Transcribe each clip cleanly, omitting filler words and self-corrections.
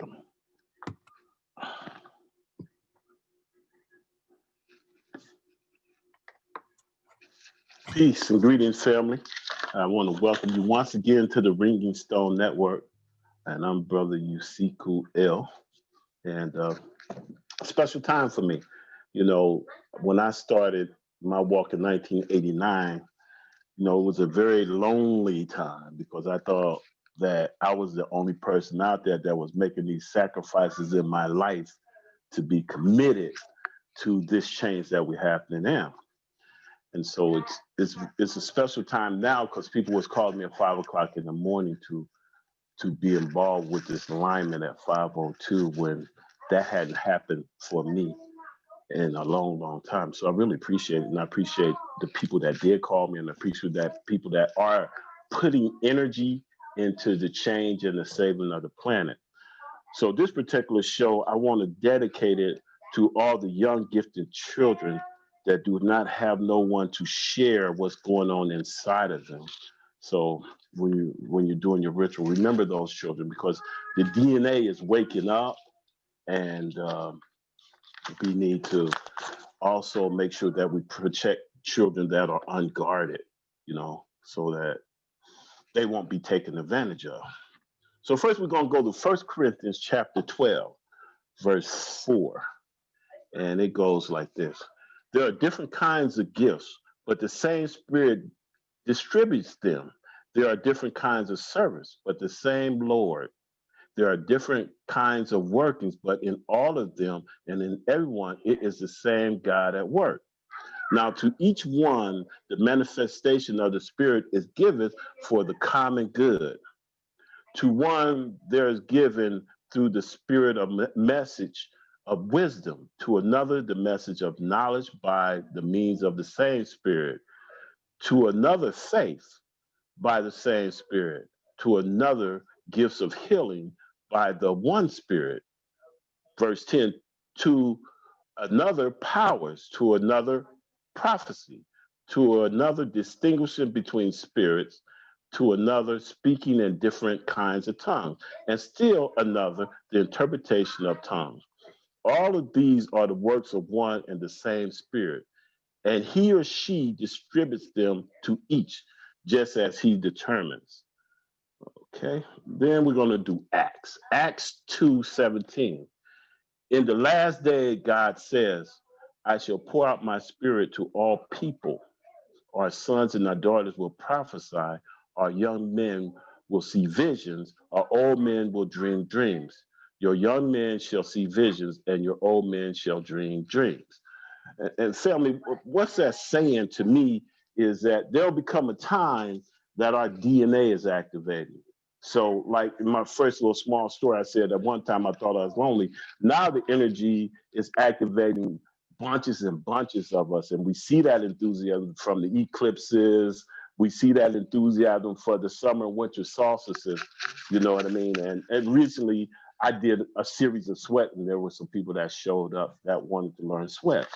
welcome. Peace and greetings, family. I want to welcome you once again to the Ringing Stone Network. And I'm Brother Yusiku L. And a special time for me. You know, when I started my walk in 1989, you know, it was a very lonely time because I thought that I was the only person out there that was making these sacrifices in my life to be committed to this change that we're happening now. And so it's a special time now because people was calling me at 5 o'clock in the morning to be involved with this alignment at 5:02 when that hadn't happened for me in a long, long time. So I really appreciate it. And I appreciate the people that did call me, and I appreciate that people that are putting energy into the change and the saving of the planet. So this particular show, I want to dedicate it to all the young, gifted children that do not have no one to share what's going on inside of them. So when you're doing your ritual, remember those children because the DNA is waking up, and we need to also make sure that we protect children that are unguarded, you know, so that they won't be taken advantage of. So first we're going to go to 1 Corinthians chapter 12, verse 4. And it goes like this. There are different kinds of gifts, but the same Spirit distributes them. There are different kinds of service, but the same Lord. There are different kinds of workings, but in all of them and in everyone, it is the same God at work. Now, to each one, the manifestation of the Spirit is given for the common good. To one, there is given through the Spirit a message of wisdom. To another, the message of knowledge by the means of the same Spirit. To another, faith by the same Spirit. To another, gifts of healing by the one Spirit. Verse 10, to another, powers. To another, prophecy. To another, distinguishing between spirits. To another, speaking in different kinds of tongues. And still another, the interpretation of tongues. All of these are the works of one and the same Spirit. And he or she distributes them to each, just as he determines. Okay, then we're going to do Acts. Acts 2:17. In the last day, God says, I shall pour out my Spirit to all people. Our sons and our daughters will prophesy. Our young men will see visions. Our old men will dream dreams. Your young men shall see visions, and your old men shall dream dreams. And family, what's that saying to me is that there'll become a time that our DNA is activated. So like in my first little small story, I said at one time I thought I was lonely. Now the energy is activating bunches and bunches of us. And we see that enthusiasm from the eclipses. We see that enthusiasm for the summer and winter solstices, you know what I mean? And recently I did a series of sweat, and there were some people that showed up that wanted to learn sweat.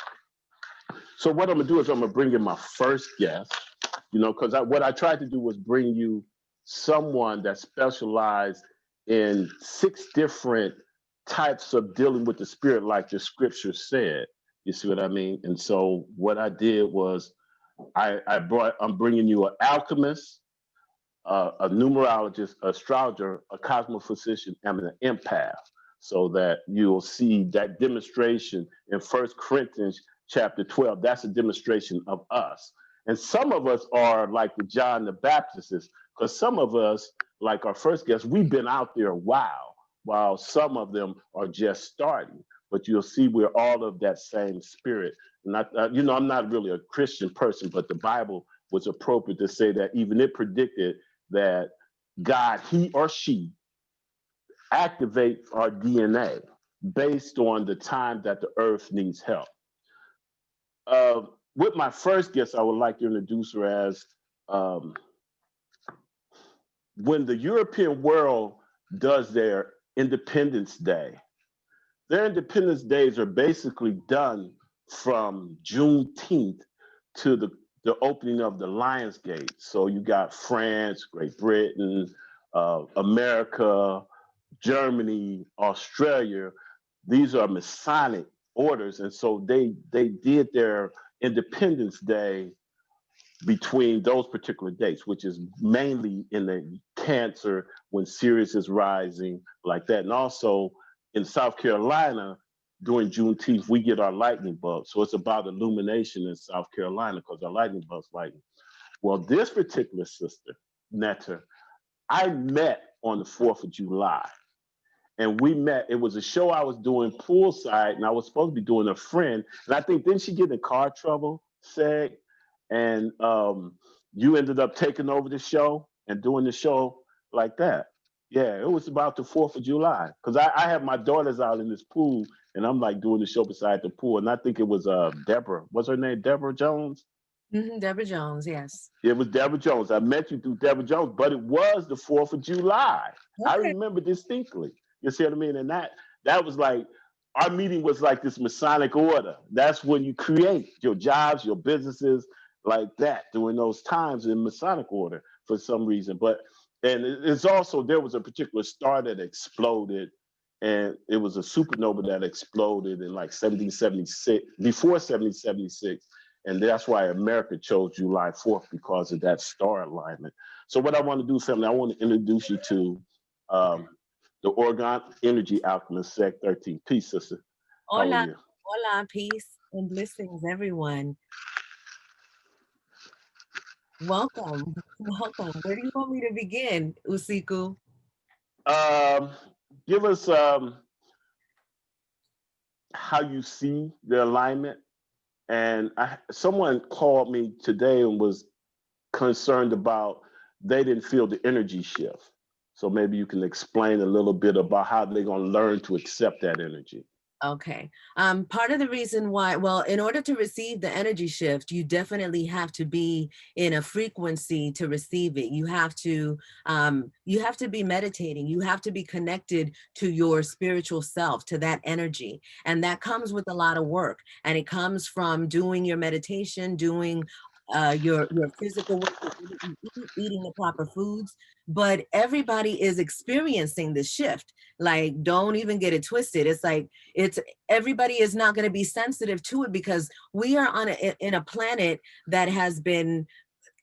So what I'm gonna do is I'm gonna bring in my first guest, you know, because what I tried to do was bring you someone that specialized in 6 different types of dealing with the spirit, like the scripture said. You see what I mean? And so what I did was I'm bringing you an alchemist, a numerologist, astrologer, a cosmophysician, and an empath, so that you'll see that demonstration in 1 Corinthians chapter 12. That's a demonstration of us. And some of us are like the John the Baptists, because some of us, like our first guest, we've been out there a while some of them are just starting. But you'll see we're all of that same spirit. And you know, I'm not really a Christian person, but the Bible was appropriate to say that even it predicted that God, he or she, activates our DNA based on the time that the earth needs help. With my first guest, I would like to introduce her as when the European world does their Independence Day. Their Independence Days are basically done from Juneteenth to the opening of the Lions Gate. So you got France, Great Britain, America, Germany, Australia, these are Masonic orders. And so they did their Independence Day between those particular dates, which is mainly in the Cancer when Sirius is rising, like that. And also in South Carolina, during Juneteenth, we get our lightning bug. So it's about illumination in South Carolina because our lightning bug's lightning. Well, this particular sister, Netta, I met on the 4th of July. And we met, it was a show I was doing poolside, and I was supposed to be doing a friend. And I think, didn't she get in car trouble, Seg? And you ended up taking over the show and doing the show like that. Yeah, it was about the 4th of July. Because I have my daughters out in this pool, and I'm like doing the show beside the pool. And I think it was Deborah. What's her name? Deborah Jones? Deborah Jones, yes. It was Deborah Jones. I met you through Deborah Jones, but it was the 4th of July. Okay. I remember distinctly. You see what I mean? And that was like, our meeting was like this Masonic order. That's when you create your jobs, your businesses, like that during those times in Masonic order for some reason. But, and it's also, there was a particular star that exploded, and it was a supernova that exploded in like 1776, before 1776. And that's why America chose July 4th, because of that star alignment. So what I want to do, family, I want to introduce you to the Oregon Energy Alchemist, SEG13. Peace, sister. How Hola, are you? hola, peace and blessings, everyone. Welcome, welcome. Where do you want me to begin, Usiku? Um, Give us how you see the alignment. And someone called me today and was concerned about they didn't feel the energy shift. So maybe you can explain a little bit about how they're going to learn to accept that energy. Okay. Part of the reason why, well, in order to receive the energy shift, you definitely have to be in a frequency to receive it. You have to be meditating. You have to be connected to your spiritual self, to that energy. And that comes with a lot of work. And it comes from doing your meditation, doing your physical work, eating the proper foods. But everybody is experiencing the shift. Like, don't even get it twisted. It's like, everybody is not going to be sensitive to it, because we are in a planet that has been,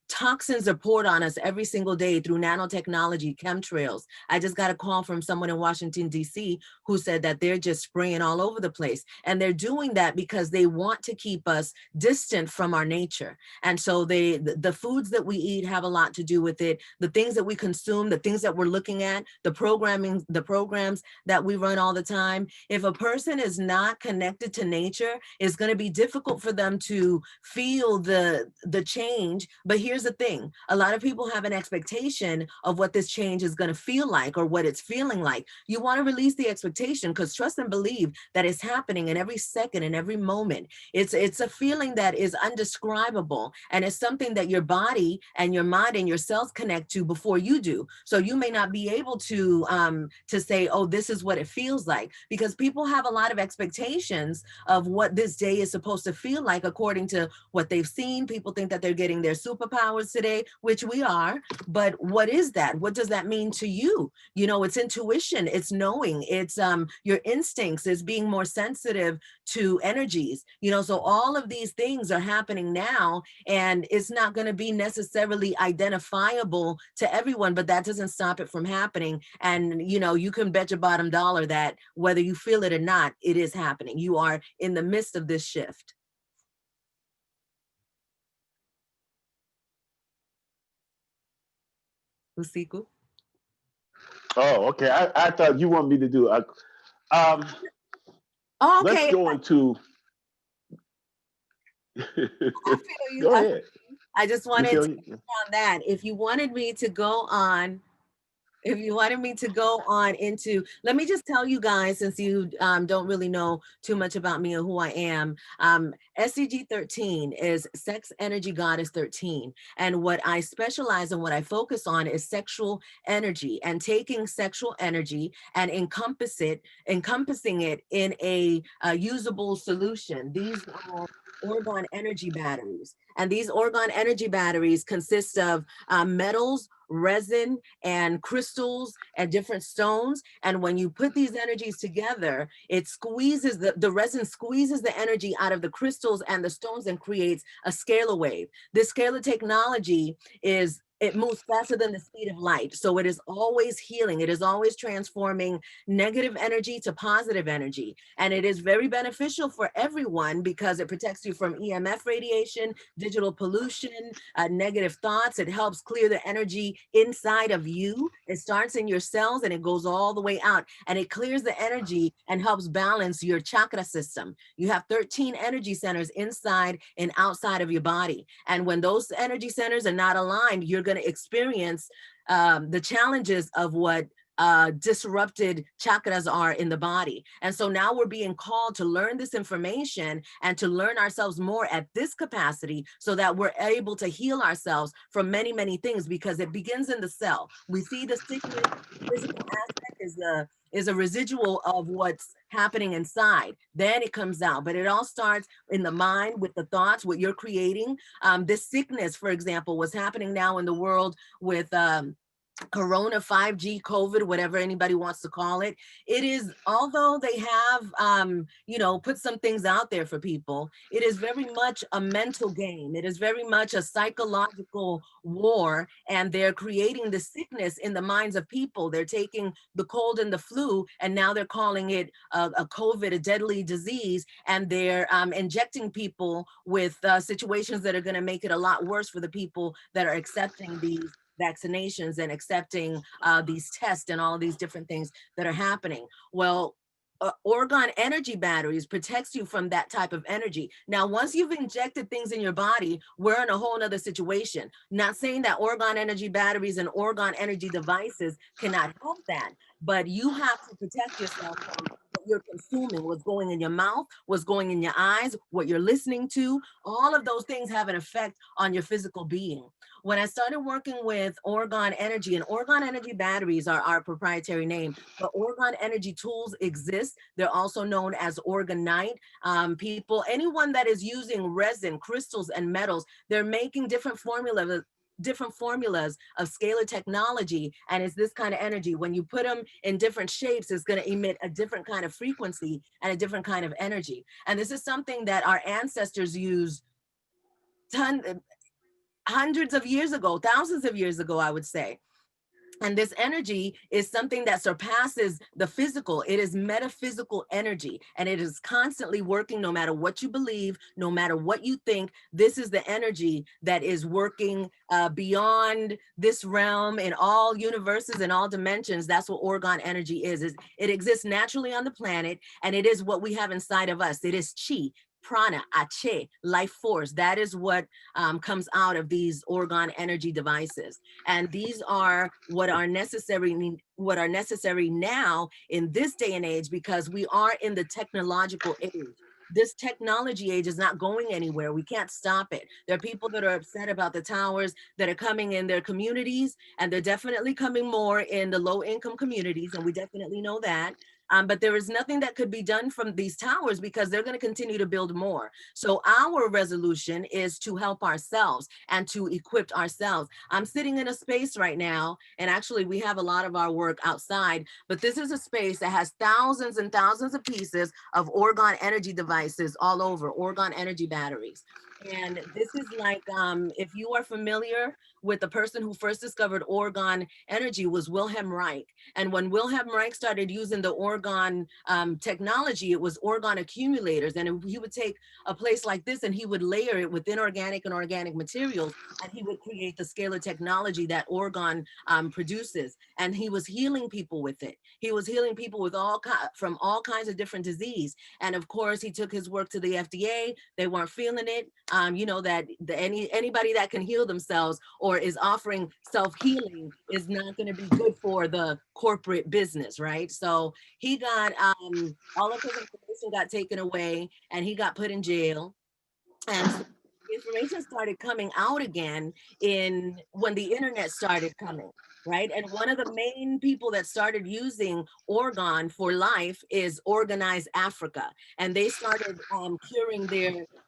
toxins are poured on us every single day through nanotechnology, chemtrails. I just got a call from someone in Washington, D.C. who said that they're just spraying all over the place. And they're doing that because they want to keep us distant from our nature. And so the foods that we eat have a lot to do with it. The things that we consume, the things that we're looking at, the programs that we run all the time. If a person is not connected to nature, it's going to be difficult for them to feel the change. But here's the thing, a lot of people have an expectation of what this change is going to feel like, or what it's feeling like. You want to release the expectation, because trust and believe that it's happening in every second and every moment. It's a feeling that is undescribable, and it's something that your body and your mind and your cells connect to before you do. So you may not be able to say, oh, this is what it feels like, because people have a lot of expectations of what this day is supposed to feel like according to what they've seen. People think that they're getting their superpowers today, which we are. But what is that? What does that mean to you? You know, it's intuition, it's knowing, it's your instincts, is being more sensitive to energies. You know, so all of these things are happening now, and it's not going to be necessarily identifiable to everyone, but that doesn't stop it from happening. And, you know, you can bet your bottom dollar that whether you feel it or not, it is happening. You are in the midst of this shift. Usiku? Oh, okay. I thought you want me to do Oh, okay. Let's go into I feel you. go ahead. I just wanted to on that. If you wanted me to go on into, let me just tell you guys, since you don't really know too much about me or who I am, SEG13 is Sex Energy Goddess 13. And what I specialize in, what I focus on, is sexual energy, and taking sexual energy and encompassing it in a usable solution. These are orgone energy batteries. And these orgone energy batteries consist of metals, resin, and crystals and different stones. And when you put these energies together, it squeezes the resin squeezes the energy out of the crystals and the stones and creates a scalar wave. This scalar technology it moves faster than the speed of light. So it is always healing. It is always transforming negative energy to positive energy. And it is very beneficial for everyone because it protects you from EMF radiation, digital pollution, negative thoughts. It helps clear the energy inside of you. It starts in your cells and it goes all the way out, and it clears the energy and helps balance your chakra system. You have 13 energy centers inside and outside of your body. And when those energy centers are not aligned, you're going to experience the challenges of what disrupted chakras are in the body. And so now we're being called to learn this information and to learn ourselves more at this capacity so that we're able to heal ourselves from many, many things, because it begins in the cell. We see the sickness, physical aspect is a residual of what's happening inside. Then it comes out, but it all starts in the mind with the thoughts, what you're creating. This sickness, for example, what's happening now in the world with Corona, 5G, COVID, whatever anybody wants to call it. It is, although they have, put some things out there for people, it is very much a mental game. It is very much a psychological war, and they're creating the sickness in the minds of people. They're taking the cold and the flu, and now they're calling it a COVID, a deadly disease, and they're injecting people with situations that are going to make it a lot worse for the people that are accepting these vaccinations and accepting these tests and all of these different things that are happening. Well, orgone energy batteries protects you from that type of energy. Now, once you've injected things in your body, we're in a whole nother situation. Not saying that orgone energy batteries and orgone energy devices cannot help that, but you have to protect yourself from what you're consuming, what's going in your mouth, what's going in your eyes, what you're listening to. All of those things have an effect on your physical being. When I started working with orgone energy, and orgone energy batteries are our proprietary name, but orgone energy tools exist. They're also known as orgonite. Anyone that is using resin, crystals, and metals, they're making different formulas of scalar technology, and it's this kind of energy. When you put them in different shapes, it's going to emit a different kind of frequency and a different kind of energy. And this is something that our ancestors used hundreds of years ago, thousands of years ago, I would say. And this energy is something that surpasses the physical. It is metaphysical energy, and it is constantly working no matter what you believe, no matter what you think. This is the energy that is working beyond this realm in all universes and all dimensions. That's what orgone energy is. It exists naturally on the planet, and it is what we have inside of us. It is chi, prana, ache, life force. That is what comes out of these orgone energy devices. And these are what are necessary now in this day and age, because we are in the technological age. This technology age is not going anywhere. We can't stop it. There are people that are upset about the towers that are coming in their communities, and they're definitely coming more in the low income communities, and we definitely know that. But there is nothing that could be done from these towers because they're going to continue to build more. So our resolution is to help ourselves and to equip ourselves. I'm sitting in a space right now, and actually we have a lot of our work outside, but this is a space that has thousands and thousands of pieces of orgone energy devices all over, orgone energy batteries. And this is like, if you are familiar with the person who first discovered orgone energy, was Wilhelm Reich. And when Wilhelm Reich started using the orgone technology, it was orgone accumulators. And he would take a place like this and he would layer it with inorganic and organic materials, and he would create the scalar technology that orgone produces. And he was healing people with it. He was healing people with from all kinds of different disease. And of course, he took his work to the FDA. They weren't feeling it. That anybody that can heal themselves or is offering self-healing is not going to be good for the corporate business, right? So he got all of his information got taken away, and he got put in jail. And information started coming out again when the internet started coming, right? And one of the main people that started using organ for life is Organized Africa, and they started curing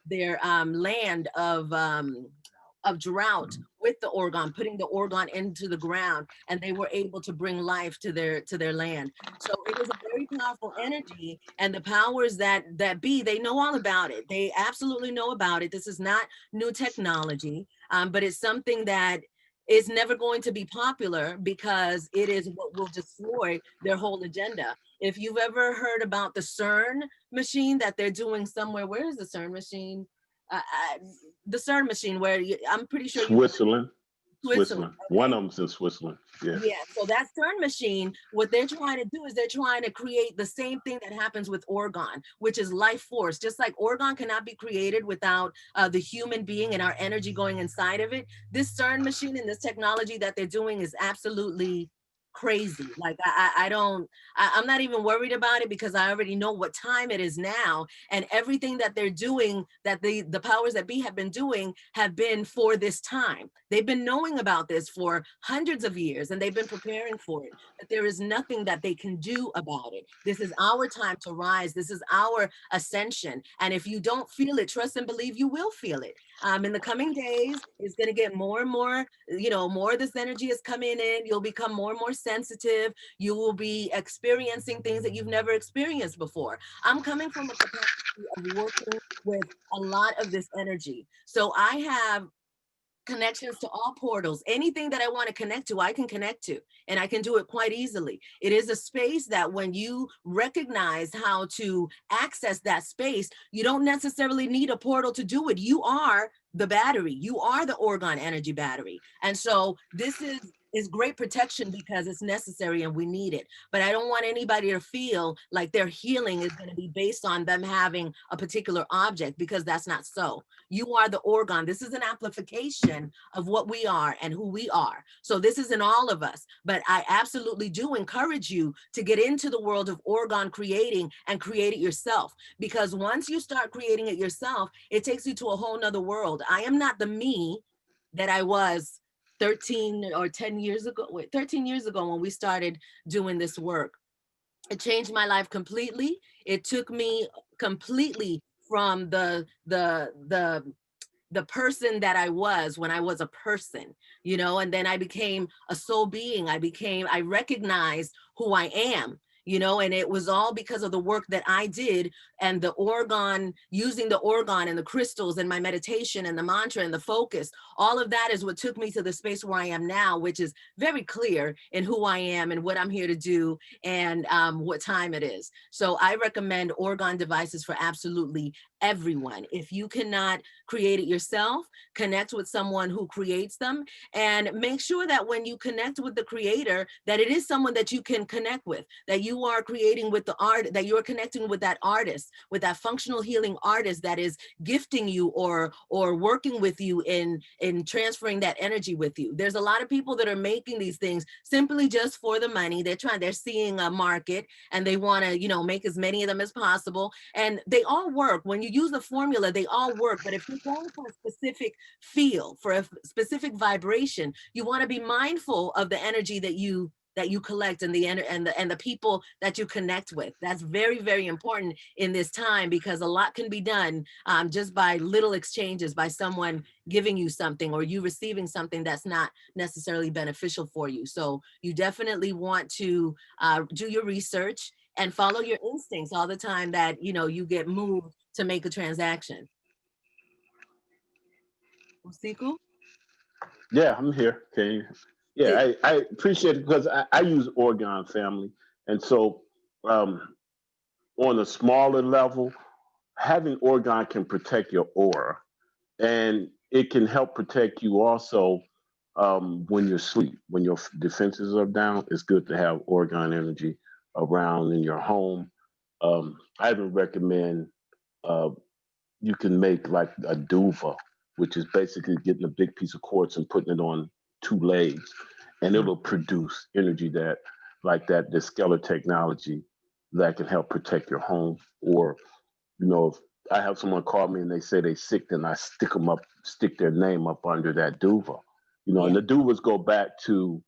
their land of drought with the organ, putting the organ into the ground, and they were able to bring life to their land. So it is a very powerful energy, and the powers that be, they know all about it. They absolutely know about it. This is not new technology, but it's something that is never going to be popular because it is what will destroy their whole agenda. If you've ever heard about the CERN machine that they're doing somewhere, where is the CERN machine? The CERN machine, where I'm pretty sure you. Switzerland. Switzerland. One Okay. of them's in Switzerland. Yeah. Yeah, so that CERN machine, what they're trying to do is they're trying to create the same thing that happens with organ, which is life force. Just like organ cannot be created without the human being and our energy going inside of it, this CERN machine and this technology that they're doing is absolutely crazy. Like I'm not even worried about it because I already know what time it is now, and everything that they're doing, that the powers that be have been for this time. They've been knowing about this for hundreds of years, and they've been preparing for it, but there is nothing that they can do about it. This is our time to rise. This is our ascension, and if you don't feel it, trust and believe you will feel it. In the coming days, it's going to get more and more, more of this energy is coming in. You'll become more and more sensitive. You will be experiencing things that you've never experienced before. I'm coming from a capacity of working with a lot of this energy. So I have connections to all portals. Anything that I want to connect to, I can connect to, and I can do it quite easily. It is a space that when you recognize how to access that space, you don't necessarily need a portal to do it. You are the battery. You are the organ energy battery. And so this is great protection because it's necessary and we need it. But I don't want anybody to feel like their healing is going to be based on them having a particular object, because that's not so. You are the organ. This is an amplification of what we are and who we are. So this is in all of us. But I absolutely do encourage you to get into the world of organ creating and create it yourself. Because once you start creating it yourself, it takes you to a whole nother world. I am not the me that I was 13 or 10 years ago, 13 years ago when we started doing this work. It changed my life completely. It took me completely from the person that I was when I was a person, and then I became a soul being. I recognized who I am, and it was all because of the work that I did, and the organ, using the organ and the crystals and my meditation and the mantra and the focus. All of that is what took me to the space where I am now, which is very clear in who I am and what I'm here to do, and what time it is. So I recommend organ devices for absolutely everyone. If you cannot create it yourself, connect with someone who creates them, and make sure that when you connect with the creator, that it is someone that you can connect with, that you are creating with the art, that you're connecting with that artist, with that functional healing artist that is gifting you or working with you in transferring that energy with you. There's a lot of people that are making these things simply just for the money. They're seeing a market and they want to, make as many of them as possible. And they all work. When you use the formula, they all work. But if you're going for a specific feel, for a specific vibration, you want to be mindful of the energy that you collect and the people that you connect with. That's very, very important in this time, because a lot can be done just by little exchanges, by someone giving you something or you receiving something that's not necessarily beneficial for you. So you definitely want to do your research and follow your instincts all the time that you get moved to make a transaction. Siku? Yeah, I'm here. Okay. Yeah, I appreciate it because I use Orgon Family. And so on a smaller level, having Orgon can protect your aura, and it can help protect you also when you're asleep. When your defenses are down, it's good to have Orgon energy around in your home. I even recommend uh, you can make like a duva, which is basically getting a big piece of quartz and putting it on two legs, and it'll produce energy that, like the scalar technology that can help protect your home. Or, if I have someone call me and they say they sick, then I stick their name up under that duva. You know, and Yeah. the duvas go back to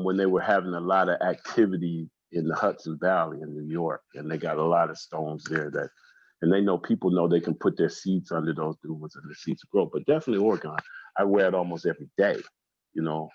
when they were having a lot of activity in the Hudson Valley in New York, and they got a lot of stones there that, and they know people know they can put their seeds under those duvas and the seeds grow. But definitely Oregon, I wear it almost every day, you know,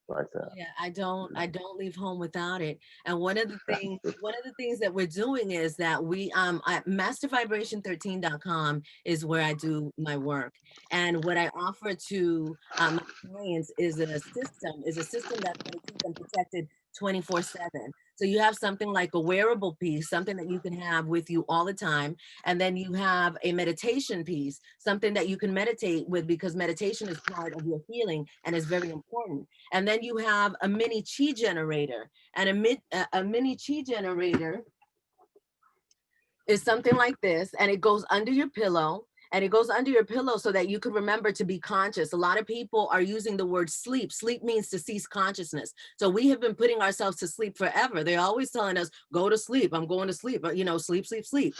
like that. Yeah, I don't leave home without it. And one of the things that we're doing is that we at mastervibration13.com is where I do my work. And what I offer to my clients is a system that's going to keep them protected 24/7. So you have something like a wearable piece, something that you can have with you all the time. And then you have a meditation piece, something that you can meditate with, because meditation is part of your healing and is very important. And then you have a mini chi generator, and a mini chi generator is something like this, and it goes under your pillow. And it goes under your pillow so that you can remember to be conscious. A lot of people are using the word sleep. Sleep means to cease consciousness. So we have been putting ourselves to sleep forever. They're always telling us, go to sleep. I'm going to sleep. You know, sleep, sleep, sleep.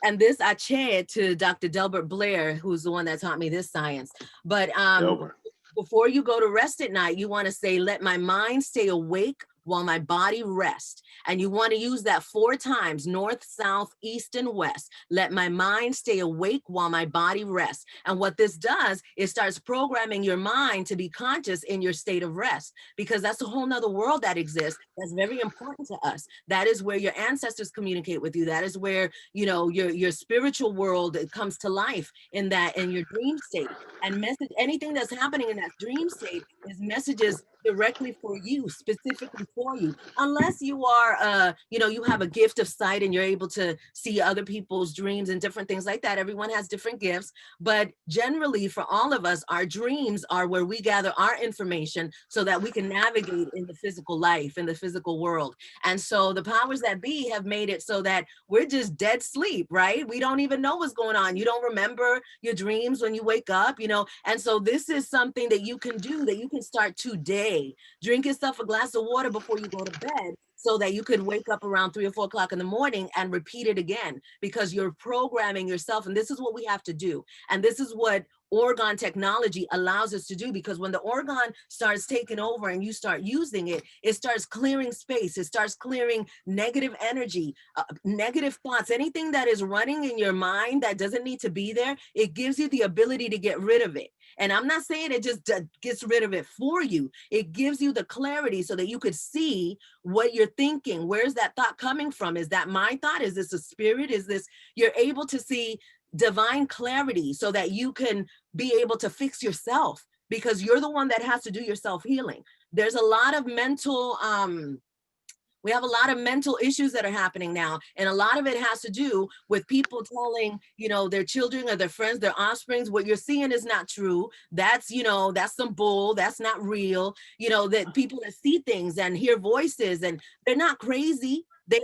And this I chaired to Dr. Delbert Blair, who's the one that taught me this science. But Delbert. before you go to rest at night, you want to say, let my mind stay awake while my body rests. And you want to use that 4 times: north, south, east, and west. Let my mind stay awake while my body rests. And what this does is starts programming your mind to be conscious in your state of rest, because that's a whole nother world that exists that's very important to us. That is where your ancestors communicate with you. That is where, you know, your spiritual world comes to life in your dream state. And message, anything that's happening in that dream state is messages directly for you, specifically for you. Unless you are you know, you have a gift of sight and you're able to see other people's dreams and different things like that. Everyone has different gifts, but generally for all of us, our dreams are where we gather our information so that we can navigate in the physical life, in the physical world. And so the powers that be have made it so that we're just dead sleep, right? We don't even know what's going on. You don't remember your dreams when you wake up, you know. And so this is something that you can do, that you can start today. Drink yourself a glass of water before you go to bed, so that you could wake up around 3 or 4 o'clock in the morning and repeat it again, because you're programming yourself. And this is what we have to do. And this is what organ technology allows us to do, because when the organ starts taking over and you start using it, it starts clearing space. It starts clearing negative energy, negative thoughts, anything that is running in your mind that doesn't need to be there. It gives you the ability to get rid of it. And I'm not saying it just gets rid of it for you. It gives you the clarity so that you could see what you're thinking. Where's that thought coming from? Is that my thought? Is this a spirit? Is this, you're able to see divine clarity so that you can be able to fix yourself, because you're the one that has to do your self healing. There's a lot of mental we have a lot of mental issues that are happening now. And a lot of it has to do with people telling, you know, their children or their friends, their offsprings, what you're seeing is not true. That's, you know, that's some bull. That's not real. You know, that people that see things and hear voices, and they're not crazy. They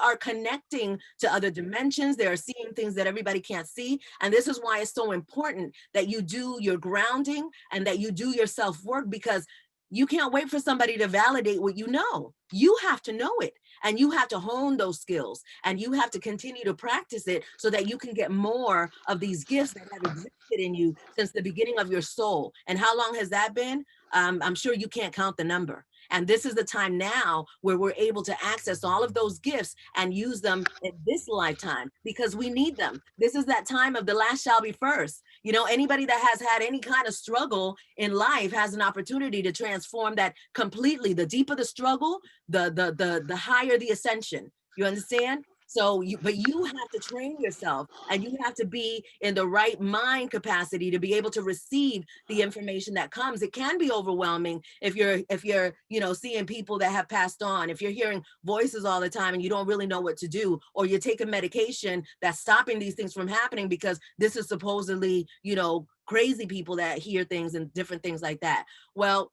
are connecting to other dimensions. They are seeing things that everybody can't see. And this is why it's so important that you do your grounding and that you do your self-work, because you can't wait for somebody to validate what you know. You have to know it, and you have to hone those skills, and you have to continue to practice it so that you can get more of these gifts that have existed in you since the beginning of your soul. And how long has that been? I'm sure you can't count the number. And this is the time now where we're able to access all of those gifts and use them in this lifetime, because we need them. This is that time of the last shall be first. You know, anybody that has had any kind of struggle in life has an opportunity to transform that completely. The deeper the struggle, the higher the ascension. You understand? So but you have to train yourself, and you have to be in the right mind capacity to be able to receive the information that comes. It can be overwhelming if you're, you know, seeing people that have passed on, if you're hearing voices all the time and you don't really know what to do, or you're taking medication that's stopping these things from happening because this is supposedly, you know, crazy people that hear things and different things like that. Well,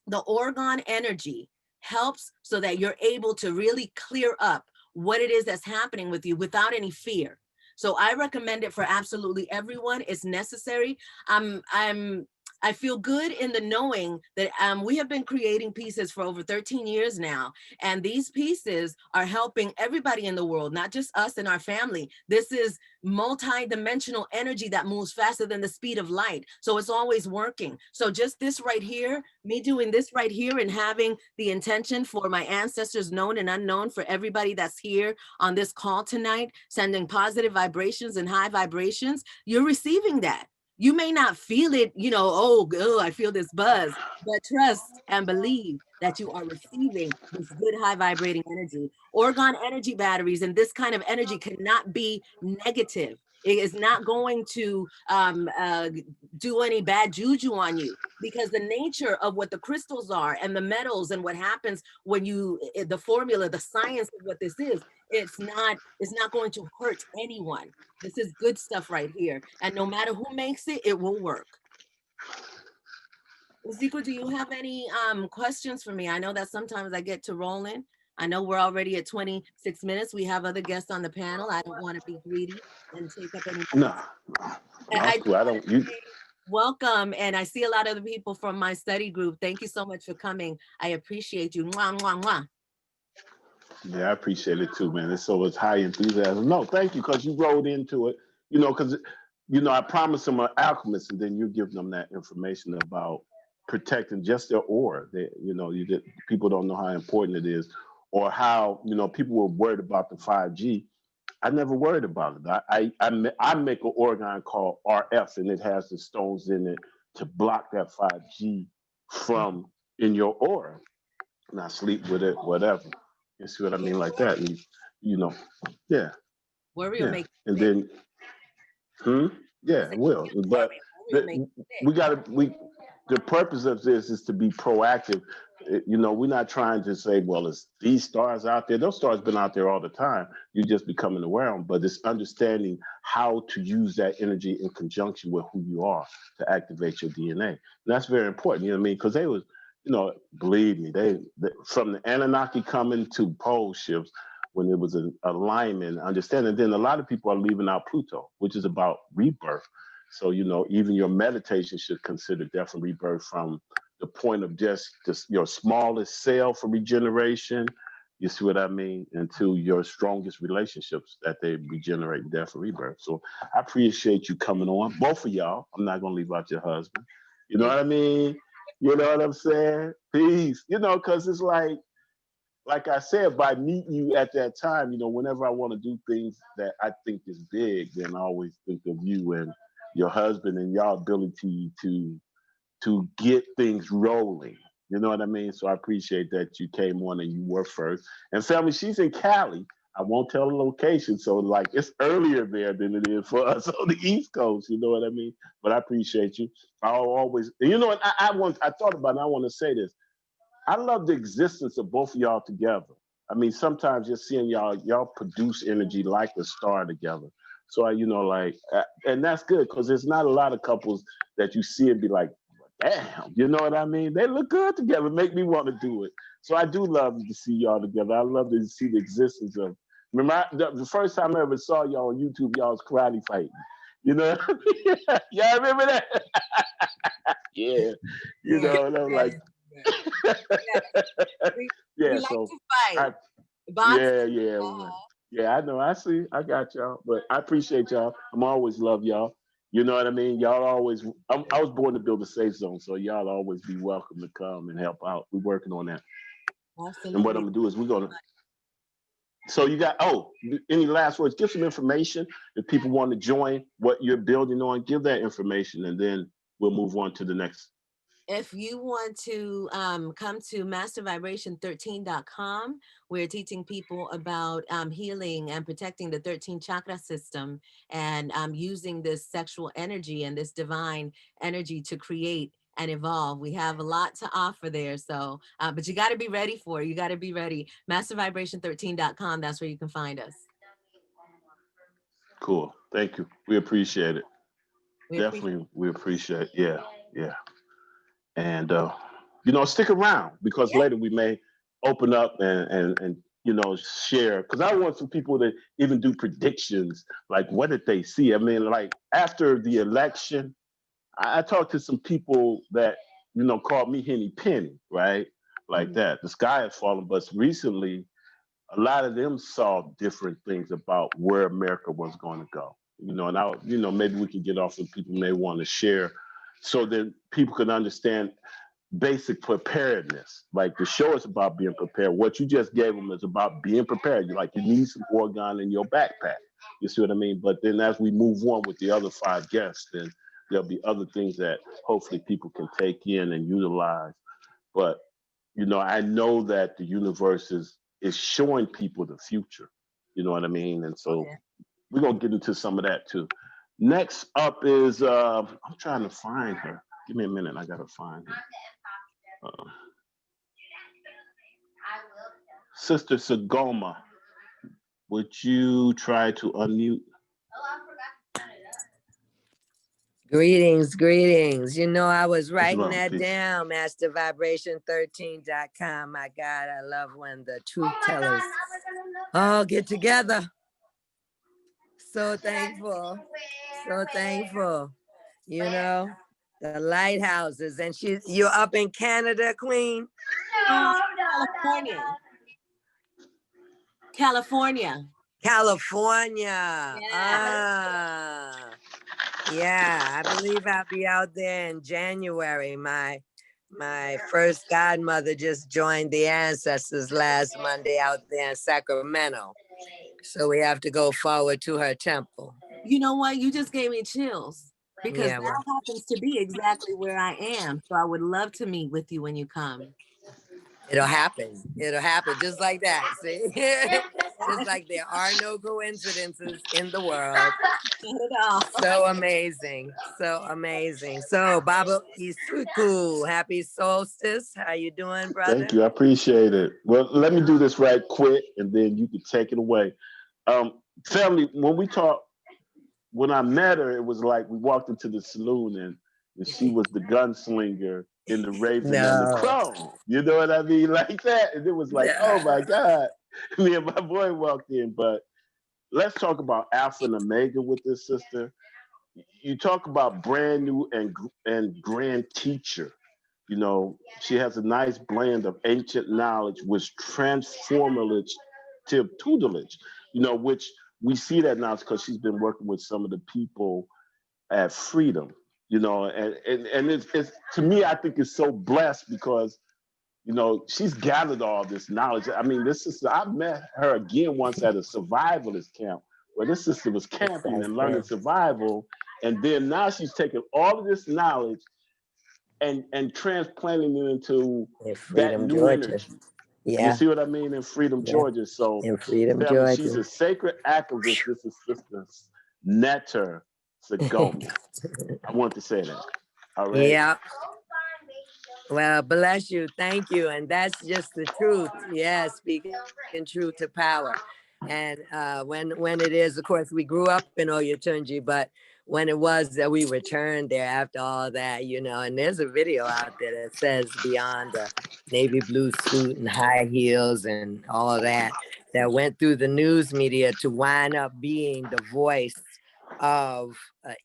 the organ energy helps so that you're able to really clear up what it is that's happening with you without any fear. So I recommend it for absolutely everyone. It's necessary. I'm I feel good in the knowing that we have been creating pieces for over 13 years now. And these pieces are helping everybody in the world, not just us and our family. This is multi-dimensional energy that moves faster than the speed of light. So it's always working. So just this right here, me doing this right here and having the intention for my ancestors known and unknown, for everybody that's here on this call tonight, sending positive vibrations and high vibrations, you're receiving that. You may not feel it, oh, I feel this buzz, but trust and believe that you are receiving this good high vibrating energy. Orgone energy batteries and this kind of energy cannot be negative. It is not going to do any bad juju on you, because the nature of what the crystals are and the metals and what happens when the formula, the science of what this is, it's not going to hurt anyone. This is good stuff right here. And no matter who makes it, it will work. Zico, do you have any questions for me? I know that sometimes I get to rolling. I know we're already at 26 minutes. We have other guests on the panel. I don't want to be greedy and take up any. No, I don't. Welcome. And I see a lot of the people from my study group. Thank you so much for coming. I appreciate you. Mwah, mwah, mwah. Yeah, I appreciate it too, man. It's always high enthusiasm. No, thank you, because you rolled into it, because, I promised them an alchemist, and then you give them that information about protecting just their aura. People don't know how important it is, or how, people were worried about the 5G. I never worried about it. I make an orgone called RF, and it has the stones in it to block that 5G from in your aura. And I sleep with it, whatever. You see what I mean? Like that. And, yeah. Worry will make and then, yeah, it will. But the purpose of this is to be proactive. We're not trying to say, well, it's these stars out there. Those stars been out there all the time. You just becoming aware of them. But it's understanding how to use that energy in conjunction with who you are to activate your DNA. And that's very important, because they was, believe me, they from the Anunnaki coming to pole shifts, when it was an alignment, understanding. Then a lot of people are leaving out Pluto, which is about rebirth. So, even your meditation should consider death and rebirth from the point of just your smallest cell for regeneration. You see what I mean? Into your strongest relationships that they regenerate death and rebirth. So I appreciate you coming on, both of y'all. I'm not going to leave out your husband. You know what I mean? You know what I'm saying? Peace. Because it's like I said, by meeting you at that time, whenever I want to do things that I think is big, then I always think of you and your husband and your ability to get things rolling. You know what I mean? So I appreciate that you came on and you were first. And family, she's in Cali. I won't tell the location. So it's earlier there than it is for us on the East Coast. You know what I mean? But I appreciate you. I'll always, what I thought about it, and I want to say this. I love the existence of both of y'all together. I mean, sometimes just seeing y'all produce energy like a star together. So and that's good, because there's not a lot of couples that you see and be like, damn, you know what I mean? They look good together, make me want to do it. So I do love to see y'all together. I love to see the existence of. Remember, the first time I ever saw y'all on YouTube, y'all was karate fighting. You know what I mean? Y'all remember that? Yeah. And I'm like, we like so to fight. Yeah, I know. I see. I got y'all. But I appreciate y'all. I'm always love y'all. You know what I mean? Y'all always, I was born to build a safe zone, so y'all always be welcome to come and help out. We're working on that. Absolutely. And what I'm going to do is we're going to, so you got, any last words? Give some information. If people want to join what you're building on, give that information, and then we'll move on to the next. If you want to come to mastervibration13.com, we're teaching people about healing and protecting the 13 chakra system, and using this sexual energy and this divine energy to create and evolve. We have a lot to offer there. So, but you got to be ready for it. You got to be ready. Mastervibration13.com. That's where you can find us. Cool. Thank you. We appreciate it. We appreciate it. Yeah. And, stick around, because later we may open up and share. Because I want some people to even do predictions, like what did they see? I mean, like after the election, I talked to some people that, called me Henny Penny, right? Like that. The sky has fallen, but recently, a lot of them saw different things about where America was going to go. And maybe we can get off and people may want to share so that people can understand basic preparedness. Like the show is about being prepared. What you just gave them is about being prepared. You need some organ in your backpack. You see what I mean? But then as we move on with the other 5 guests, then there'll be other things that hopefully people can take in and utilize. But, I know that the universe is showing people the future. You know what I mean? And so we're going to get into some of that too. Next up is, I'm trying to find her. Give me a minute. I got to find her. Sister Sangoma, would you try to unmute? Greetings. I was writing that down, mastervibration13.com. My God, I love when the truth tellers all get together. So thankful. The lighthouses. And you're up in Canada, Queen? California. Yeah, I believe I'll be out there in January. My first godmother just joined the ancestors last Monday out there in Sacramento. So we have to go forward to her temple. You know what? You just gave me chills because that happens to be exactly where I am. So I would love to meet with you when you come. It'll happen just like that. See, just like there are no coincidences in the world. So amazing. So Baba Isuku, happy solstice. How you doing, brother? Thank you. I appreciate it. Well, let me do this right quick and then you can take it away. Family, when I met her, it was like we walked into the saloon and she was the gunslinger in the Raven and the Crow. You know what I mean? Like that. And it was like, oh my God. Me and my boy walked in. But let's talk about Alpha and Omega with this sister. You talk about brand new and grand teacher. She has a nice blend of ancient knowledge with transformative tutelage, which we see that now because she's been working with some of the people at Freedom, and it's to me, I think it's so blessed because, she's gathered all this knowledge. I mean, this sister, I met her again once at a survivalist camp where this sister was camping and learning survival. And then now she's taking all of this knowledge and transplanting it into that new energy. You see what I mean? In Freedom, Georgia. So in Freedom, Georgia. She's a sacred activist. This is Sister Netta Sangoma. I want to say that. All right. Yeah. Well, bless you. Thank you. And that's just the truth. Yeah, speaking truth to power. And when it is, of course, we grew up in Oyotunji, but when it was that we returned there after all that, and there's a video out there that says beyond the navy blue suit and high heels and all of that went through the news media to wind up being the voice of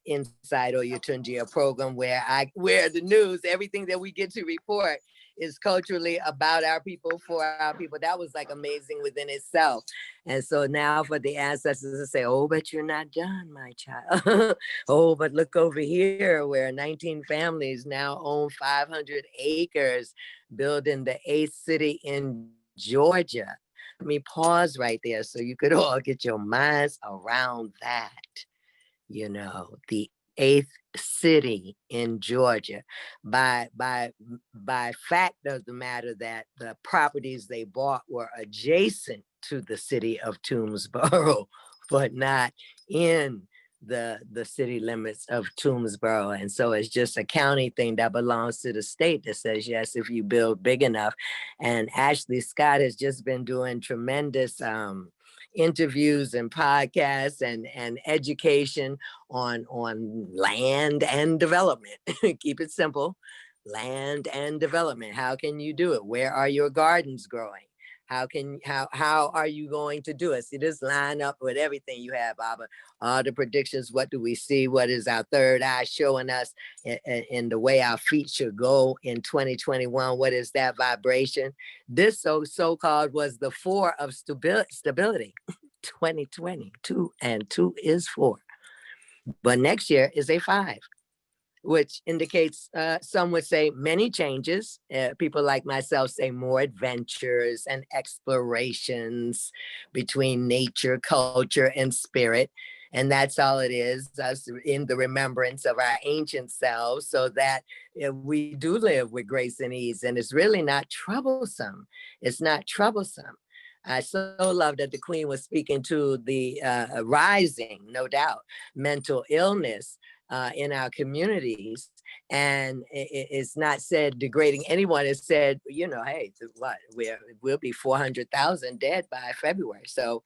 Inside Oyotunji, a program where the news, everything that we get to report is culturally about our people, for our people. That was like amazing within itself. And so now for the ancestors to say, oh, but you're not done, my child. Oh, but look over here where 19 families now own 500 acres building the 8th city in Georgia. Let me pause right there so you could all get your minds around that. The 8th city in Georgia, by fact of the matter that the properties they bought were adjacent to the city of Toomsboro, but not in the city limits of Toomsboro. And so it's just a county thing that belongs to the state that says, yes, if you build big enough. And Ashley Scott has just been doing tremendous interviews and podcasts and education on land and development. Keep it simple. Land and development. How can you do it? Where are your gardens growing? How are you going to do it? See, this line up with everything you have, Baba. All the predictions. What do we see? What is our third eye showing us in the way our feet should go in 2021? What is that vibration? This so-called was the 4 of stability. 2022 and 2 is 4. But next year is a 5, which indicates some would say many changes. People like myself say more adventures and explorations between nature, culture, and spirit. And that's all it is, us in the remembrance of our ancient selves, so that we do live with grace and ease. And it's really not troublesome. It's not troublesome. I so love that the Queen was speaking to the rising, no doubt, mental illness in our communities. And it's not said degrading anyone. It's said, you know, hey, what, we'll be 400,000 dead by February. So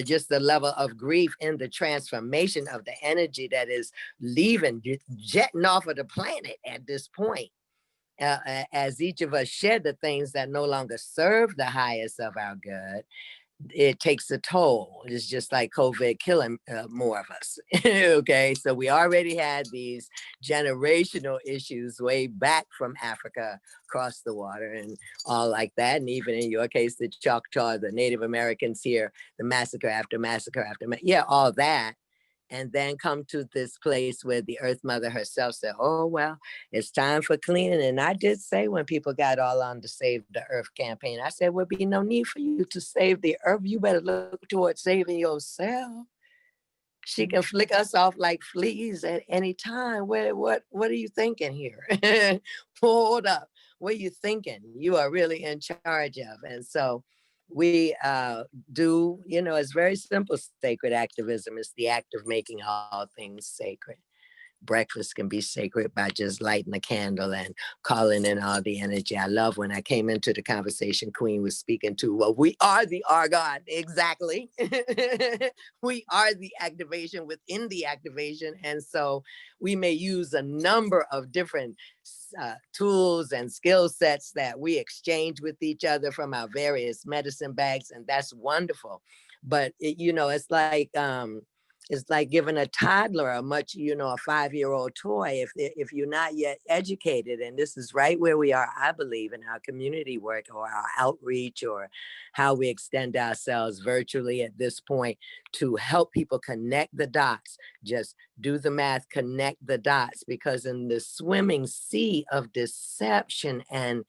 just the level of grief and the transformation of the energy that is leaving, jetting off of the planet at this point. As each of us shed the things that no longer serve the highest of our good, it takes a toll. It's just like COVID killing more of us. Okay, so we already had these generational issues way back from Africa across the water and all like that. And even in your case, the Choctaw, the Native Americans here, the massacre after massacre after, yeah, all that. And then come to this place where the Earth Mother herself said, oh, well, it's time for cleaning. And I did say when people got all on the Save the Earth campaign, I said, would be no need for you to save the Earth. You better look towards saving yourself. She can flick us off like fleas at any time. What are you thinking here? Hold up. What are you thinking? You are really in charge of. And so we do, you know, it's very simple sacred activism. It's the act of making all things sacred. Breakfast can be sacred by just lighting a candle and calling in all the energy. I love when I came into the conversation, Queen was speaking to, well, we are the Argon, exactly. We are the activation within the activation. And so we may use a number of different tools and skill sets that we exchange with each other from our various medicine bags. And that's wonderful. But, you know, it's like giving a toddler a much, you know, a 5-year-old toy if you're not yet educated. And this is right where we are, I believe, in our community work or our outreach or how we extend ourselves virtually at this point to help people connect the dots. Just do the math, connect the dots, because in the swimming sea of deception and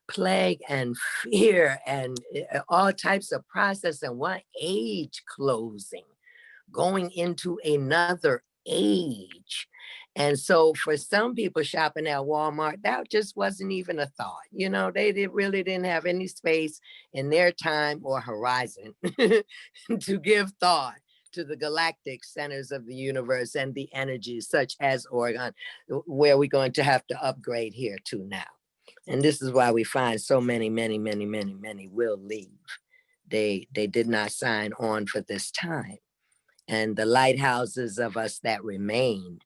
plague and fear and all types of process and one age closing, going into another age. And so for some people shopping at Walmart, that just wasn't even a thought. You know, they really didn't have any space in their time or horizon to give thought to the galactic centers of the universe and the energies such as Oregon, where we're going to have to upgrade here to now. And this is why we find so many will leave. They did not sign on for this time. And the lighthouses of us that remain,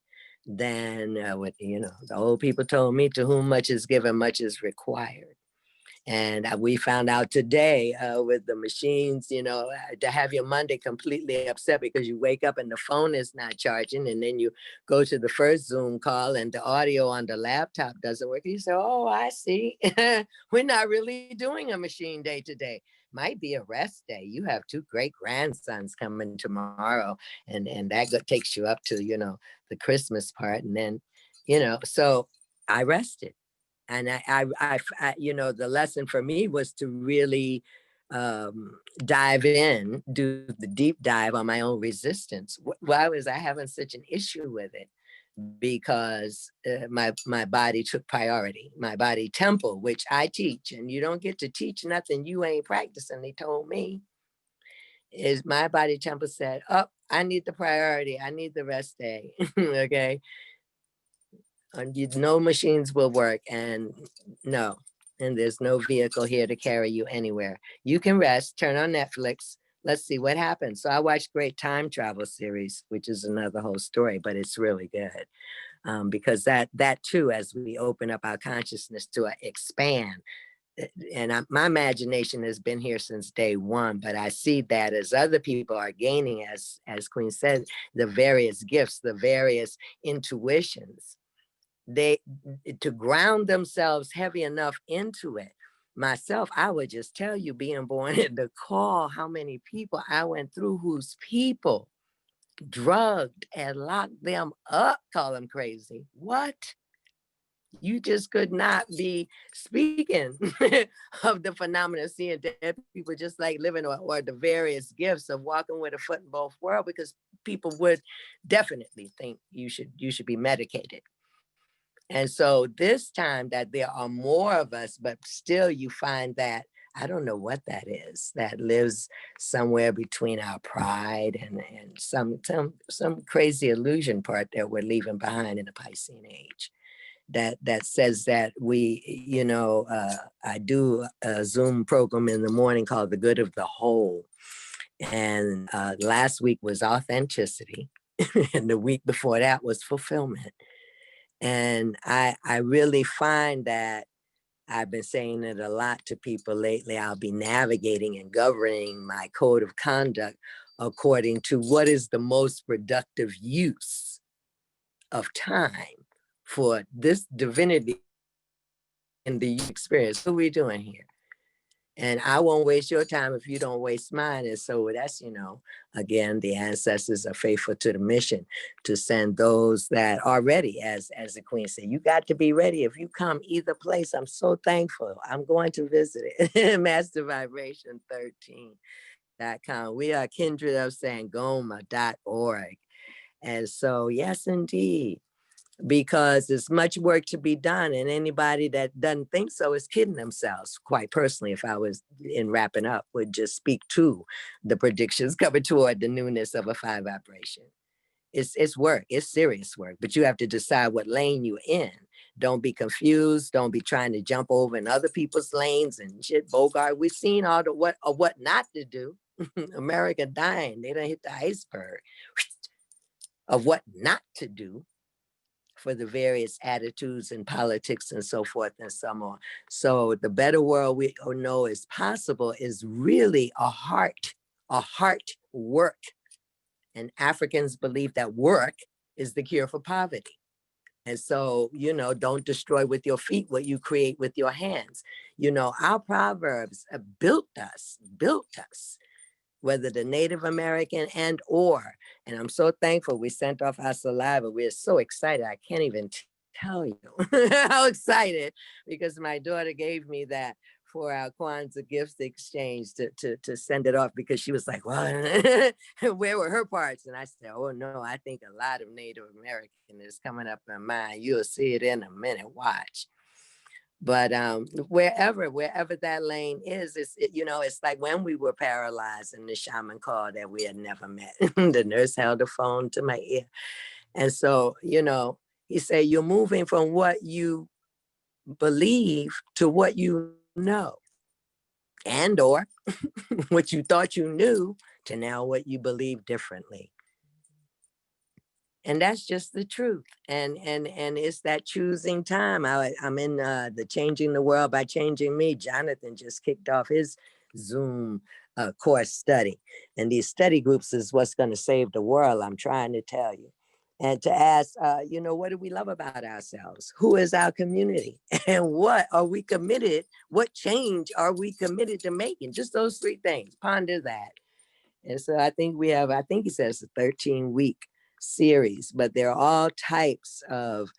then what, you know, the old people told me, to whom much is given, much is required. And we found out today with the machines, you know, to have your Monday completely upset because you wake up and the phone is not charging, and then you go to the first Zoom call and the audio on the laptop doesn't work. You say, oh, I see. We're not really doing a machine day today. Might be a rest day. You have 2 great grandsons coming tomorrow, and that takes you up to, you know, the Christmas part. And then, you know, so I rested. And I you know, the lesson for me was to really dive in, do the deep dive on my own resistance. Why was I having such an issue with it? Because my body took priority, my body temple, which I teach, and you don't get to teach nothing you ain't practicing, they told me, is my body temple said, oh, I need the priority, I need the rest day. Okay. And no machines will work, and no, and there's no vehicle here to carry you anywhere. You can rest, turn on Netflix. Let's see what happens. So I watched great time travel series, which is another whole story, but it's really good. Because that too, as we open up our consciousness to expand, my imagination has been here since day one, but I see that as other people are gaining, as Queen said, the various gifts, the various intuitions, to ground themselves heavy enough into it. Myself, I would just tell you, being born in the call, how many people I went through whose people drugged and locked them up, call them crazy. What? You just could not be speaking of the phenomenon of seeing dead people, just like living, or the various gifts of walking with a foot in both worlds, because people would definitely think you should be medicated. And so this time that there are more of us, but still you find that, I don't know what that is, that lives somewhere between our pride and some crazy illusion part that we're leaving behind in the Piscean age. That says that we, I do a Zoom program in the morning called The Good of the Whole. And last week was authenticity. And the week before that was fulfillment. And I really find that I've been saying it a lot to people lately. I'll be navigating and governing my code of conduct according to what is the most productive use of time for this divinity and the experience. What are we doing here? And I won't waste your time if you don't waste mine. And so that's, again, the ancestors are faithful to the mission to send those that are ready. As the Queen said, you got to be ready. If you come either place, I'm so thankful. I'm going to visit it. Master Vibration 13.com. We are kindred of Sangoma.org. And so, yes, indeed, because there's much work to be done, and anybody that doesn't think so is kidding themselves. Quite personally, if I was in wrapping up, would just speak to the predictions coming toward the newness of a 5 vibration. It's work, it's serious work, but you have to decide what lane you're in. Don't be confused. Don't be trying to jump over in other people's lanes and shit. Bogart, we've seen all the what not to do. America dying, they done hit the iceberg of what not to do for the various attitudes and politics and so forth and so on. So the better world we know is possible is really a heart work. And Africans believe that work is the cure for poverty. And so, don't destroy with your feet what you create with your hands. Our proverbs built us, whether the Native American and I'm so thankful we sent off our saliva. We're so excited. I can't even tell you how excited, because my daughter gave me that for our Kwanzaa gifts exchange to send it off, because she was like, well, where were her parts? And I said, oh no, I think a lot of Native American is coming up in mine. You'll see it in a minute, watch. But wherever that lane is, it's like when we were paralyzed and the shaman called that we had never met. The nurse held the phone to my ear. And so, he said, you're moving from what you believe to what you know, and or what you thought you knew to now what you believe differently. And that's just the truth. And it's that choosing time. I'm in the Changing the World by Changing Me. Jonathan just kicked off his Zoom course study. And these study groups is what's going to save the world, I'm trying to tell you. And to ask, what do we love about ourselves? Who is our community? And what are we committed? What change are we committed to making? Just those 3 things. Ponder that. And so I think he says a 13-week series, but there are all types of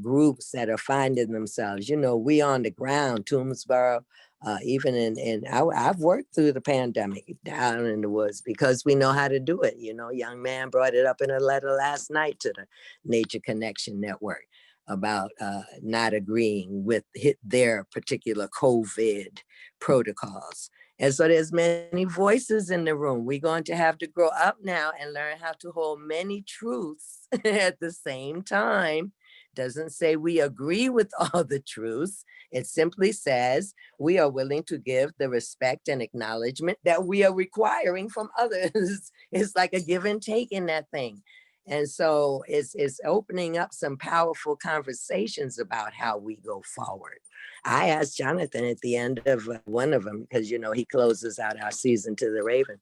groups that are finding themselves. We on the ground, Toomsboro, even I've worked through the pandemic down in the woods because we know how to do it. Young man brought it up in a letter last night to the Nature Connection Network about not agreeing with their particular COVID protocols. And so there's many voices in the room. We're going to have to grow up now and learn how to hold many truths at the same time. Doesn't say we agree with all the truths. It simply says we are willing to give the respect and acknowledgement that we are requiring from others. It's like a give and take in that thing. And so it's opening up some powerful conversations about how we go forward. I asked Jonathan at the end of one of them, because, you know, he closes out our season to the Raven.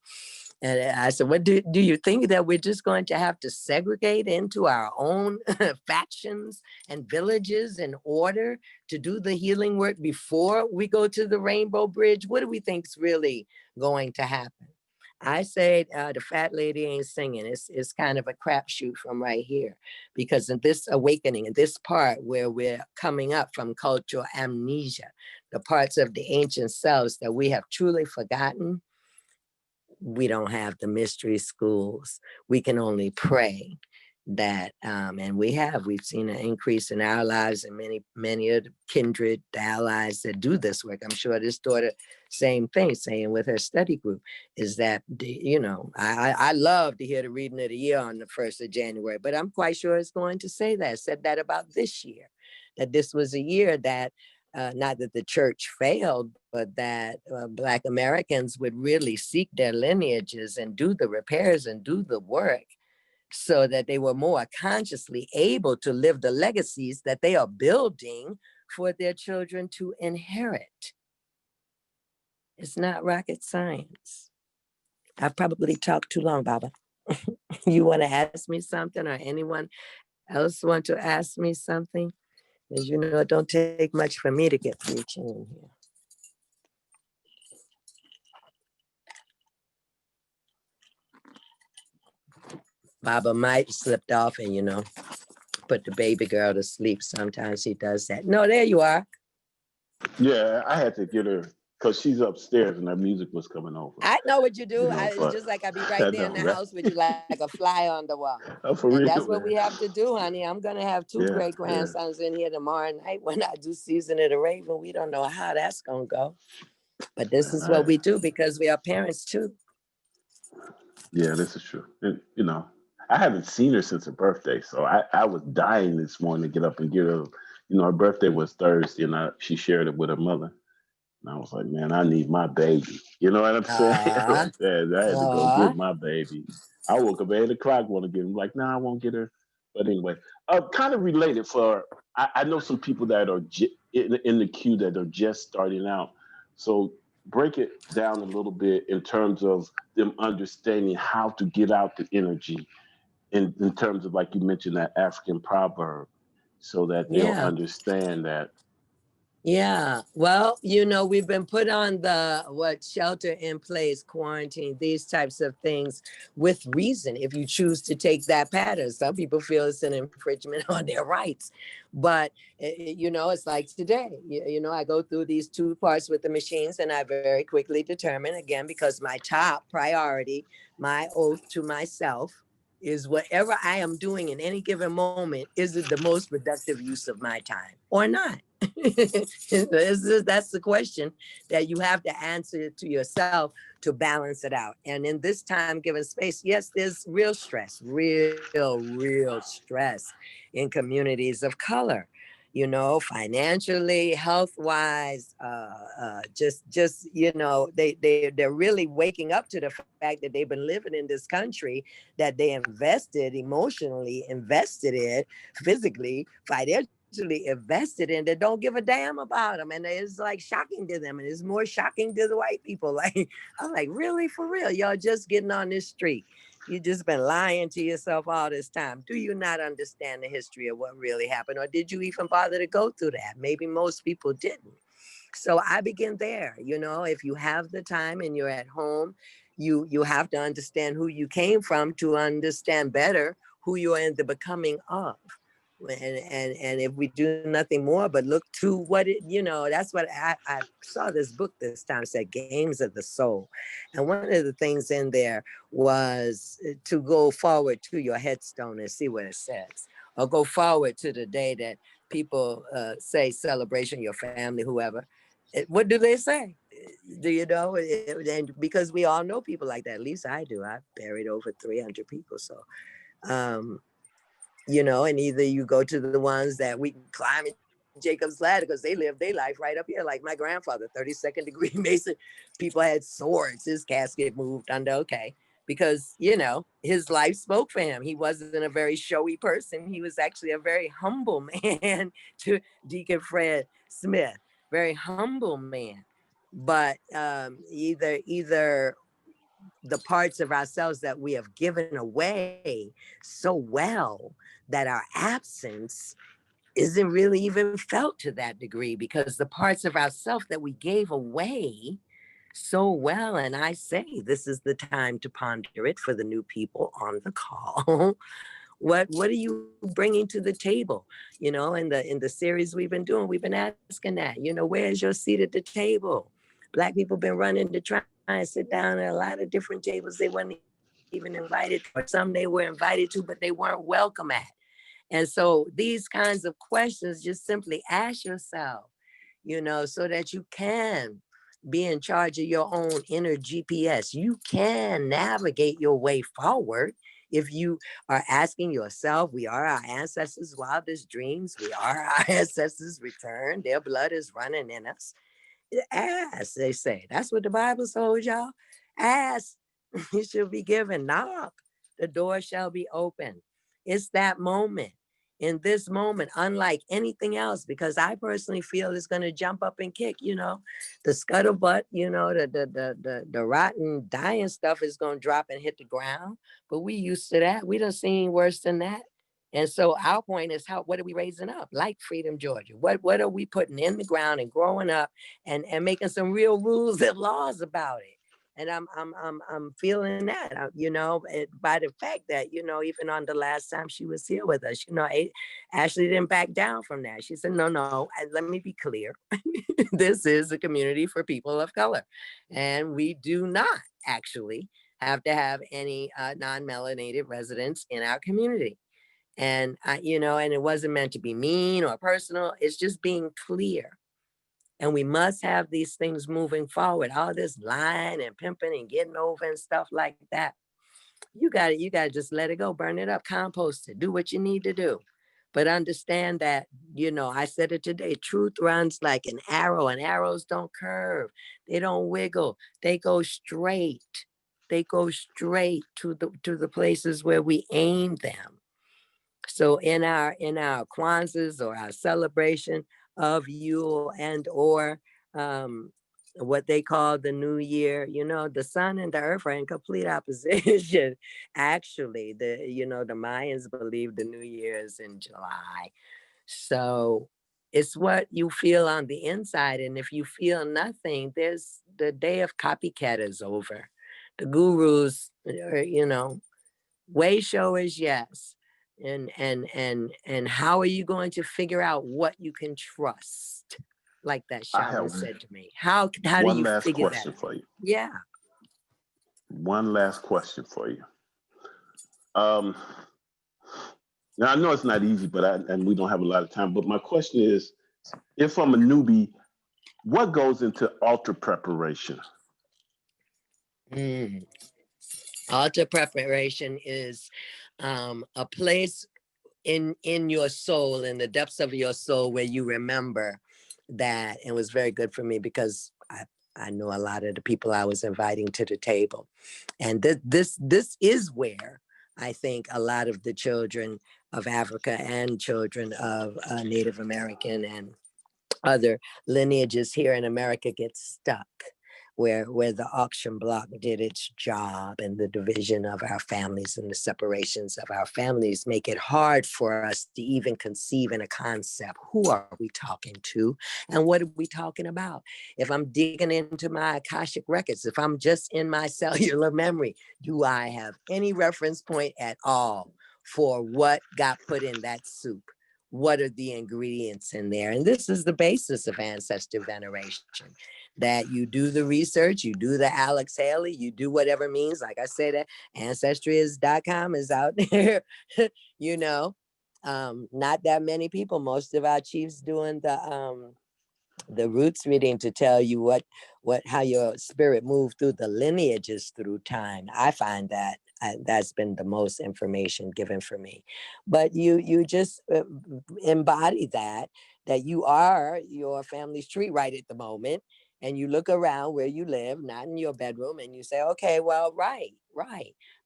And I said, what do you think that we're just going to have to segregate into our own factions and villages in order to do the healing work before we go to the Rainbow Bridge? What do we think is really going to happen? I say the fat lady ain't singing. It's kind of a crapshoot from right here, because in this awakening, in this part where we're coming up from cultural amnesia, the parts of the ancient selves that we have truly forgotten, we don't have the mystery schools. We can only pray that, and we've seen an increase in our lives and many of the kindred allies that do this work. I'm sure this daughter, same thing, saying with her study group, is that, you know, I love to hear the reading of the year on the 1st of January, but I'm quite sure it's going to say that, said that about this year, that this was a year that not that the church failed, but that Black Americans would really seek their lineages and do the repairs and do the work so that they were more consciously able to live the legacies that they are building for their children to inherit. It's not rocket science. I've probably talked too long, Baba. You want to ask me something, or anyone else want to ask me something? As you know, it don't take much for me to get preaching in here. Baba might slipped off and, you know, put the baby girl to sleep. Sometimes he does that. No, there you are. Yeah, I had to get her because she's upstairs and her music was coming over. I know what you do. You know, it's just like I be right there in the house with you like a fly on the wall. Oh, for and real, that's what man. we have to do, honey. I'm going to have two great grandsons in here tomorrow night when I do Season of the Raven. We don't know how that's going to go. But this is what we do because we are parents too. Yeah, this is true. And, you know, I haven't seen her since her birthday. So I was dying this morning to get up and get her. You know, her birthday was Thursday and she shared it with her mother. And I was like, man, I need my baby. You know what I'm saying? I had to go get my baby. I woke up at 8 o'clock, want to get him. Like, nah, I won't get her. But anyway, kind of related I know some people that are in the queue that are just starting out. So break it down a little bit in terms of them understanding how to get out the energy in terms of, like you mentioned, that African proverb, so that they'll understand that. Yeah, well, you know, we've been put on shelter in place, quarantine, these types of things with reason. If you choose to take that pattern, some people feel it's an infringement on their rights. But, you know, it's like today, you know, I go through these 2 parts with the machines and I very quickly determine, again, because my top priority, my oath to myself, is whatever I am doing in any given moment, is it the most productive use of my time or not? That's the question that you have to answer to yourself to balance it out. And in this time given space, yes, there's real stress, real stress in communities of color, you know, financially, health-wise, just you know, they're really waking up to the fact that they've been living in this country that they invested emotionally, invested in physically, financially invested in, that don't give a damn about them. And it's like shocking to them. And it's more shocking to the white people. Like, I'm like, really, for real? Y'all just getting on this street. You just been lying to yourself all this time. Do you not understand the history of what really happened? Or did you even bother to go through that? Maybe most people didn't. So I begin there. You know, if you have the time and you're at home, you have to understand who you came from to understand better who you are in the becoming of. And if we do nothing more but look to what it, you know, that's what I saw this book this time, said Games of the Soul. And one of the things in there was to go forward to your headstone and see what it says, or go forward to the day that people say celebration, your family, whoever. What do they say? Do you know? And because we all know people like that, at least I do. I've buried over 300 people. So, you know, and either you go to the ones that we can climb in Jacob's ladder because they live their life right up here. Like my grandfather, 32nd degree Mason, people had swords. His casket moved under, okay. because, you know, his life spoke for him. He wasn't a very showy person. He was actually a very humble man to Deacon Fred Smith, very humble man. But either the parts of ourselves that we have given away so well that our absence isn't really even felt to that degree, because the parts of ourself that we gave away so well, and I say this is the time to ponder it for the new people on the call. What are you bringing to the table? You know, in the series we've been doing, we've been asking that, you know, where's your seat at the table? Black people been running to try and sit down at a lot of different tables they weren't even invited to, or some they were invited to, but they weren't welcome at. And so these kinds of questions, just simply ask yourself, you know, so that you can be in charge of your own inner GPS. You can navigate your way forward if you are asking yourself, we are our ancestors' wildest dreams. We are our ancestors' return. Their blood is running in us. Ask, they say. That's what the Bible told y'all. Ask, you shall be given. Knock, the door shall be open. It's that moment. In this moment, unlike anything else, because I personally feel it's going to jump up and kick, you know, the scuttlebutt, you know, the rotten dying stuff is going to drop and hit the ground. But we used to that. We done seen worse than that. And so our point is, what are we raising up? Like Freedom Georgia, what are we putting in the ground and growing up and making some real rules and laws about it? And I'm feeling that, you know, by the fact that, you know, even on the last time she was here with us, you know, Ashley didn't back down from that. She said, no, let me be clear. This is a community for people of color. And we do not actually have to have any non-melanated residents in our community. And, you know, and it wasn't meant to be mean or personal. It's just being clear. And we must have these things moving forward. All this lying and pimping and getting over and stuff like that. You got to just let it go, burn it up, compost it, do what you need to do. But understand that, you know, I said it today, truth runs like an arrow, and arrows don't curve. They don't wiggle. They go straight. They go straight to the places where we aim them. So in our Kwanzas or our celebration of Yule and or what they call the new year, you know, the sun and the earth are in complete opposition. Actually, the Mayans believe the new year is in July. So it's what you feel on the inside. And if you feel nothing, there's the day of copycat is over. The gurus, you know, way showers, yes. And how are you going to figure out what you can trust? Like that shaman said to me. How do you figure that? One last question for you. Yeah. One last question for you. Now I know it's not easy, and we don't have a lot of time. But my question is, if I'm a newbie, what goes into altar preparation? Altar preparation is a place in your soul, in the depths of your soul, where you remember that. It was very good for me because I know a lot of the people I was inviting to the table, and this is where I think a lot of the children of Africa and children of Native American and other lineages here in America get stuck, where the auction block did its job, and the division of our families and the separations of our families make it hard for us to even conceive in a concept. Who are we talking to? And what are we talking about? If I'm digging into my Akashic records, if I'm just in my cellular memory, do I have any reference point at all for what got put in that soup? What are the ingredients in there? And this is the basis of ancestor veneration. That you do the research, you do the Alex Haley, you do whatever means. Like I said, that ancestry.com is out there, you know, not that many people. Most of our chiefs doing the roots reading to tell you how your spirit moved through the lineages through time. I find that that's been the most information given for me. But you just embody that you are your family's tree right at the moment. and you look around where you live, not in your bedroom, and you say, okay, well, right.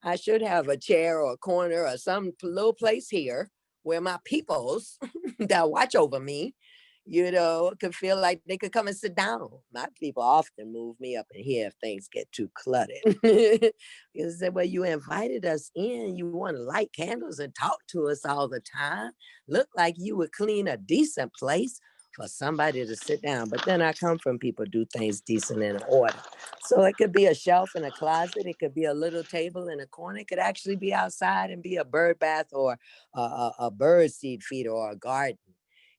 I should have a chair or a corner or some little place here where my peoples that watch over me, could feel like they could come and sit down. My people often move me up in here if things get too cluttered. You say, well, you invited us in. You want to light candles and talk to us all the time. Look like you would clean a decent place for somebody to sit down. But then I come from people do things decent and in order. So it could be a shelf in a closet. It could be a little table in a corner. It could actually be outside and be a bird bath or a bird seed feeder or a garden.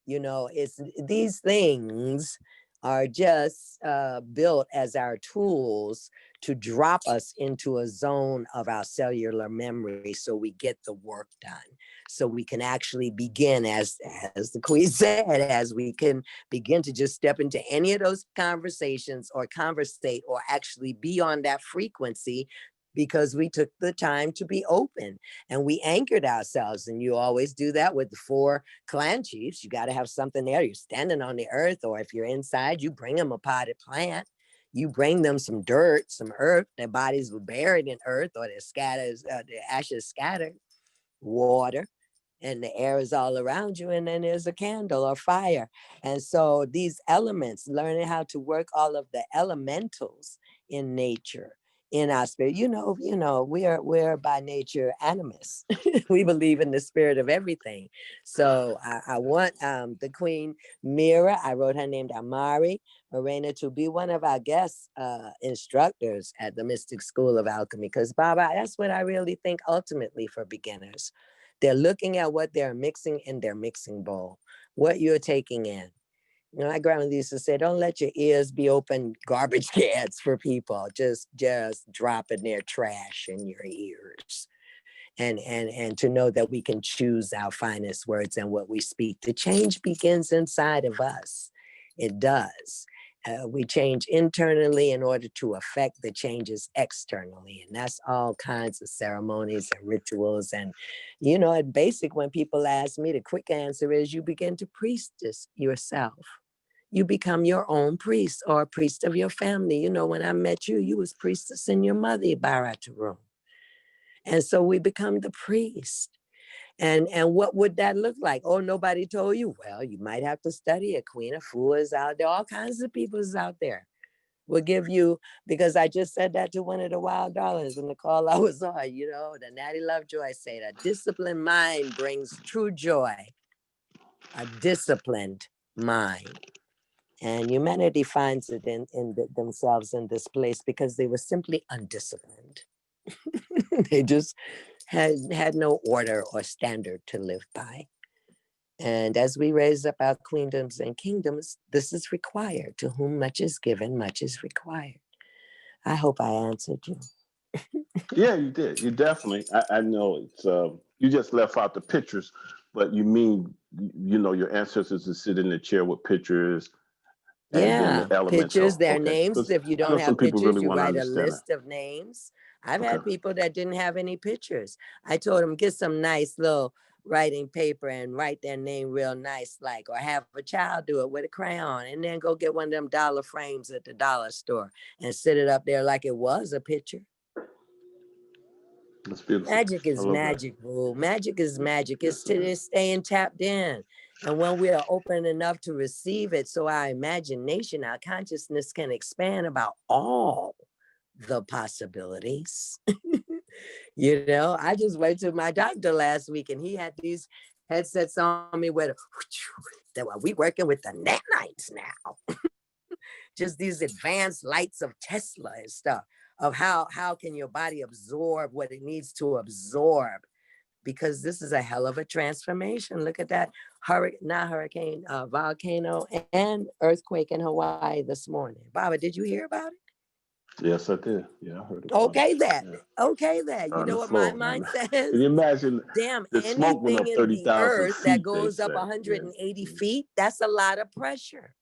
It's these things are just built as our tools to drop us into a zone of our cellular memory so we get the work done. So we can actually begin, as the queen said, as we can begin to just step into any of those conversations or conversate or actually be on that frequency because we took the time to be open and we anchored ourselves. And you always do that with the 4 clan chiefs. You got to have something there. You're standing on the earth, or if you're inside, you bring them a potted plant. You bring them some dirt, some earth. Their bodies were buried in earth, or their ashes scattered, water, and the air is all around you. And then there's a candle or fire. And so these elements, learning how to work all of the elementals in nature, in our spirit, we're by nature animists. We believe in the spirit of everything. So I want the Queen Mira, I wrote her name Amari Morena, to be one of our guest instructors at the Mystic School of Alchemy. Because Baba, that's what I really think ultimately for beginners. They're looking at what they're mixing in their mixing bowl, what you're taking in. My grandmother used to say, don't let your ears be open garbage cans for people. Just dropping their trash in your ears. And to know that we can choose our finest words and what we speak. The change begins inside of us. It does. We change internally in order to affect the changes externally. And that's all kinds of ceremonies and rituals. And, at basic, when people ask me, the quick answer is you begin to priestess yourself. You become your own priest or a priest of your family. When I met you, you was priestess in your mother, Barata room. And so we become the priest. And what would that look like? Oh, nobody told you? Well, you might have to study it. Queen of Fu is out there. All kinds of people is out there. We'll give you, because I just said that to one of the wild darlings in the call I was on, the Natty Lovejoy said, a disciplined mind brings true joy. A disciplined mind. And humanity finds it in themselves in this place because they were simply undisciplined. They just had no order or standard to live by. And as we raise up our queendoms and kingdoms, this is required. To whom much is given, much is required. I hope I answered you. Yeah, you did. You definitely. I know it's. You just left out the pictures, but you mean your ancestors to sit in the chair with pictures. Yeah, pictures, their Okay. names. If you don't have pictures, really you write a understand list of names. I've had people that didn't have any pictures. I told them, get some nice little writing paper and write their name real nice, or have a child do it with a crayon, and then go get one of them dollar frames at the dollar store and sit it up there like it was a picture. That's beautiful. Magic is magic, boo. Magic is magic. It's staying tapped in. And when we are open enough to receive it, so our imagination, our consciousness can expand about all the possibilities. I just went to my doctor last week and he had these headsets on me where we working with the nanites now. Just these advanced lights of Tesla and stuff, of how can your body absorb what it needs to absorb, because this is a hell of a transformation. Look at that volcano and earthquake in Hawaii this morning. Baba, did you hear about it? Yes, I did. Yeah, I heard it. Okay, that. You know what my mind says? Can you imagine? Damn, the smoke went anything up in the 30,000 earth feet, that goes up 180 feet, that's a lot of pressure.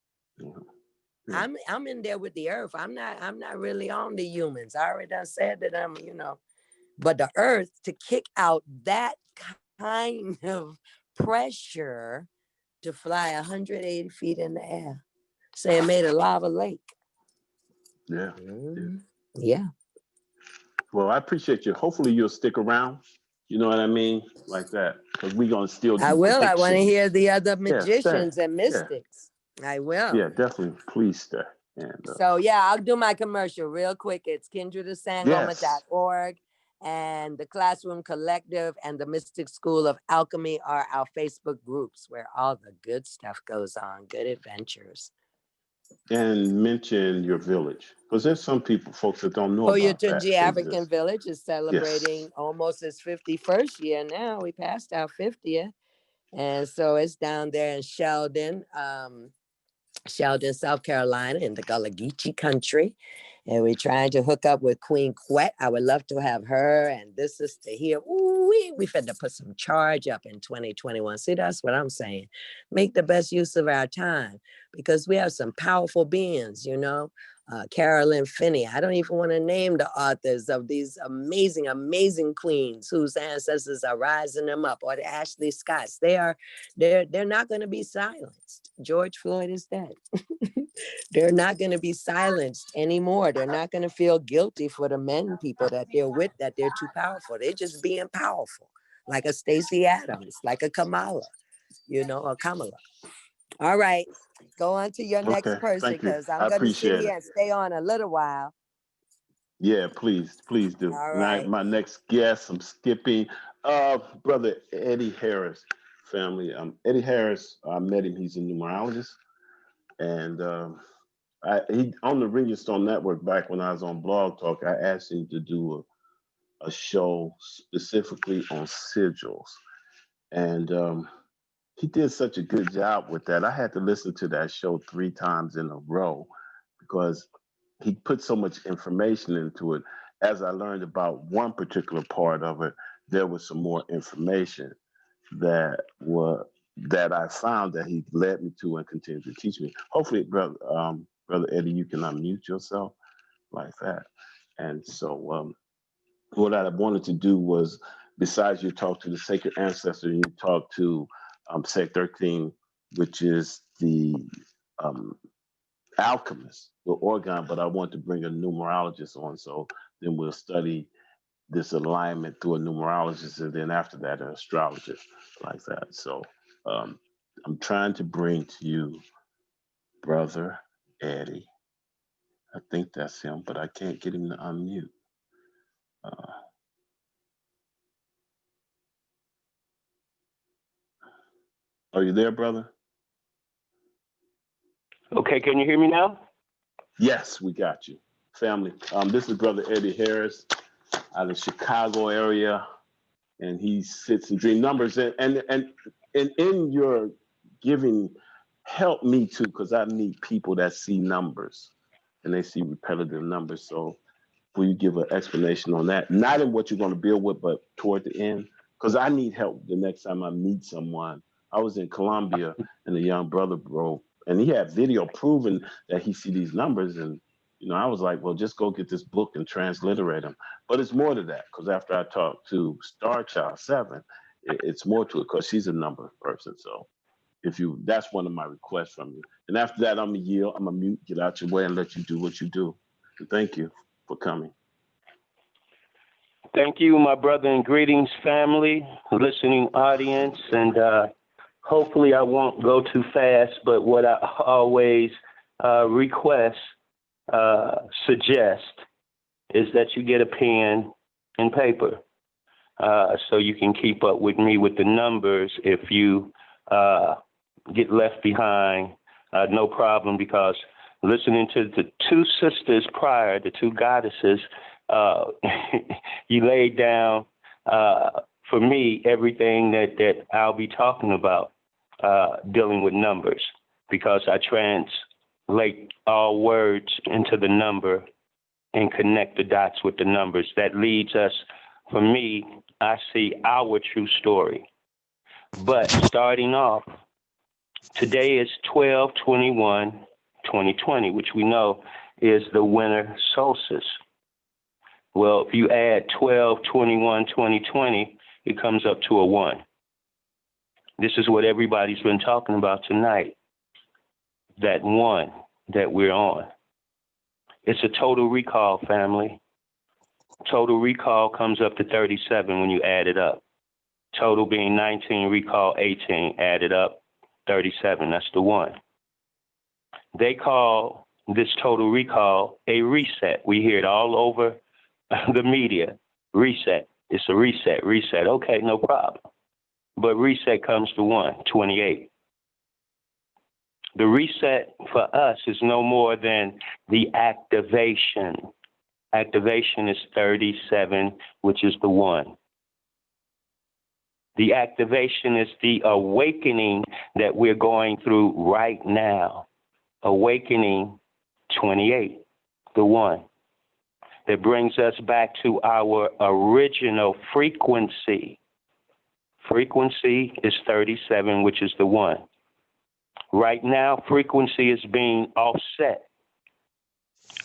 Yeah. I'm in there with the earth. I'm not really on the humans. I already done said that I'm, but the earth, to kick out that kind of pressure to fly 180 feet in the air. Say it made a lava lake. Yeah. Yeah. Well, I appreciate you. Hopefully you'll stick around. You know what I mean? Like that. Because we're going to still do I will. I want to predictions. hear the other Yeah, stay. magicians and Yeah. mystics. I will. Yeah, definitely. Please stay. And, So yeah, I'll do my commercial real quick. It's kindredsangoma.org, and the Classroom Collective and the Mystic School of Alchemy are our Facebook groups where all the good stuff goes on, good adventures. and mention your village. Because there's some folks that don't know about that. Oyotunji African Village is celebrating Yes. almost its 51st year now. We passed our 50th. And so it's down there in Sheldon, South Carolina, in the Gullah Geechee country. And we're trying to hook up with Queen Quet. I would love to have her and this sister here. Ooh, we finna put some charge up in 2021. See, that's what I'm saying. Make the best use of our time, because we have some powerful beings, you know. Carolyn Finney. I don't even want to name the authors of these amazing, amazing queens whose ancestors are rising them up, or the Ashley Scotts. They're not going to be silenced. George Floyd is dead. They're not going to be silenced anymore. They're not going to feel guilty for the men people that they're with, that they're too powerful. They're just being powerful, like a Stacey Adams, like a Kamala, you know, or Kamala. All right. Go on to your next person, because I'm going to sit here and stay on a little while. Yeah, please do. All right. My next guest, I'm skipping, brother Eddie Harris family. Eddie Harris, I met him. He's a numerologist, and he on the Ring Stone Network back when I was on Blog Talk. I asked him to do a show specifically on sigils, and he did such a good job with that. I had to listen to that show 3 times in a row because he put so much information into it. As I learned about one particular part of it, there was some more information that I found that he led me to and continued to teach me. Hopefully, brother Eddie, you can unmute yourself like that. And so what I wanted to do was, besides you talk to the sacred ancestor, you talk to SEG13, which is the alchemist, the organ, but I want to bring a numerologist on. So then we'll study this alignment through a numerologist, and then after that, an astrologist, like that. So I'm trying to bring to you Brother Eddie. I think that's him, but I can't get him to unmute. Are you there, brother? Okay, can you hear me now? Yes, we got you. Family, this is Brother Eddie Harris out of the Chicago area, and he sits and dream numbers. And in your giving, help me too, because I meet people that see numbers, and they see repetitive numbers. So will you give an explanation on that? Not in what you're going to build with, but toward the end, because I need help the next time I meet someone. I was in Colombia, and a young brother broke, and he had video proving that he see these numbers, and I was like, well, just go get this book and transliterate them. But it's more to that, because after I talked to STARCHILD7, it's more to it, because she's a number person. So that's one of my requests from you. And after that, I'm gonna yield, I'm gonna mute, get out your way, and let you do what you do. And thank you for coming. Thank you, my brother, and greetings, family, listening audience, and hopefully I won't go too fast, but what I always suggest is that you get a pen and paper so you can keep up with me with the numbers. If you get left behind, no problem, because listening to the 2 sisters prior, the 2 goddesses, you laid down for me everything that I'll be talking about dealing with numbers, because I translate all words into the number and connect the dots with the numbers. That leads us, for me, I see our true story. But starting off, today is 12/21/2020, which we know is the winter solstice. Well, if you add 12/21/2020, it comes up to a 1. This is what everybody's been talking about tonight, that 1 that we're on. It's a total recall, family. Total recall comes up to 37 when you add it up. Total being 19, recall 18, added up 37. That's the one. They call this total recall a reset. We hear it all over the media. Reset. It's a reset. Reset. Okay, no problem. But reset comes to 28. The reset for us is no more than the activation. Activation is 37, which is the one. The activation is the awakening that we're going through right now. Awakening 28, the one. That brings us back to our original frequency. Frequency is 37, which is the one. Right now, frequency is being offset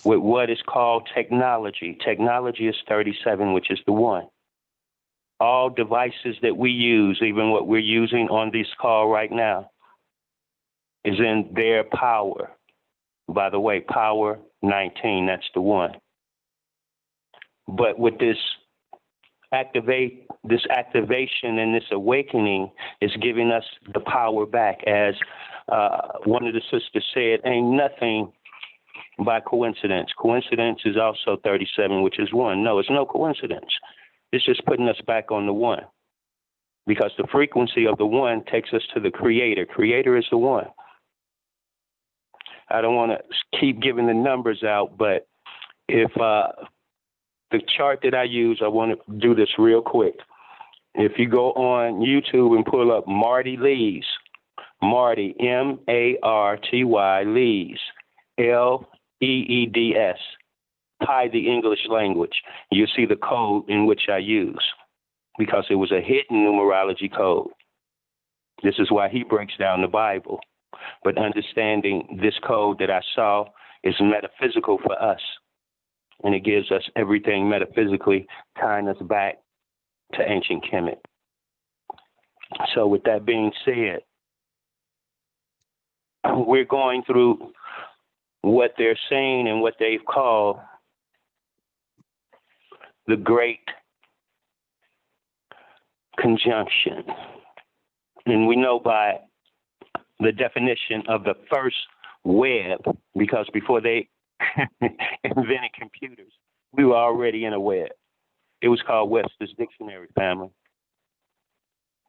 with what is called technology. Technology is 37, which is the one. All devices that we use, even what we're using on this call right now, is in their power. By the way, power 19, that's the one. But with this activation and this awakening is giving us the power back. As one of the sisters said, ain't nothing by coincidence. Coincidence is also 37, which is one. No, it's no coincidence. It's just putting us back on the one. Because the frequency of the one takes us to the creator. Creator is the one. I don't want to keep giving the numbers out, but if the chart that I use, I want to do this real quick. If you go on YouTube and pull up Marty Lees, Marty, M-A-R-T-Y, Lees, L-E-E-D-S, Pi the English language, you see the code in which I use, because it was a hidden numerology code. This is why he breaks down the Bible. But understanding this code that I saw is metaphysical for us. And it gives us everything metaphysically, tying us back to ancient Kemet. So with that being said, we're going through what they're saying and what they've called the Great Conjunction. And we know by the definition of the first web, because before they invented computers, we were already in a web. It was called Webster's Dictionary, family.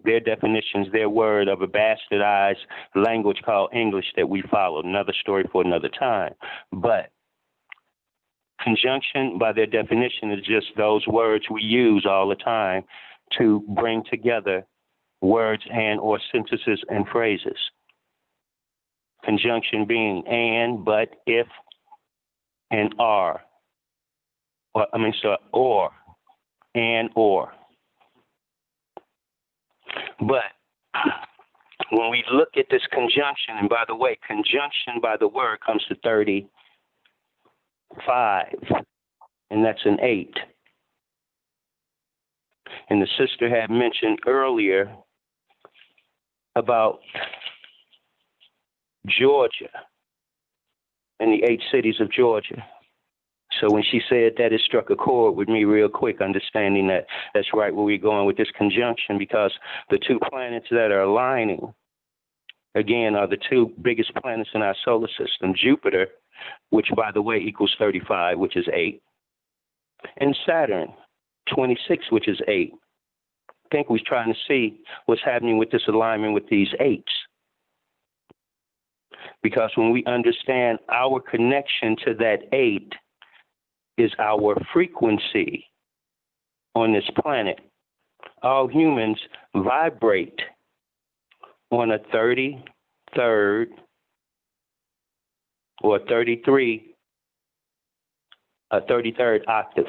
Their definitions, their word of a bastardized language called English that we followed. Another story for another time. But conjunction, by their definition, is just those words we use all the time to bring together words and or sentences and phrases. Conjunction being and, but, if, and are. Or, and, or. But when we look at this conjunction, and by the way, conjunction by the word comes to 35, and that's an 8. And the sister had mentioned earlier about Georgia and the 8 cities of Georgia. So when she said that, it struck a chord with me real quick, understanding that that's right where we're going with this conjunction, because the 2 planets that are aligning, again, are the 2 biggest planets in our solar system, Jupiter, which, by the way, equals 35, which is 8, and Saturn, 26, which is 8. I think we're trying to see what's happening with this alignment with these 8s. Because when we understand our connection to that 8 is our frequency on this planet, all humans vibrate on a 33rd or 33rd octave.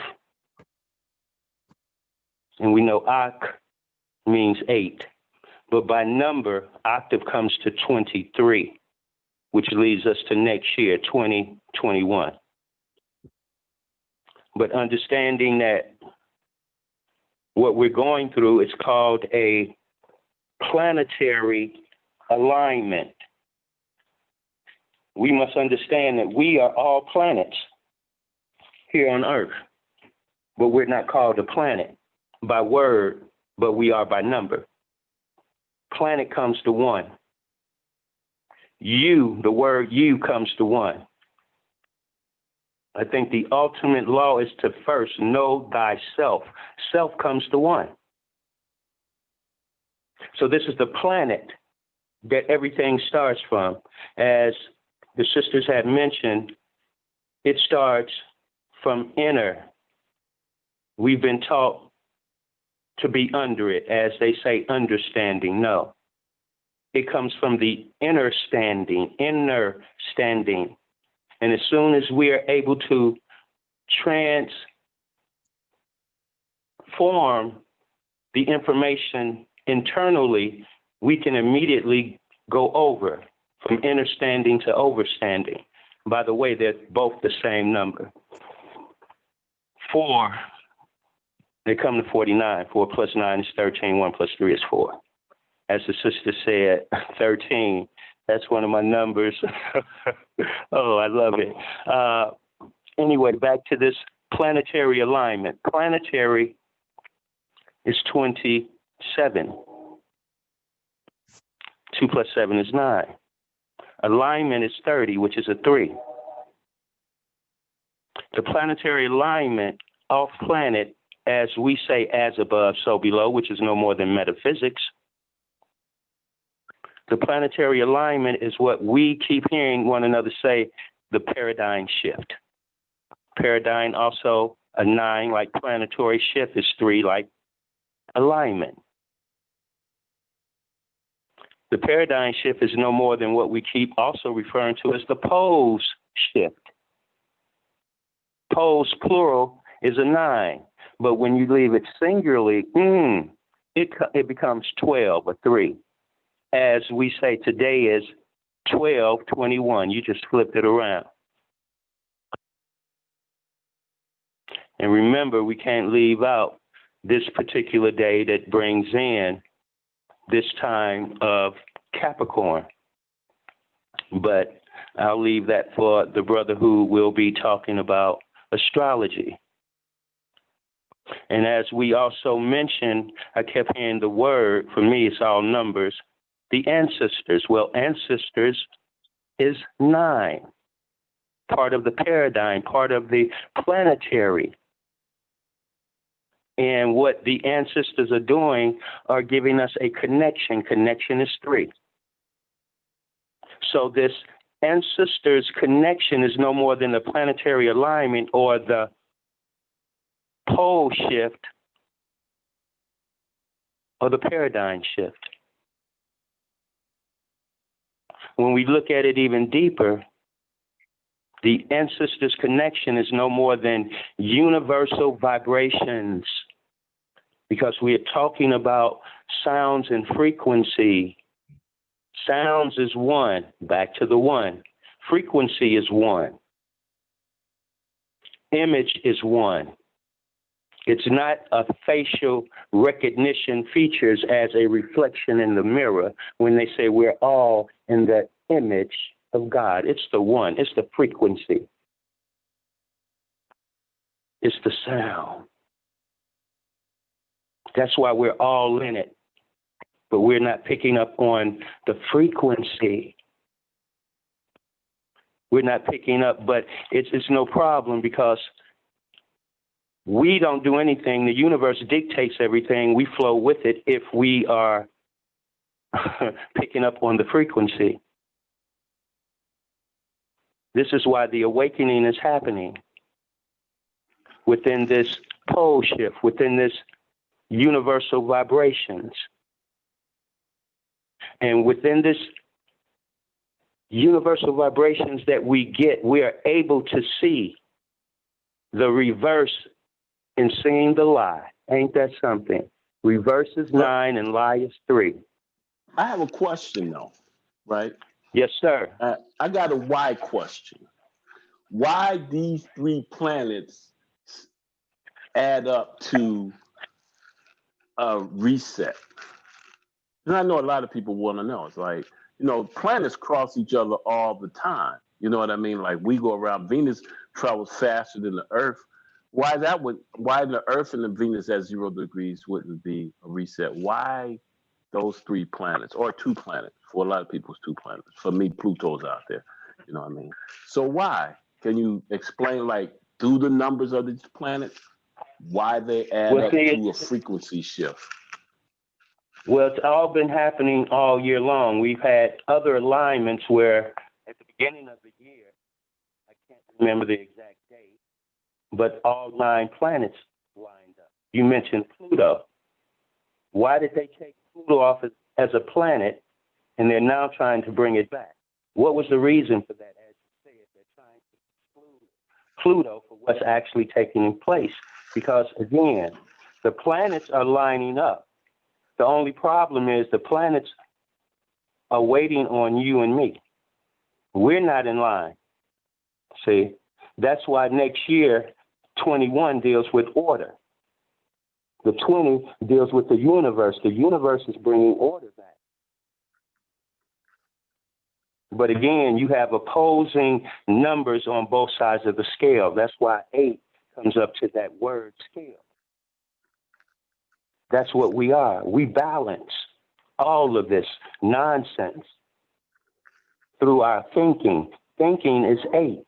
And we know Ak means 8, but by number, octave comes to 23, which leads us to next year, 2021. But understanding that what we're going through is called a planetary alignment. We must understand that we are all planets. here on Earth, but we're not called a planet by word, but we are by number. Planet comes to one. You, the word you comes to one. I think the ultimate law is to first know thyself. Self comes to one. So this is the planet that everything starts from. As the sisters had mentioned, it starts from inner. We've been taught to be under it, as they say, understanding. No. It comes from the inner standing. And as soon as we are able to transform the information internally, we can immediately go over from understanding to overstanding. By the way, they're both the same number. 4, they come to 49. 4 plus 9 is 13. 1 plus 3 is 4. As the sister said, 13, that's one of my numbers. Oh, I love it. Anyway, back to this planetary alignment. Planetary is 27. 2 plus 7 is 9. Alignment is 30, which is a 3. The planetary alignment off planet, as we say, as above, so below, which is no more than metaphysics. The planetary alignment is what we keep hearing one another say, the paradigm shift. Paradigm also a 9, like planetary shift is 3, like alignment. The paradigm shift is no more than what we keep also referring to as the poles shift. Poles, plural, is a 9. But when you leave it singularly, it becomes 12, a 3. As we say today is 12:21. You just flipped it around. And remember, we can't leave out this particular day that brings in this time of Capricorn. But I'll leave that for the brother who will be talking about astrology. And as we also mentioned, I kept hearing the word, for me it's all numbers, the ancestors. Well, ancestors is 9, part of the paradigm, part of the planetary. And what the ancestors are doing are giving us a connection. Connection is 3. So this ancestors connection is no more than the planetary alignment or the pole shift or the paradigm shift. When we look at it even deeper, the ancestors connection is no more than universal vibrations, because we are talking about sounds and frequency. Sounds is 1, back to the 1. Frequency is 1. Image is 1. It's not a facial recognition features as a reflection in the mirror when they say we're all in the image of God. It's the 1. It's the frequency. It's the sound. That's why we're all in it. But we're not picking up on the frequency. We're not picking up, but it's no problem because we don't do anything. The universe dictates everything. We flow with it if we are picking up on the frequency. This is why the awakening is happening within this pole shift, within this universal vibrations. And within this universal vibrations that we get, we are able to see the reverse in seeing the lie. Ain't that something? Reverse is 9 and lie is 3. I have a question though, right? Yes, sir. I got a why question. Why these 3 planets add up to a reset? And I know a lot of people want to know. It's like, planets cross each other all the time. You know what I mean? Like we go around, Venus travels faster than the Earth. Why the Earth and the Venus at 0 degrees wouldn't be a reset? Why those 3 planets or 2 planets? For a lot of people, it's 2 planets. For me, Pluto's out there. You know what I mean? So why? Can you explain, like, through the numbers of these planets, why they add up to a frequency shift? Well, it's all been happening all year long. We've had other alignments where at the beginning of the year, I can't remember the exact date, but all 9 planets lined up. You mentioned Pluto. Why did they take Pluto off as a planet, and they're now trying to bring it back? What was the reason for that? As you said, they're trying to exclude Pluto for what's actually taking place. Because, again, the planets are lining up. The only problem is the planets are waiting on you and me. We're not in line. See, that's why next year, 21 deals with order. The 20 deals with the universe. The universe is bringing order back. But again, you have opposing numbers on both sides of the scale. That's why 8 comes up to that word scale. That's what we are. We balance all of this nonsense through our thinking. Thinking is 8.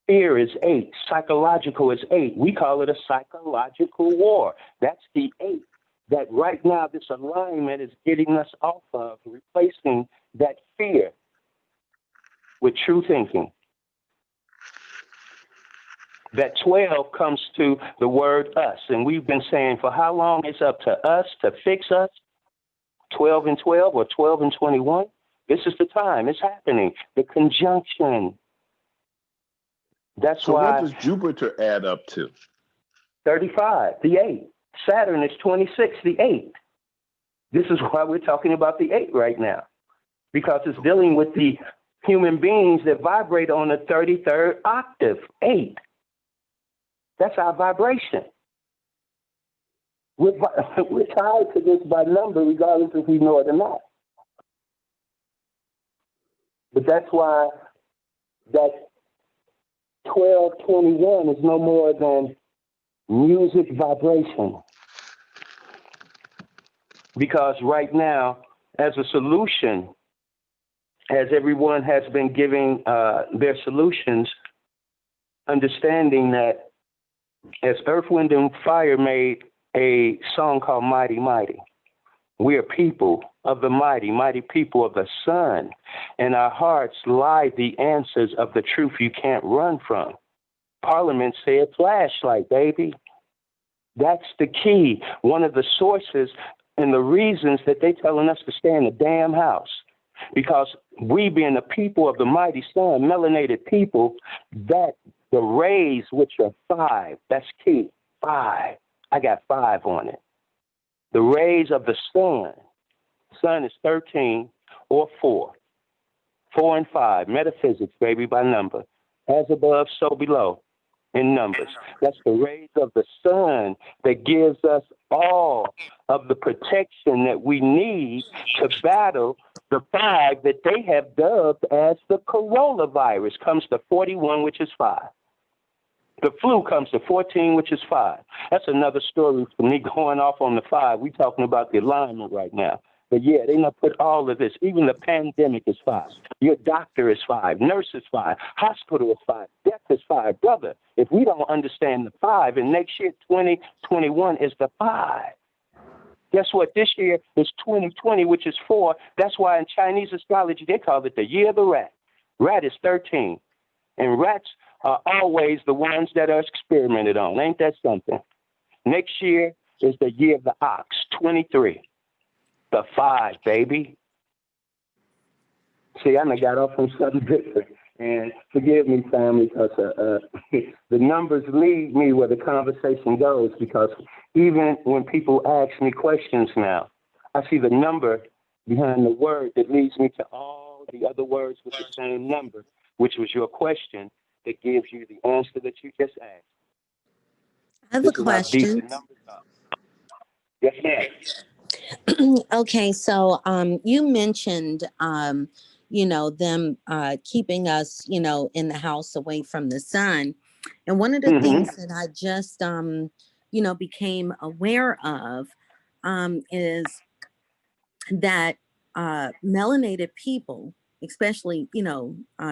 Fear is 8. Psychological is 8. We call it a psychological war. That's the 8 that right now this alignment is getting us off of, replacing that fear with true thinking. That 12 comes to the word us. And we've been saying for how long it's up to us to fix us? 12 and 12 or 12 and 21? This is the time. It's happening. The conjunction. That's so why. What does Jupiter add up to? 35, the 8. Saturn is 26, the 8. This is why we're talking about the 8 right now. Because it's dealing with the human beings that vibrate on the 33rd octave, 8. That's our vibration. We're tied to this by number, regardless if we know it or not. But that's why that 1221 is no more than music vibration. Because right now, as a solution, as everyone has been giving their solutions, understanding that as Earth, Wind, and Fire made a song called Mighty Mighty, we are people of the mighty, mighty people of the sun. In our hearts lie the answers of the truth you can't run from. Parliament said flashlight, baby. That's the key. One of the sources and the reasons that they're telling us to stay in the damn house. Because we being the people of the mighty sun, melanated people, that the rays, which are 5, that's key, 5. I got 5 on it. The rays of the sun is 13 or 4. 4 and 5, metaphysics, baby, by number. As above, so below in numbers. That's the rays of the sun that gives us all of the protection that we need to battle the 5 that they have dubbed as the coronavirus. Comes to 41, which is 5. The flu comes to 14, which is 5. That's another story for me going off on the 5. We're talking about the alignment right now. But yeah, they not put all of this. Even the pandemic is 5. Your doctor is 5. Nurse is 5. Hospital is 5. Death is 5. Brother, if we don't understand the 5, and next year, 2021 is the 5. Guess what? This year is 2020, which is 4. That's why in Chinese astrology, they call it the year of the rat. Rat is 13. And rats are always the ones that are experimented on. Ain't that something? Next year is the year of the ox, 23. The 5, baby. See, I done got off on something different. And forgive me, family, because the numbers lead me where the conversation goes. Because even when people ask me questions now, I see the number behind the word that leads me to all the other words with the same number, which was your question that gives you the answer that you just asked. I have a question. Yes, ma'am. Okay, so you mentioned them keeping us, in the house away from the sun. And one of the things that I just, became aware of is that melanated people, especially,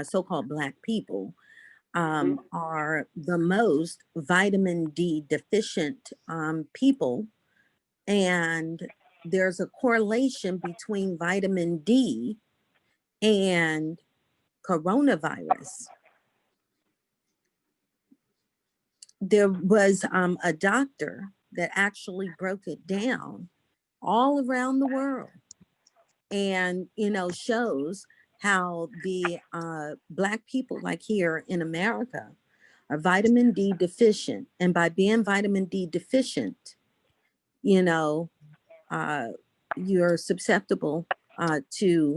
so-called Black people, are the most vitamin D deficient people. And there's a correlation between vitamin D and coronavirus. There was a doctor that actually broke it down all around the world and, shows how the Black people, like here in America, are vitamin D deficient. And by being vitamin D deficient, you're susceptible to,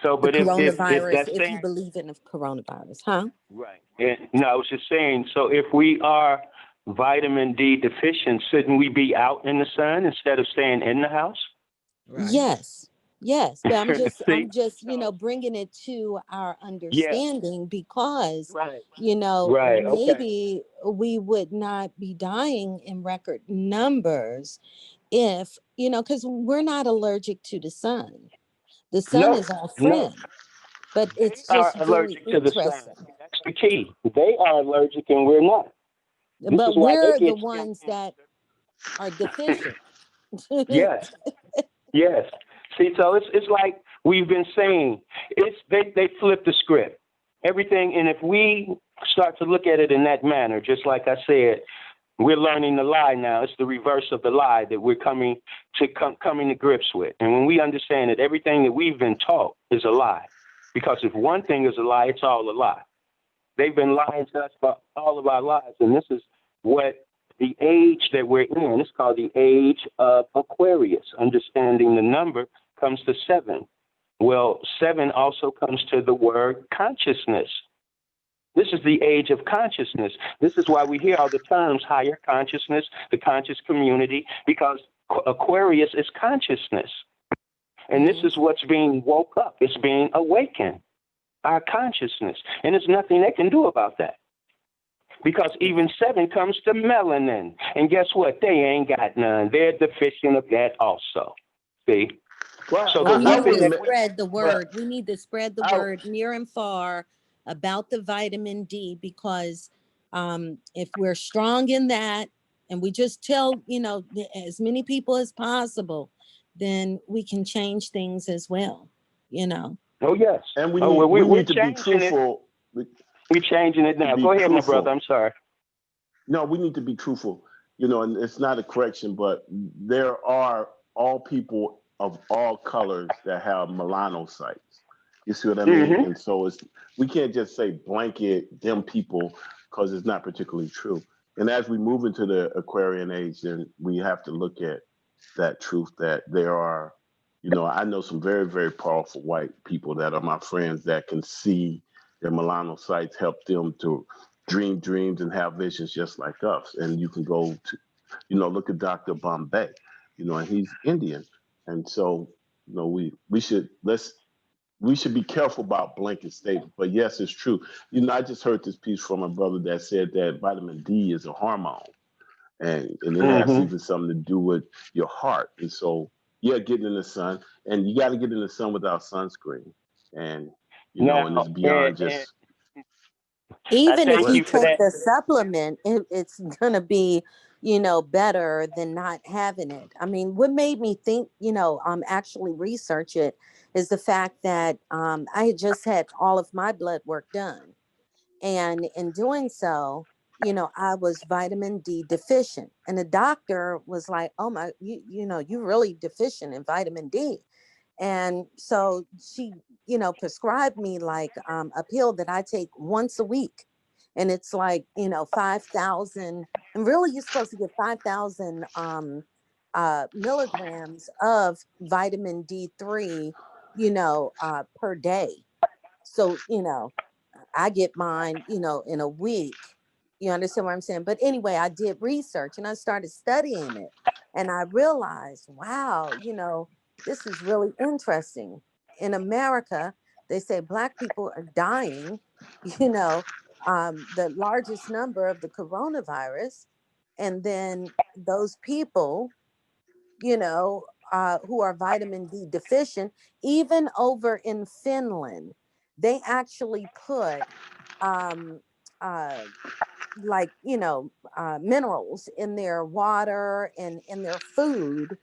So, the but if coronavirus, that's if you saying, believe in the coronavirus, huh? right. And, no, I was just saying, so if we are vitamin D deficient, shouldn't we be out in the sun instead of staying in the house? Right. Yes, but I'm just, See? bringing it to our Yeah. understanding because, Right. Right. Okay. maybe we would not be dying in record numbers if, because we're not allergic to the sun. The sun No. is our No. friend, but They it's are just very allergic to the sun. interesting. That's the key. They are allergic and we're not. This is But why they we're the get ones symptoms. that are deficient. Yes. Yes. See, so it's like we've been saying, they flip the script. Everything, and if we start to look at it in that manner, just like I said, we're learning the lie now. It's the reverse of the lie that we're coming to grips with. And when we understand that everything that we've been taught is a lie, because if one thing is a lie, it's all a lie. They've been lying to us for all of our lives, and this is what the age that we're in. It's called the age of Aquarius. Understanding the number comes to 7. Well, 7 also comes to the word consciousness. This is the age of consciousness. This is why we hear all the terms higher consciousness, the conscious community, because Aquarius is consciousness. And this is what's being woke up. It's being awakened, our consciousness. And there's nothing they can do about that. Because even 7 comes to melanin. And guess what? They ain't got none. They're deficient of that also. See? Well, So We the need one thing to that spread the word. We need to spread the I- word near and far about the vitamin D because if we're strong in that and we just tell, as many people as possible, then we can change things as well, Oh, yes. and we We're need to be changing it. truthful. We're changing it now. Go ahead, my brother. I'm sorry. No, we need to be truthful. And it's not a correction, but there are all people of all colors that have melanocytes. You see what I mean? Mm-hmm. And so we can't just say blanket them people because it's not particularly true. And as we move into the Aquarian age, then we have to look at that truth that there are, I know some very, very powerful white people that are my friends that can see their melanocytes help them to dream dreams and have visions just like us. And you can go to, look at Dr. Bombay, and he's Indian. And so, we should be careful about blanket statements. But yes, it's true. I just heard this piece from a brother that said that vitamin D is a hormone. And it has even something to do with your heart. And so, yeah, getting in the sun. And you got to get in the sun without sunscreen. And, and it's beyond just. Even if thank you you for take that. the supplement, it's going to be, better than not having it. I mean, what made me think, actually research it is the fact that I had just had all of my blood work done. And in doing so, I was vitamin D deficient. And the doctor was like, oh my, you're really deficient in vitamin D. And so she, prescribed me like a pill that I take once a week. And it's like, 5,000. And really, you're supposed to get 5,000 milligrams of vitamin D3, per day. So, I get mine, in a week. You understand what I'm saying? But anyway, I did research and I started studying it. And I realized, wow, this is really interesting. In America, they say Black people are dying, you know, the largest number of the coronavirus. And then those people, you know, who are vitamin D deficient, even over in Finland, they actually put um, uh, like, you know, minerals in their water and in their food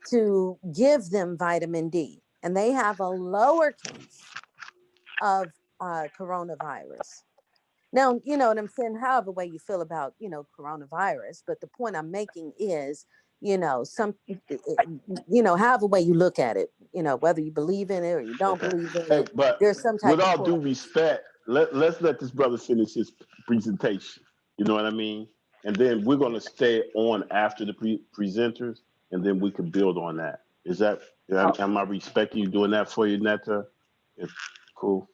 to give them vitamin D. And they have a lower case of coronavirus. Now, you know what I'm saying, however way you feel about, you know, coronavirus, but the point I'm making is, you know, you know, however way you look at it, you know, whether you believe in it or you don't Okay. believe in Hey, it, but there's some with type of all due correlation. respect, let's let this brother finish his presentation. You know what I mean? And then we're going to stay on after the presenters, and then we can build on that. Is that, am I respecting you doing that for you, Netta? It's cool.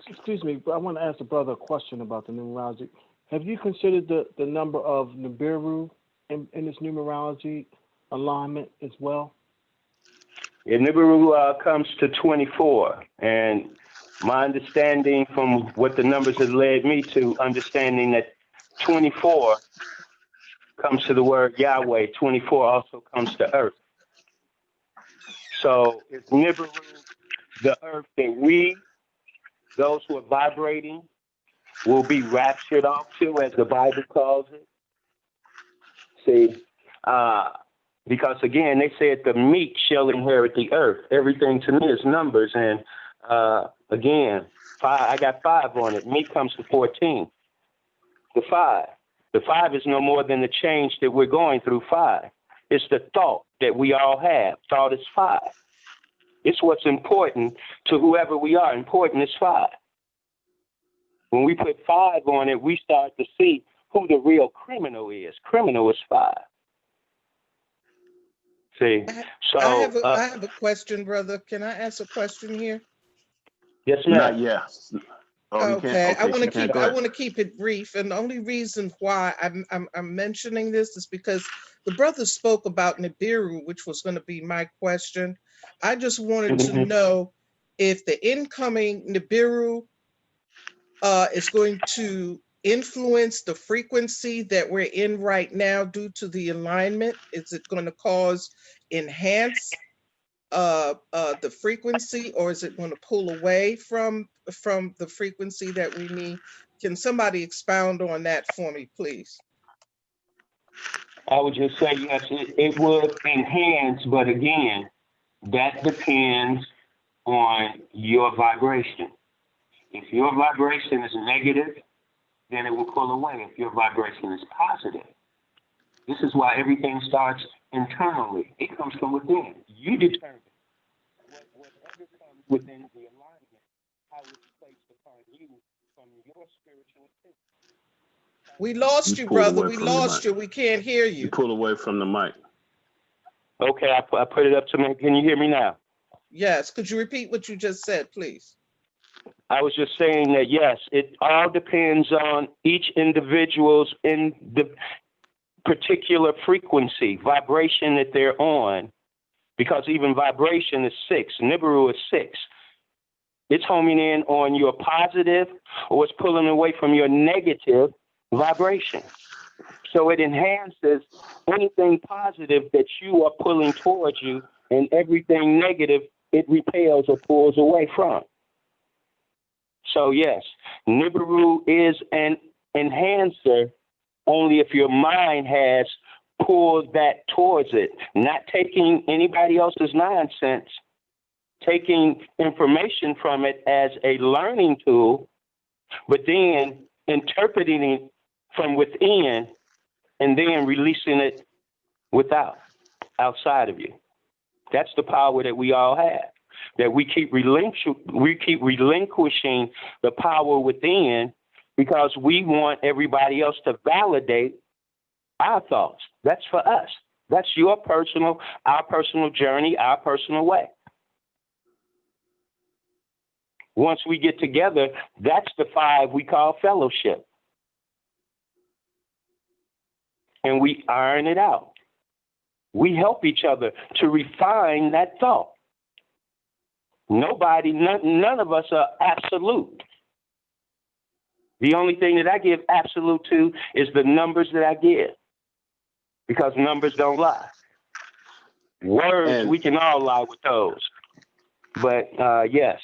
Excuse me, but I want to ask the brother a question about the numerology. Have you considered the number of Nibiru in its numerology alignment as well? Yeah, Nibiru comes to 24, and my understanding from what the numbers have led me to understanding that 24 comes to the word Yahweh. 24 also comes to earth. So it's Nibiru, the earth that we, those who are vibrating, will be raptured off to, as the Bible calls it. See, because again, they said the meek shall inherit the earth. Everything to me is numbers, and again, I got 5 on it. Meek comes to 14. The 5 is no more than the change that we're going through. 5. It's the thought that we all have. Thought is 5. It's what's important to whoever we are. Important is 5. When we put 5 on it, we start to see who the real criminal is. Criminal is 5. See, so I have a question, brother. Can I ask a question here? yes, Not ma'am. yet. Oh, you can't. Okay, Okay, she can't. Go I ahead. want to keep it brief, and the only reason why I'm mentioning this is because the brother spoke about Nibiru, which was going to be my question. I just wanted to know if the incoming Nibiru is going to influence the frequency that we're in right now due to the alignment. Is it going to enhance the frequency, or is it going to pull away from the frequency that we need? Can somebody expound on that for me, please? I would just say yes, it would enhance, but again, that depends on your vibration. If your vibration is negative, then it will pull away. If your vibration is positive, this is why everything starts internally. It comes from within. You determine whatever comes within the alignment, how it's placed upon you from your spiritual system. We lost you, brother. We lost you. We can't hear you. You pull away from the mic. Okay, I put it up to me. Can you hear me now? Yes. Could you repeat what you just said, please? I was just saying that, yes, it all depends on each individual's in the particular frequency, vibration that they're on, because even vibration is 6. Nibiru is 6. It's homing in on your positive, or it's pulling away from your negative vibration. So it enhances anything positive that you are pulling towards you, and everything negative it repels or pulls away from. So yes, Nibiru is an enhancer only if your mind has pulled that towards it, not taking anybody else's nonsense, taking information from it as a learning tool, but then interpreting it from within and then releasing it outside of you. That's the power that we all have, that we keep relinquishing the power within because we want everybody else to validate our thoughts. That's for us. That's our personal journey, our personal way. Once we get together, that's the 5 we call fellowship. And we iron it out. We help each other to refine that thought. None of us are absolute. The only thing that I give absolute to is the numbers that I give, because numbers don't lie. Words, we can all lie with those. But yes,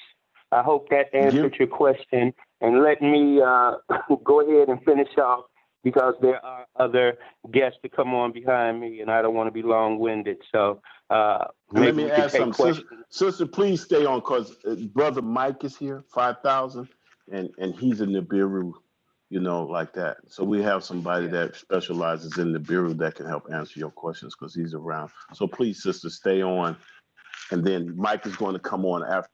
I hope that answered your question. And let me go ahead and finish off, because there are other guests to come on behind me, and I don't want to be long-winded. So let me ask something. Sister, please stay on, because Brother Mike is here, 5,000, and he's in Nibiru, like that. So we have somebody that specializes in Nibiru that can help answer your questions, because he's around. So please, sister, stay on. And then Mike is going to come on after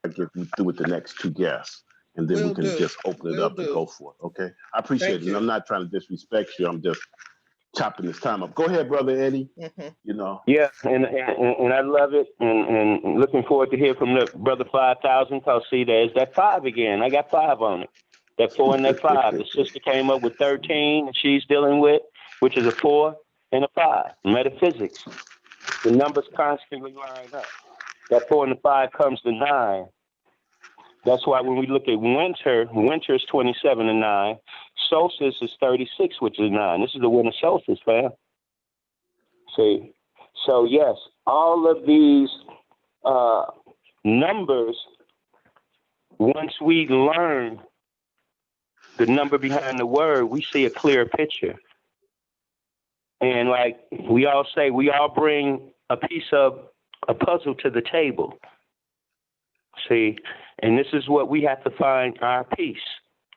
I get you through with the next two guests. And then we can just open it up and go for it. Okay. I appreciate it. And I'm not trying to disrespect you. I'm just chopping this time up. Go ahead, Brother Eddie. Yeah, and I love it. And looking forward to hear from the Brother 5,000. Because see, there's that 5 again. I got 5 on it. That 4 and that 5. The sister came up with 13, and she's dealing with, which is a 4 and a 5. Metaphysics. The numbers constantly line up. That 4 and the 5 comes to 9. That's why when we look at winter is 27 and 9. Solstice is 36, which is 9. This is the winter solstice, fam. See? So, yes, all of these numbers, once we learn the number behind the word, we see a clear picture. And like we all say, we all bring a piece of a puzzle to the table. See? And this is what we have to find, our piece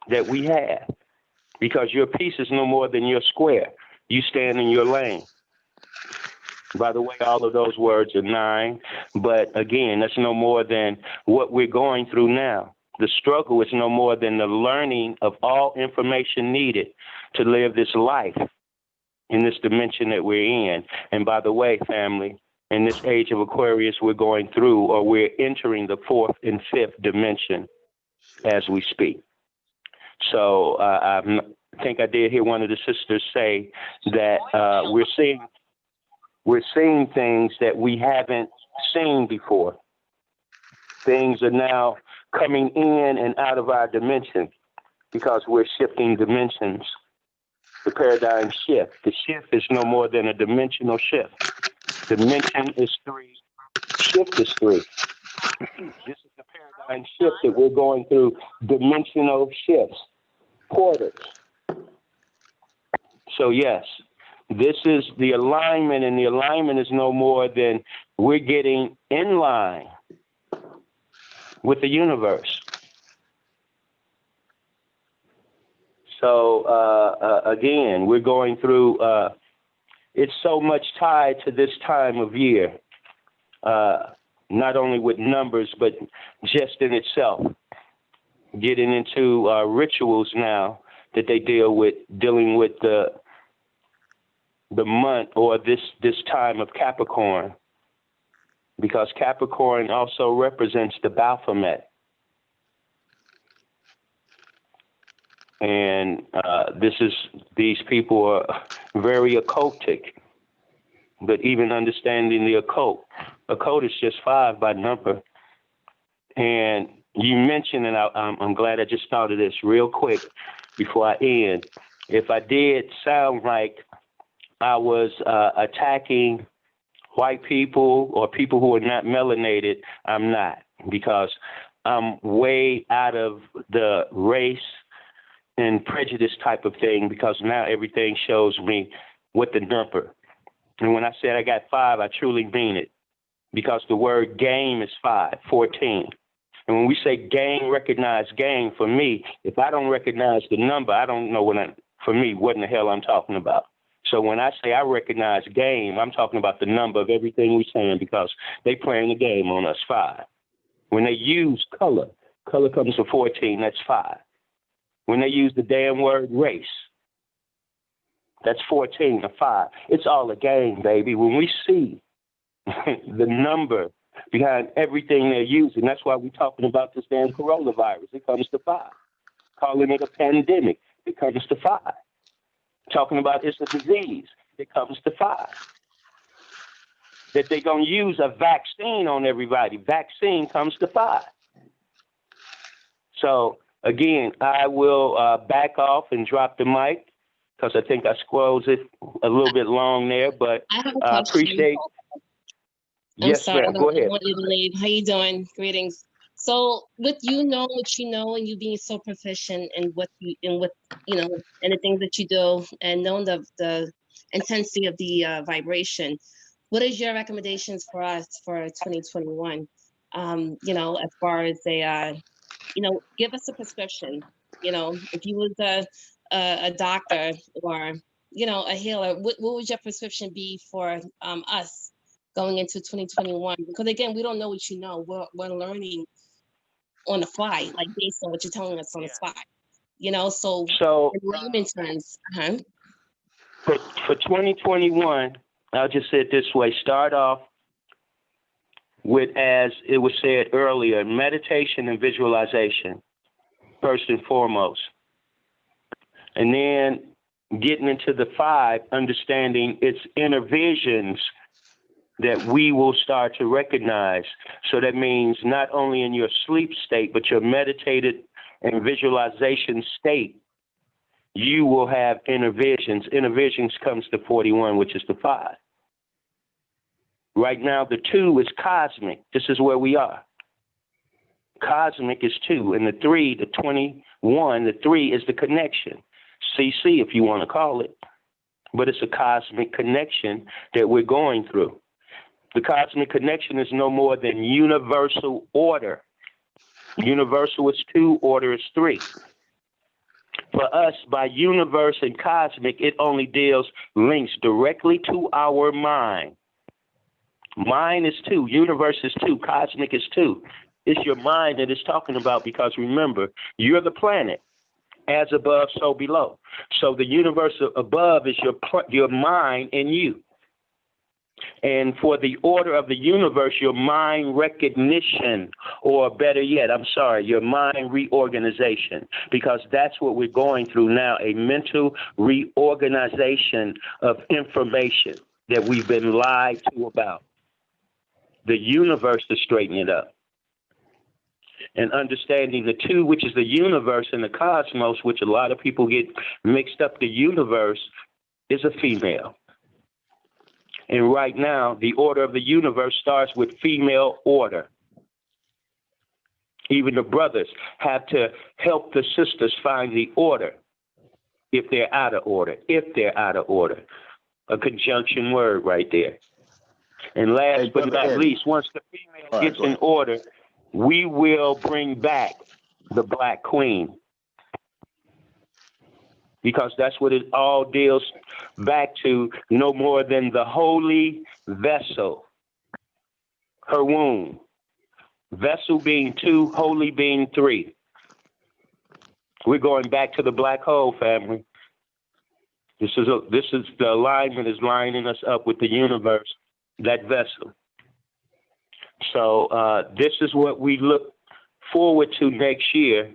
that we have. Because your piece is no more than your square. You stand in your lane. By the way, all of those words are 9. But again, that's no more than what we're going through now. The struggle is no more than the learning of all information needed to live this life in this dimension that we're in. And by the way, family, in this age of Aquarius, we're going through, or we're entering the 4th and 5th dimension as we speak. So I think I did hear one of the sisters say that we're seeing things that we haven't seen before. Things are now coming in and out of our dimension because we're shifting dimensions. The paradigm shift. The shift is no more than a dimensional shift. Dimension is 3. Shift is 3. This is the paradigm shift that we're going through. Dimensional shifts. Portals. So yes, this is the alignment, and the alignment is no more than we're getting in line with the universe. So again, we're going through, it's so much tied to this time of year, not only with numbers, but just in itself. Getting into rituals now that they dealing with the month or this time of Capricorn, because Capricorn also represents the Baphomet. And these people are very occultic, but even understanding the occult is just 5 by number. And you mentioned, and I'm glad I just thought of this real quick before I end. If I did sound like I was attacking white people or people who are not melanated, I'm not, because I'm way out of the race and prejudice type of thing, because now everything shows me what the number. And when I said I got 5, I truly mean it, because the word game is 5, 14. And when we say game, recognize game, for me, if I don't recognize the number, I don't know what in the hell I'm talking about. So when I say I recognize game, I'm talking about the number of everything we're saying, because they playing the game on us, 5. When they use color comes to 14, that's 5. When they use the damn word race, that's 14 or 5. It's all a game, baby. When we see the number behind everything they're using, that's why we're talking about this damn coronavirus. It comes to 5. Calling it a pandemic, it comes to 5. Talking about it's a disease, it comes to 5. that they're going to use a vaccine on everybody. Vaccine comes to 5. So again, I will back off and drop the mic because I think I squirreled it a little bit long there, but I have a I question. appreciate. I'm Yes, sorry, I ma'am. don't Go ahead. want you to leave. How you doing? Greetings. So with you know what you know and you being so proficient in what you and the things that you do and knowing the intensity of the vibration, what is your recommendations for us for 2021? As far as give us a prescription. If you was a doctor or a healer, what would your prescription be for us going into 2021? Because again, we don't know what you know. We're learning on the fly, like based on what you're telling us on the spot. So in layman terms, for 2021, I'll just say it this way: start off with, as it was said earlier, meditation and visualization first and foremost, and then getting into the 5, understanding its inner visions that we will start to recognize. So that means not only in your sleep state, but your meditated and visualization state, you will have inner visions. Inner visions comes to 41, which is the 5. Right now, the 2 is cosmic. This is where we are. Cosmic is 2, and the 3, the 21, the 3 is the connection. CC, if you want to call it. But it's a cosmic connection that we're going through. The cosmic connection is no more than universal order. Universal is 2, order is 3. For us, by universe and cosmic, it only links directly to our mind. Mind is 2, universe is 2, cosmic is 2. It's your mind that it's talking about, because remember, you're the planet. As above, so below. So the universe above is your mind and you. And for the order of the universe, your mind recognition, or better yet, your mind reorganization, because that's what we're going through now, a mental reorganization of information that we've been lied to about. The universe to straighten it up. And understanding the 2, which is the universe, and the cosmos, which a lot of people get mixed up. The universe is a female. And right now, the order of the universe starts with female order. Even the brothers have to help the sisters find the order if they're out of order. If they're out of order. A conjunction word right there. And last but not least, once the female gets in order, we will bring back the Black Queen. Because that's what it all deals back to, no more than the holy vessel, her womb. Vessel being 2, holy being 3. We're going back to the black hole, family. This is the alignment is lining us up with the universe, that vessel. So this is what we look forward to next year.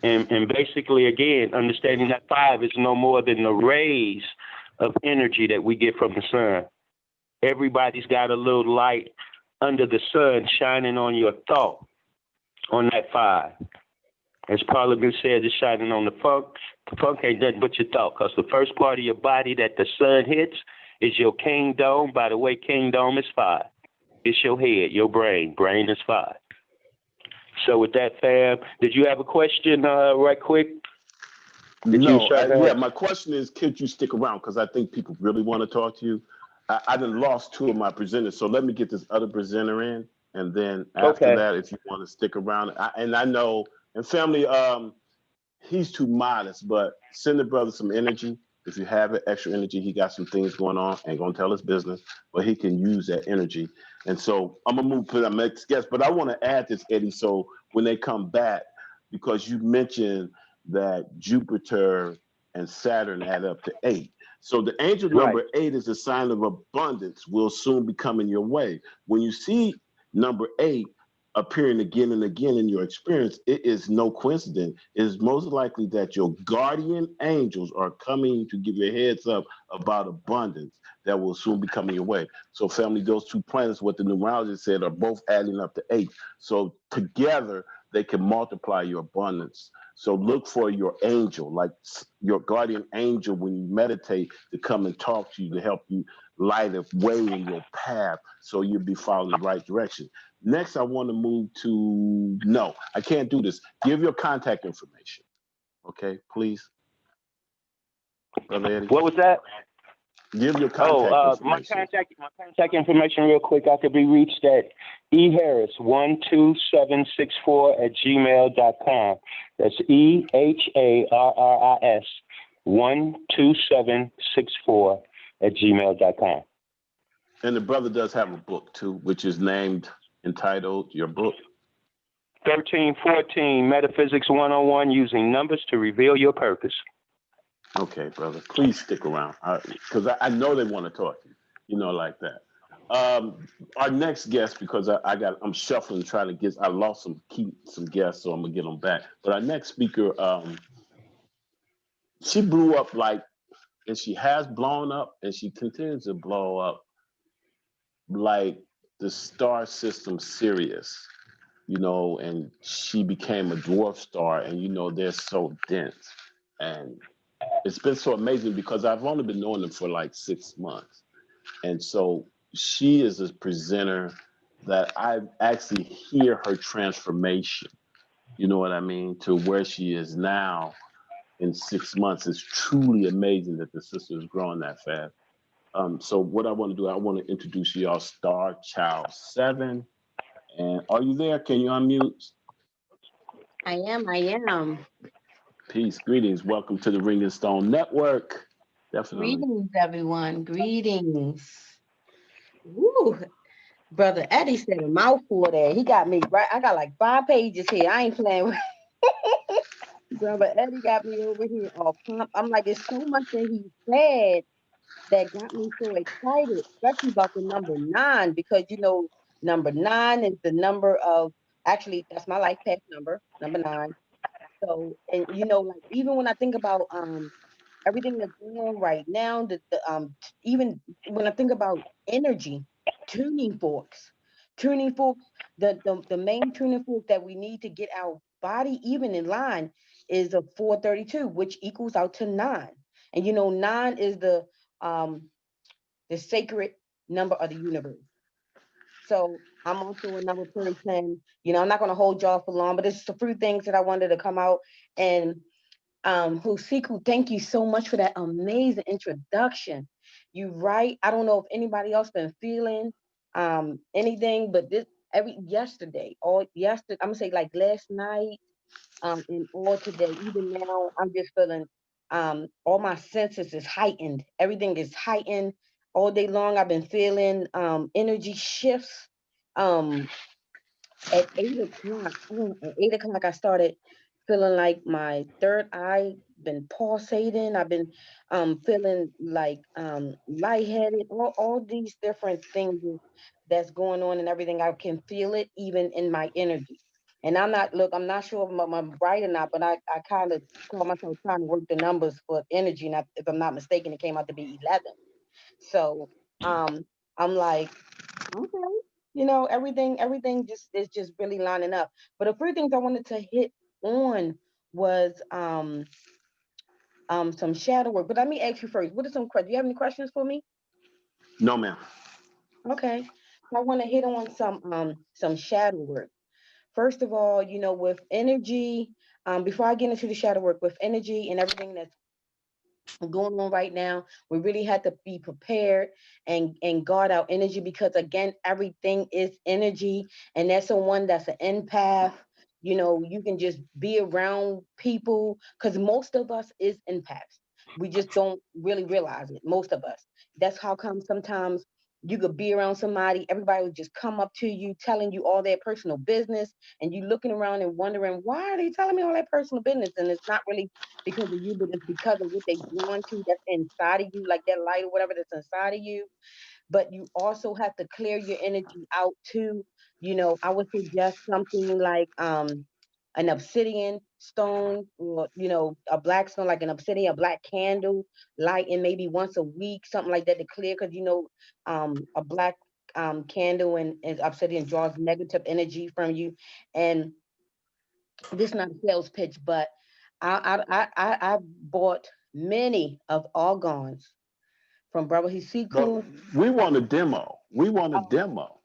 And basically, again, understanding that 5 is no more than the rays of energy that we get from the sun. Everybody's got a little light under the sun shining on your thought, on that 5. As Parliament said, it's shining on the funk. The funk ain't nothing but your thought, because the first part of your body that the sun hits is your king dome. By the way, king dome is 5. It's your head, your brain. Brain is 5. So with that, fam, did you have a question right quick? My question is, could you stick around? Because I think people really want to talk to you. I done lost 2 of my presenters, so let me get this other presenter in, and then after that, if you want to stick around, I know, and family, he's too modest, but send the brother some energy. If you have it, extra energy, he got some things going on, ain't gonna tell his business, but he can use that energy. And so I'm gonna move to the next guest, but I want to add this, Eddie, so when they come back, because you mentioned that Jupiter and Saturn add up to 8. So the angel number 8 is a sign of abundance, will soon be coming your way. When you see number 8, appearing again and again in your experience, it is no coincidence. It is most likely that your guardian angels are coming to give you a heads up about abundance that will soon be coming your way. So, family, those two planets, what the numerologist said, are both adding up to 8. So together, they can multiply your abundance. So look for your angel, like your guardian angel, when you meditate, to come and talk to you, to help you light a way in your path so you'll be following the right direction. Next, I want to move to, no, I can't do this. Give your contact information. Okay, please. Brother Eddie. What was that? Give your Oh, contact my information. contact information real quick. I could be reached at eharris12764 @gmail.com. That's EHARRIS 12764 @gmail.com. And the brother does have a book too, which is entitled, your book? 1314 Metaphysics 101, using numbers to reveal your purpose. Okay, brother. Please stick around, because I know they want to talk to you, like that. Our next guest, because I'm shuffling, trying to get. I lost some guests, so I'm gonna get them back. But our next speaker, she blew up and she has blown up, and she continues to blow up like the star system Sirius, and she became a dwarf star, and they're so dense. And it's been so amazing because I've only been knowing them for like 6 months. And so she is a presenter that I actually hear her transformation, you know what I mean, to where she is now in 6 months. It's truly amazing that the sister is growing that fast. So what I want to do, I want to introduce y'all STARCHILD7. And are you there? Can you unmute? I am. Peace, greetings. Welcome to the Ring and Stone Network. Definitely. Greetings, everyone. Greetings. Woo. Brother Eddie said a mouthful there. He got me right. I got like 5 pages here. I ain't playing with Brother Eddie got me over here all pumped. I'm like, it's so much that he said that got me so excited, especially about the number 9, because number 9 is the number of, actually that's my life path number 9. So, and like even when I think about everything that's going on right now, even when I think about energy, tuning forks, the main tuning fork that we need to get our body even in line is a 432, which equals out to 9. And 9 is the sacred number of the universe. So I'm also a number person. I'm not going to hold y'all for long, but it's a few things that I wanted to come out. And Husiku, thank you so much for that amazing introduction. You right. I don't know if anybody else been feeling anything, but yesterday, I'm gonna say like last night, and all today, even now, I'm just feeling all my senses is heightened. Everything is heightened all day long. I've been feeling energy shifts. At 8 o'clock, I started feeling like my third eye been pulsating. I've been feeling like lightheaded. All these different things that's going on and everything. I can feel it even in my energy. And I'm not sure if I'm right or not, but I kind of call myself trying to work the numbers for energy. And if I'm not mistaken, it came out to be 11. So I'm like, okay, everything just is just really lining up. But the three things I wanted to hit on was some shadow work. But let me ask you first, what are some questions? Do you have any questions for me? No, ma'am. Okay. So I want to hit on some shadow work. First of all, with energy, before I get into the shadow work, with energy and everything that's going on right now, we really had to be prepared and guard our energy, because again, everything is energy. And that's that's an empath. You can just be around people, because most of us is empaths. We just don't really realize it, most of us. That's how come sometimes you could be around somebody, everybody would just come up to you telling you all their personal business, and you looking around and wondering, why are they telling me all that personal business? And it's not really because of you, but it's because of what they want to, that's inside of you, like that light or whatever that's inside of you. But you also have to clear your energy out too, I would suggest something like an obsidian stone, or a black stone like an obsidian, a black candle, lighting maybe once a week, something like that to clear, because a black candle and obsidian draws negative energy from you. And this is not a sales pitch, but I bought many of argons from Brother But Hisiku. we want a demo. We want a Oh, demo.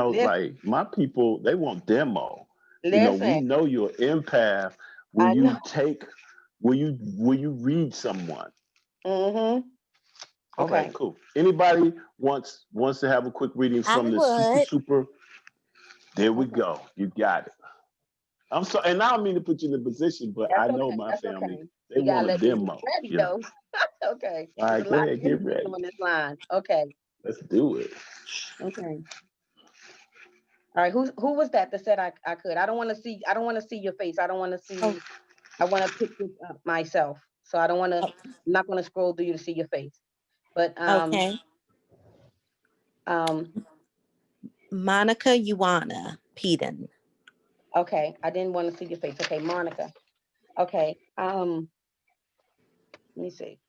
listen, Like my people, they want demo. We listen, know you're an empath. Will I you know. take? Will you read someone? Mm-hmm. All right, Okay. cool. Anybody wants to have a quick reading I from the super would. super? There we Okay. go. You got it. I'm sorry, and I don't mean to put you in a position, but That's I know okay. my That's family, okay. they You gotta want a let me get demo. ready though. Okay. All There's right, a go lot of ahead, get energy ready. on this line. Okay. Let's do it. Okay. All right. Who was that said I could? I don't want to see your face. I don't want to Oh, see. I want to pick this up myself. So I don't want to. oh, I'm not going to scroll through you to see your face. But okay. um. Monica Yuana Peden. Okay. I didn't want to see your face. Okay, Monica. Okay. Let me see.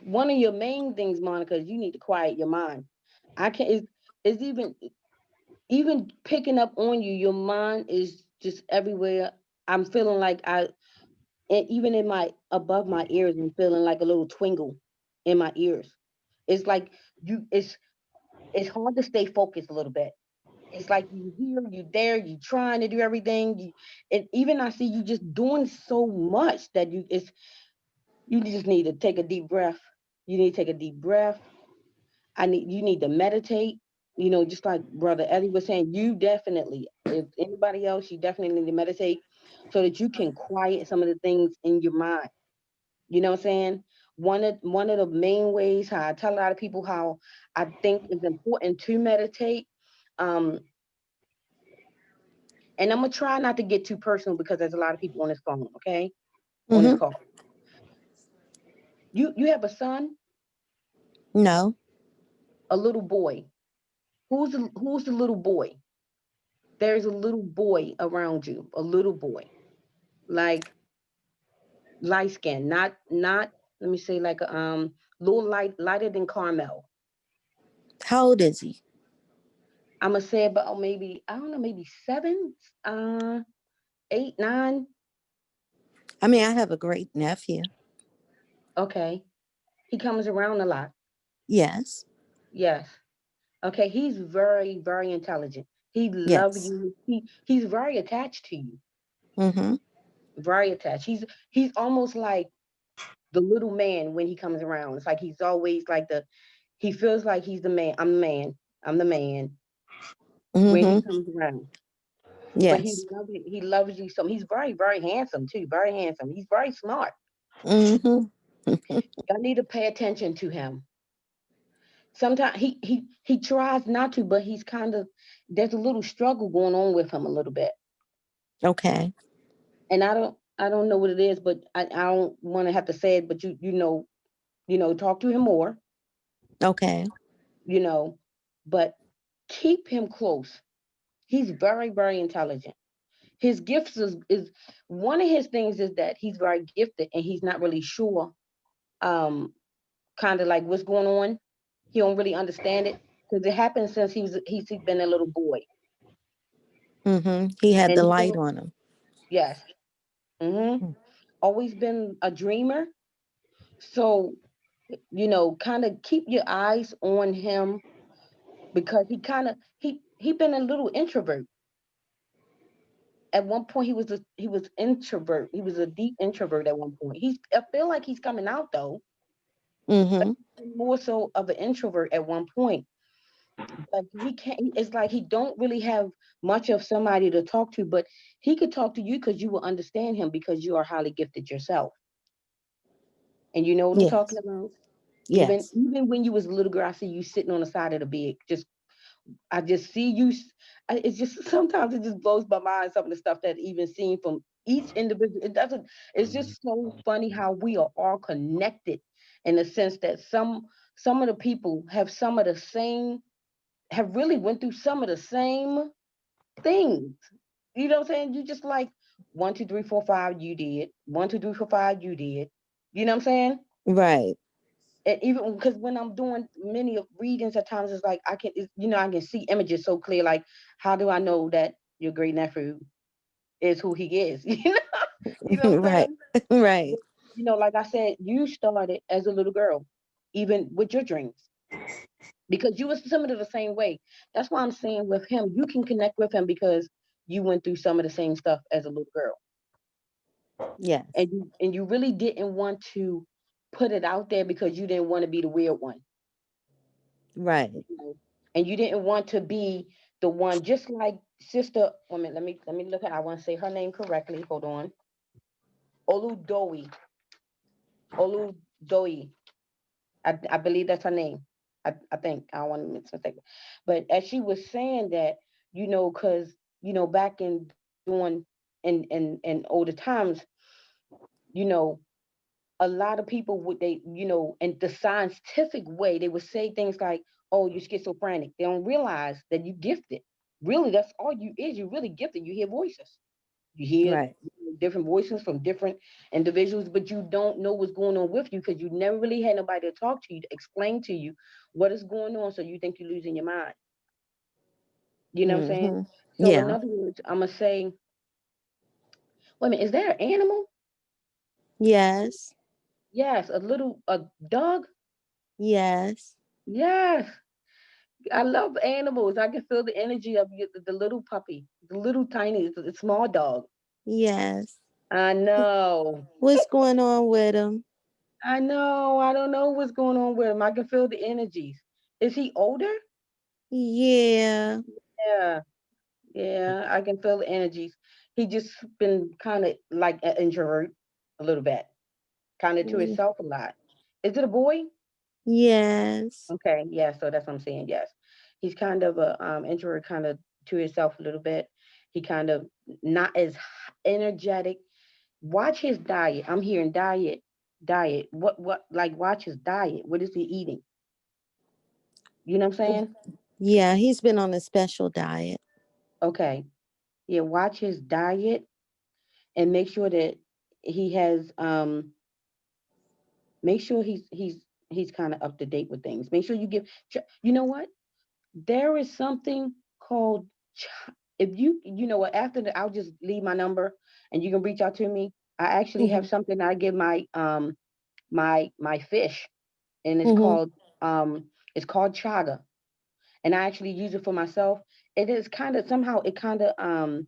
One of your main things, Monica, is you need to quiet your mind. I can't. It's even picking up on you. Your mind is just everywhere. I'm feeling like even in my above my ears, I'm feeling like a little twingle in my ears. It's like you. It's hard to stay focused a little bit. It's like you here, you there, you trying to do everything. And even I see you just doing so much that you just need to take a deep breath. You need to take a deep breath. You need to meditate. Just like Brother Eddie was saying, you definitely, if anybody else, you definitely need to meditate so that you can quiet some of the things in your mind. You know what I'm saying? One of the main ways how I tell a lot of people how I think is important to meditate. Um, and I'm gonna try not to get too personal because there's a lot of people on this phone, okay? On this Mm-hmm. call. You have a son, No. a little boy. Who's the little boy? There's a little boy around you, a little boy, like light skin, not let me say like a little lighter than caramel. How old is he? I'm gonna say about maybe I don't know, maybe 7, 8, 9. I mean, I have a great nephew. Okay, he comes around a lot. Yes. Yes. Okay, he's very very intelligent. He loves Yes. you. He's very attached to you. Mm-hmm. Very attached. He's almost like the little man when he comes around. It's like he's always like he feels like he's the man. I'm the man. I'm the man when he Mm-hmm. comes around. But Yes. he loves you so. He's very, very handsome too. Very handsome. He's very smart. Mm-hmm. I need to pay attention to him. Sometimes he tries not to, but he's kind of there's a little struggle going on with him a little bit. Okay. And I don't know what it is, but I don't want to have to say it, but talk to him more, Okay. you know, but keep him close. He's very, very intelligent. His gifts is one of his things is that he's very gifted and he's not really sure um kind of like what's going on. He don't really understand it because it happened since he's been a little boy. Mm-hmm. He had And the light on him. yes. hmm Always been a dreamer. So, kind of keep your eyes on him because he been a little introvert. At one point he was introvert. He was a deep introvert at one point. I feel like he's coming out though, but Mm-hmm. more so of an introvert at one point. But he can't. It's like he don't really have much of somebody to talk to, but he could talk to you because you will understand him because you are highly gifted yourself, and you know what I'm talking Yes. about. Even Yes. even when you was a little girl, I see you sitting on the side of the bed. I just see you. It's just sometimes it just blows my mind some of the stuff that even seen from each individual. It doesn't. It's just so funny how we are all connected in the sense that some of the people have some of the same, have really went through some of the same things. You know what I'm saying? You just like 1, 2, 3, 4, 5, you did. 1, 2, 3, 4, 5, you did. You know what I'm saying? Right. And even because when I'm doing many of readings, at times it's like I can, I can see images so clear. Like, how do I know that your great nephew is who he is? You know what I'm Right. saying? Right. Like I said, you started as a little girl, even with your dreams, because you was similar the same way. That's why I'm saying with him, you can connect with him because you went through some of the same stuff as a little girl, Yes. and you really didn't want to put it out there because you didn't want to be the weird one, Right. and you didn't want to be the one, just like sister. Wait a minute, let me look at. I want to say her name correctly. Hold on, Oludoye, Oludoye. I believe that's her name. I think I don't want to make a mistake, but as she was saying that, because back in doing in older times, you know, a lot of people would they in the scientific way they would say things like, "Oh, you're schizophrenic." They don't realize that you gifted. Really, that's all you is. You're really gifted. You hear voices. You hear Right. different voices from different individuals, but you don't know what's going on with you because you never really had nobody to talk to you to explain to you what is going on. So you think you're losing your mind. You know what I'm saying? Mm-hmm. So in Yeah. other words, I'm gonna say, wait a minute, is there an animal? Yes. Yes, a dog. Yes. Yes, I love animals. I can feel the energy of the little puppy, the little tiny, the small dog. Yes. I know. What's going on with him? I know. I don't know what's going on with him. I can feel the energies. Is he older? Yeah. Yeah. Yeah. I can feel the energies. He just been kind of like an introvert a little bit, kind of to Mm, himself a lot. Is it a boy? yes. Okay. Yeah. So that's what I'm saying. Yes. He's kind of a introvert, kind of to himself a little bit. He kind of not as energetic. Watch his diet. I'm hearing diet, diet. What, like, watch his diet. What is he eating? You know what I'm saying? Yeah, he's been on a special diet. Okay. Yeah, watch his diet and make sure that he has make sure he's kind of up to date with things. Make sure you give you know what? There is something called if you know what, after the I'll just leave my number and you can reach out to me. I actually have Hmm. something I give my my fish, and Hmm. it's called chaga, and I actually use it for myself. It is kind of somehow it kind of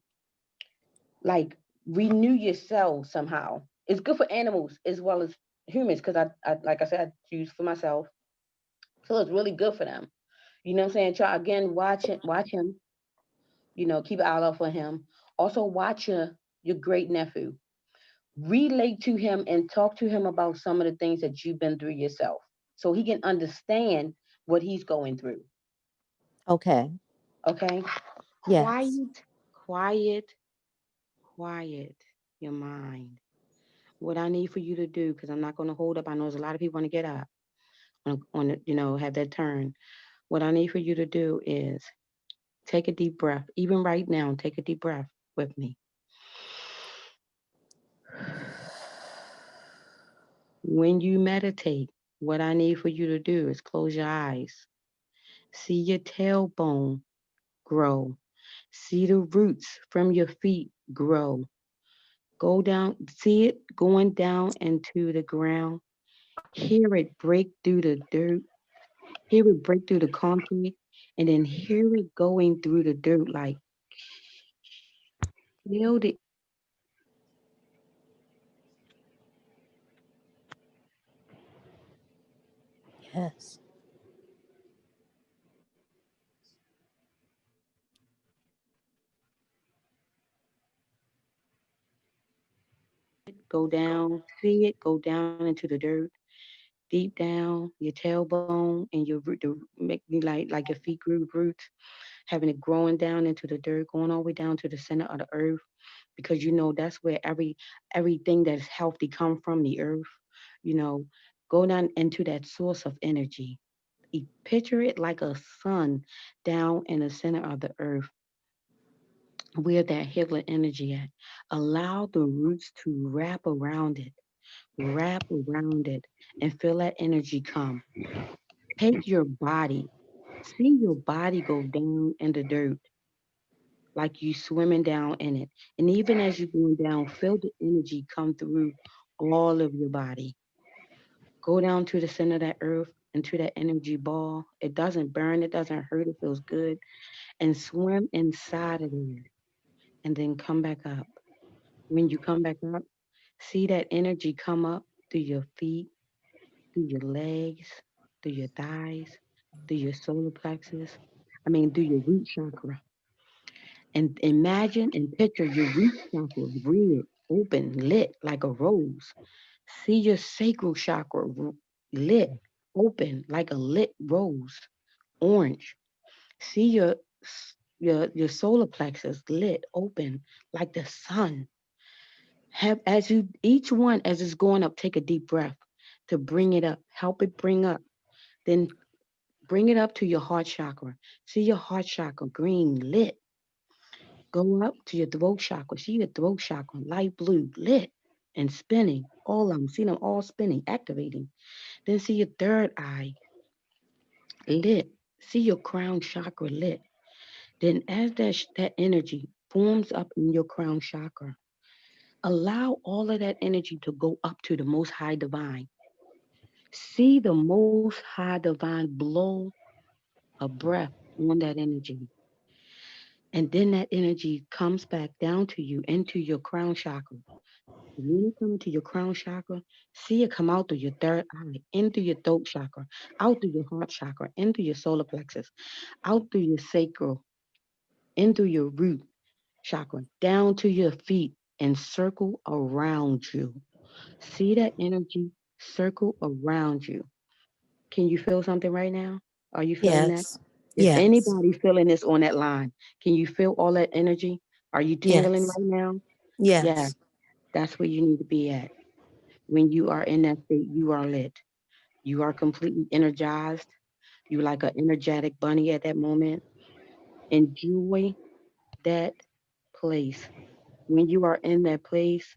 like renew your cells somehow. It's good for animals as well as humans because I like I said, I use for myself, so it's really good for them. You know what I'm saying? Try again, watch him. Keep an eye out for him. Also, watch your great nephew. Relate to him and talk to him about some of the things that you've been through yourself, so he can understand what he's going through. Okay. Okay, Yes. quiet, quiet, quiet your mind. What I need for you to do, because I'm not going to hold up. I know there's a lot of people want to get up have that turn. What I need for you to do is take a deep breath. Even right now, take a deep breath with me. When you meditate, what I need for you to do is close your eyes. See your tailbone grow. See the roots from your feet grow. Go down, see it going down into the ground. Hear it break through the dirt. Hear it break through the concrete. And then hear it going through the dirt like feel the Yes. go down, see it go down into the dirt, deep down your tailbone and your root, make me like your feet grew roots, having it growing down into the dirt, going all the way down to the center of the earth, because that's where everything that's healthy come from, the earth. You know, Go down into that source of energy. Picture it like a sun down in the center of the earth, where that healing energy at. Allow the roots to wrap around it, and feel that energy come. Take your body, see your body go down in the dirt, like you swimming down in it. And even as you're going down, feel the energy come through all of your body. Go down to the center of that earth, into that energy ball. It doesn't burn, it doesn't hurt, it feels good. And swim inside of there. And then come back up. When you come back up, see that energy come up through your feet, through your legs, through your thighs, through your solar plexus. Through your root chakra. And imagine and picture your root chakra red, open, lit like a rose. See your sacral chakra lit, open like a lit rose, orange. See your solar plexus lit, open like the sun. Have as you each one as it's going up, take a deep breath to bring it up. Help it bring up. Then bring it up to your heart chakra. See your heart chakra green, lit. Go up to your throat chakra. See your throat chakra, light blue, lit and spinning. All of them. See them all spinning, activating. Then see your third eye, lit. See your crown chakra lit. Then as that energy forms up in your crown chakra, allow all of that energy to go up to the most high divine. See the most high divine blow a breath on that energy. And then that energy comes back down to you into your crown chakra. When it comes to your crown chakra, see it come out through your third eye, into your throat chakra, out through your heart chakra, into your solar plexus, out through your sacral, into your root chakra, down to your feet, and circle around you. See that energy circle around you. Can you feel something right now? Are you feeling that? Yes. Is Yes. anybody feeling this on that line? Can you feel all that energy? Are you tingling Yes. right now? Yeah, Yes. that's where you need to be at. When you are in that state, you are lit. You are completely energized. You like an energetic bunny at that moment. Enjoy that place. When you are in that place,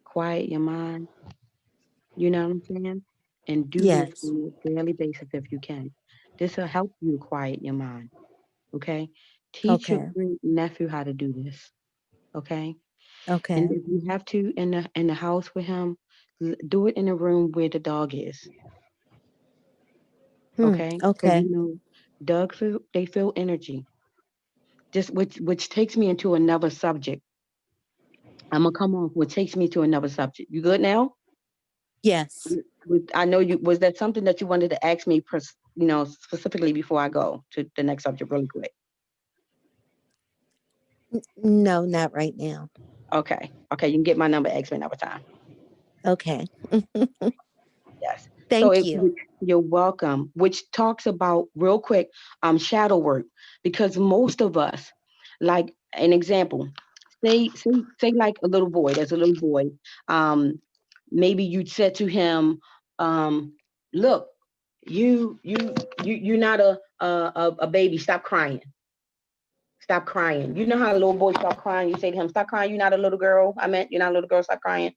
quiet your mind. You know what I'm saying? And do this Yes. on a daily basis if you can. This will help you quiet your mind. Okay? Teach your Okay. great nephew how to do this. Okay? And Okay. if you have to in the house with him, do it in a room where the dog is. Okay? Because Okay. dogs they feel energy. Just which takes me into another subject. I'm gonna come on, which takes me to another subject. You good now? Yes. I know you was that something that you wanted to ask me, specifically before I go to the next subject really quick. No, not right now. Okay. Okay, you can get my number, ask me another time. Okay. Yes. So Thank you. you're welcome, which talks about real quick, shadow work, because most of us, like an example, say like a little boy, there's a little boy, um, maybe you said to him, um, look, you're not a baby, stop crying. Stop crying. You know how a little boy stop crying? You say to him, stop crying, you're not a little girl. I meant you're not a little girl, stop crying.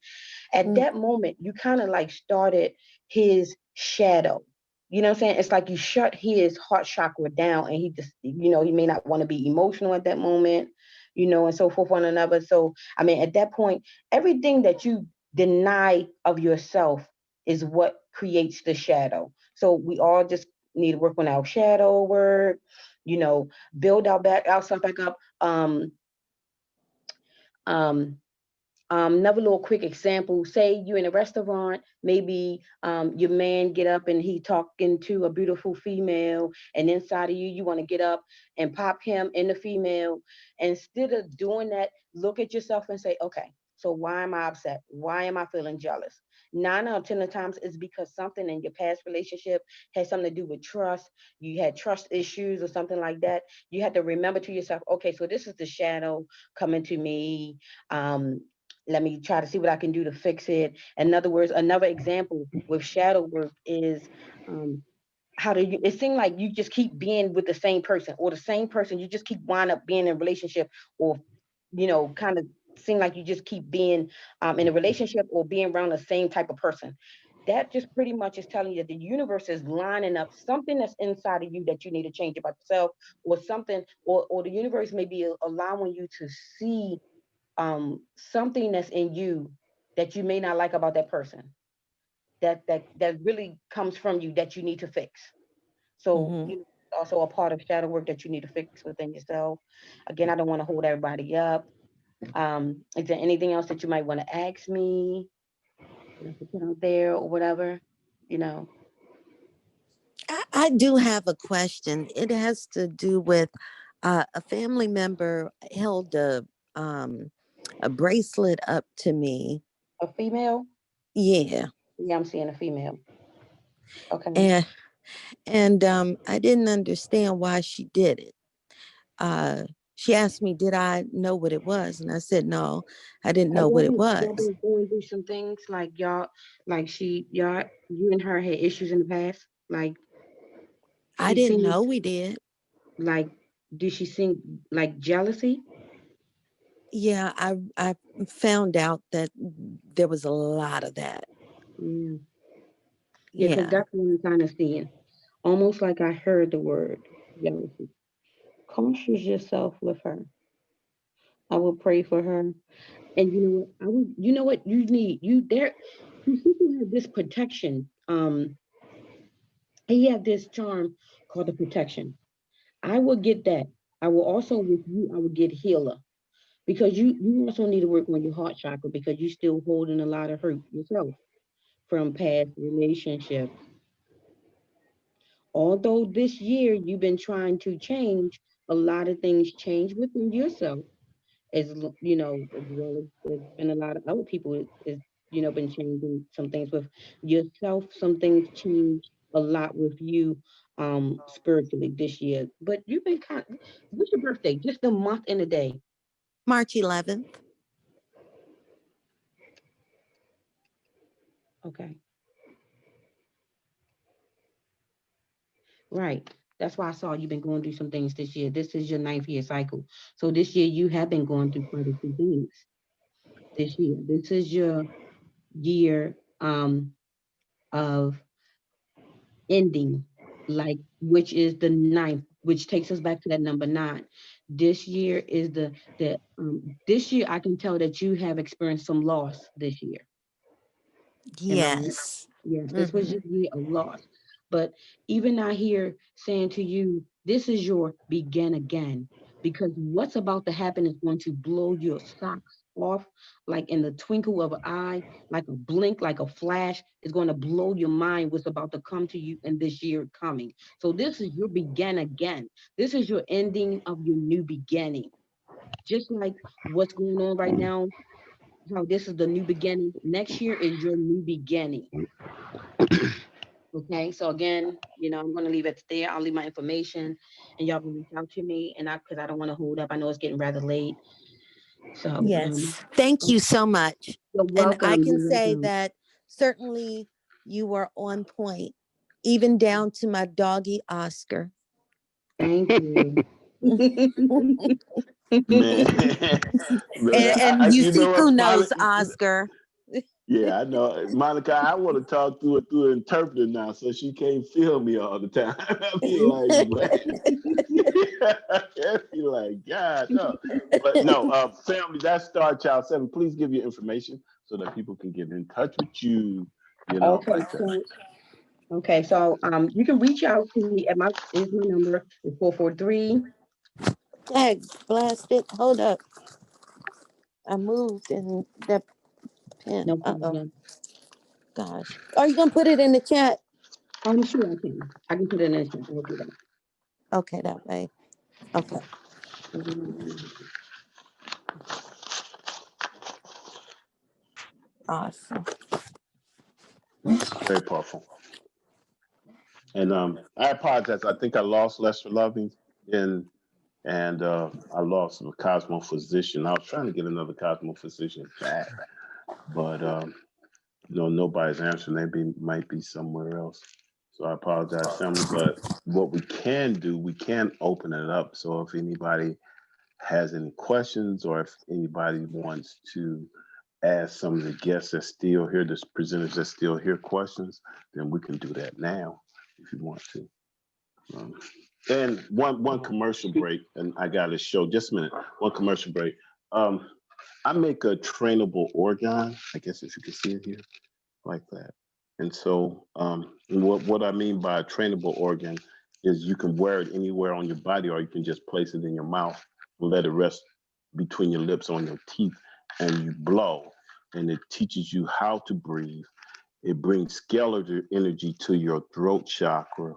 At Mm, that moment, you kind of like started his shadow. You know what I'm saying? It's like you shut his heart chakra down and he just, he may not want to be emotional at that moment, and so forth, one another. So, at that point, everything that you deny of yourself is what creates the shadow. So we all just need to work on our shadow work, you know, build ourselves back up. Um, another little quick example, say you in a restaurant, maybe your man get up and he talking to a beautiful female, and inside of you, you want to get up and pop him in the female. Instead of doing that, look at yourself and say, okay, so why am I upset? Why am I feeling jealous? 9 out of 10 of the times it's because something in your past relationship had something to do with trust. You had trust issues or something like that. You had to remember to yourself, okay, so this is the shadow coming to me. Um, let me try to see what I can do to fix it. In other words, another example with shadow work is how do you, it seems like you just keep being with the same person, or the same person, you just keep wind up being in a relationship, or kind of seem like you just keep being in a relationship or being around the same type of person. That just pretty much is telling you that the universe is lining up something that's inside of you that you need to change about yourself, or something, or the universe may be allowing you to see something that's in you that you may not like about that person, that really comes from you, that you need to fix. So Mhm. it's also a part of shadow work that you need to fix within yourself. Again, I don't want to hold everybody up. Is there anything else that you might want to ask me, that I could put out there or whatever? You know, I do have a question. It has to do with a family member held a bracelet up to me. a female. Yeah, Yeah, I'm seeing a female. Okay. and I didn't understand why she did it. Uh, she asked me, "Did I know what it was?" And I said, "No, I didn't Have know what it y'all was." been going through some things like y'all, like you and her had issues in the past? Like I she didn't seemed know we did. like, did she seem like jealousy? Yeah, I found out that there was a lot of that. Yeah. Yeah, because Yeah. that's what I'm kind of seeing. Almost like I heard the word jealousy. Cautious yourself with her. I will pray for her. And you know what? you know what? You need, you there. You see, you have this protection. And you have this charm called the protection. I will get that. I will also, with you, I will get healer. Because you also need to work on your heart chakra, because you're still holding a lot of hurt yourself from past relationships. Although this year you've been trying to change, a lot of things change within yourself, as well as there's been a lot of other people been changing some things with yourself. Some things change a lot with you spiritually this year. But you've been what's your birthday? Just the month and the day. March 11th. Okay. Right. That's why I saw you've been going through some things this year. This is your ninth year cycle. So this year you have been going through quite a few things this year. This is your year of ending, like, which is the ninth, which takes us back to that number nine. This year is this year I can tell that you have experienced some loss this year. Am I right? Yes. Yes, this was Hmm. your year of loss. But even I here saying to you, this is your begin again. Because what's about to happen is going to blow your socks off like in the twinkle of an eye, like a blink, like a flash. It's going to blow your mind what's about to come to you in this year coming. So this is your begin again. This is your ending of your new beginning. Just like what's going on right now, how this is the new beginning. Next year is your new beginning. Okay, so again, I'm going to leave it there. I'll leave my information, and y'all can reach out to me, and because I don't want to hold up. I know it's getting rather late, so Yes. Thank you so much. you're And I welcome. can You're say welcome. that certainly you were on point, even down to my doggy Oscar. Thank you. Man, man, And you know what, Yusiku knows Monica? Oscar. Yeah, I know, Monica. I want to talk through an interpreter now, so she can't feel me all the time. I be like, what? I be like, God, no. But no, family. That's StarChild7. Please give your information so that people can get in touch with you. Okay, Like that. so you can reach out to me at my number is 443. Dang, blast it. Hold up. I moved and that pen. No Uh-oh. problem. Gosh. Are you going to put it in the chat? I'm sure I can. I can put it in the chat. I'll do that. Okay, that way. Okay. Awesome. Very powerful. And I apologize. I think I lost Lester Loving in And I lost a Cosmo physician. I was trying to get another Cosmo physician back, but nobody's answering. Might be somewhere else. So I apologize, family. But what we can do, we can open it up. So if anybody has any questions, or if anybody wants to ask some of the guests that's still here, the presenters that's still here, questions, then we can do that now if you want to. And one commercial break, and I got to show just a minute. One commercial break. I make a trainable organ. I guess if you can see it here, like that. And so, what I mean by a trainable organ is you can wear it anywhere on your body, or you can just place it in your mouth and let it rest between your lips on your teeth, and you blow, and it teaches you how to breathe. It brings scalar energy to your throat chakra.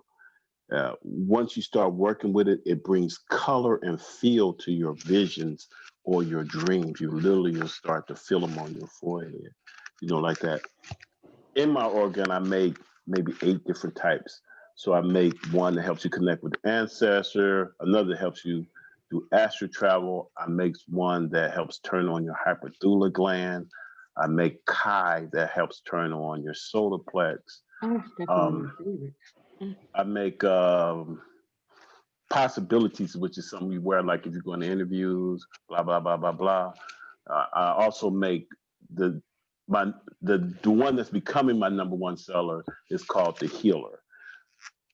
Once you start working with it, it brings color and feel to your visions or your dreams. You literally will start to feel them on your forehead, like that. In my organ, I make maybe 8 different types. So I make one that helps you connect with the ancestor, another that helps you do astral travel. I make one that helps turn on your hyperthula gland. I make Kai that helps turn on your solar plex. Oh, that's one of my favorites. I make possibilities, which is something you wear, like if you're going to interviews, blah, blah, blah, blah, blah. I also make the one that's becoming my #1 seller is called the Healer.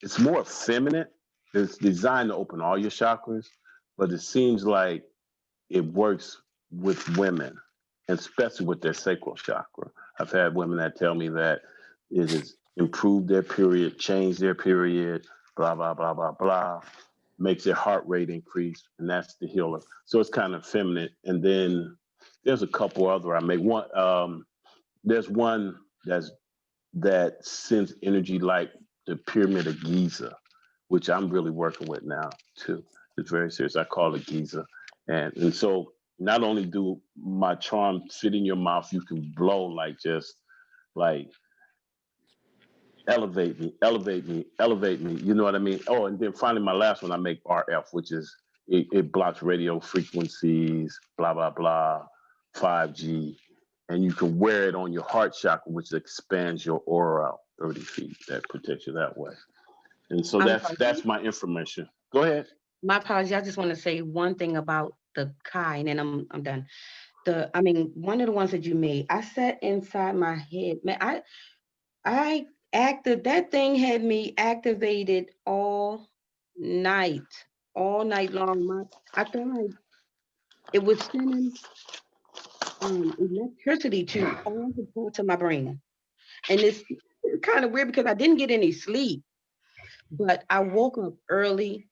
It's more feminine. It's designed to open all your chakras, but it seems like it works with women, especially with their sacral chakra. I've had women that tell me that it has improved their period, changed their period, blah, blah, blah, blah, blah, makes their heart rate increase, and that's the Healer. So it's kind of feminine. And then there's a couple other I make. There's one that sends energy like the Pyramid of Giza, which I'm really working with now too. It's very serious. I call it Giza. And so not only do my charm fit in your mouth, you can blow just like elevate me, elevate me, elevate me. You know what I mean? Oh, and then finally my last one, I make RF, which is it blocks radio frequencies, blah, blah, blah, 5G. And you can wear it on your heart chakra, which expands your aura out 30 feet. That protects you that way. And so that's my information. Go ahead. My apologies. I just want to say one thing about the Kai, and then I'm done. One of the ones that you made, I sat inside my head. Man, I that thing had me activated all night long. I felt like it was sending electricity to all the parts of my brain. And it's kind of weird because I didn't get any sleep, but I woke up early,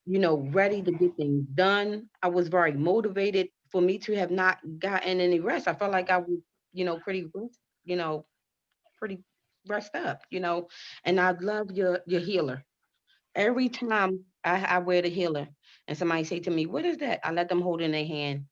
ready to get things done. I was very motivated. For me to have not gotten any rest, I felt like I was, pretty, pretty rest up, and I love your Healer. Every time I wear the Healer and somebody say to me, "What is that?" I let them hold it in their hand.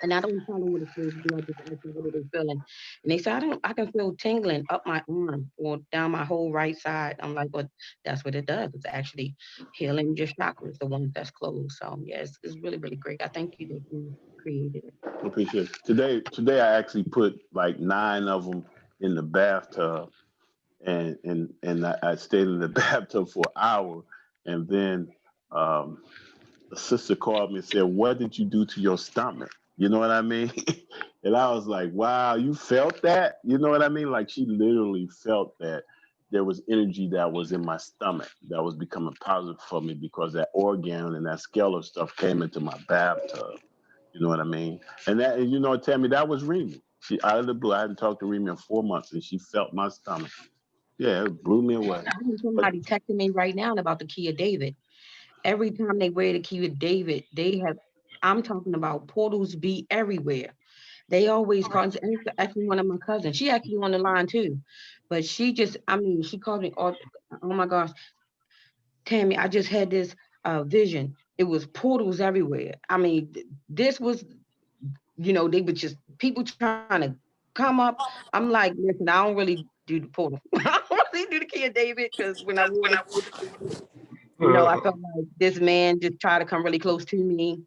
And I don't tell them what it's supposed to do. I just ask them what are they feeling. And they say, I can feel tingling up my arm or down my whole right side. I'm like, well, that's what it does. It's actually healing your chakras, the ones that's closed. So yeah, it's really, really great. I thank you that you created it. I appreciate it. Today I actually put like 9 of them in the bathtub, and I stayed in the bathtub for an hour, and then a sister called me and said, "What did you do to your stomach?" You know what I mean? And I was like, "Wow, you felt that?" You know what I mean? Like she literally felt that there was energy that was in my stomach that was becoming positive for me because that organ and that scalar stuff came into my bathtub. You know what I mean? And Tammy, that was Remy. She out of the blue. I hadn't talked to Remy in 4 months, and she felt my stomach. Yeah, it blew me away. I have somebody texting me right now about the key of David. Every time they wear the key of David, I'm talking about portals be everywhere. They always call, actually one of my cousins. She actually on the line too. But she she called me, oh my gosh, Tammy, I just had this vision. It was portals everywhere. This was, they were just people trying to come up. I'm like, listen, I don't really do the portal. I don't really do the key of David because when I I felt like this man just tried to come really close to me,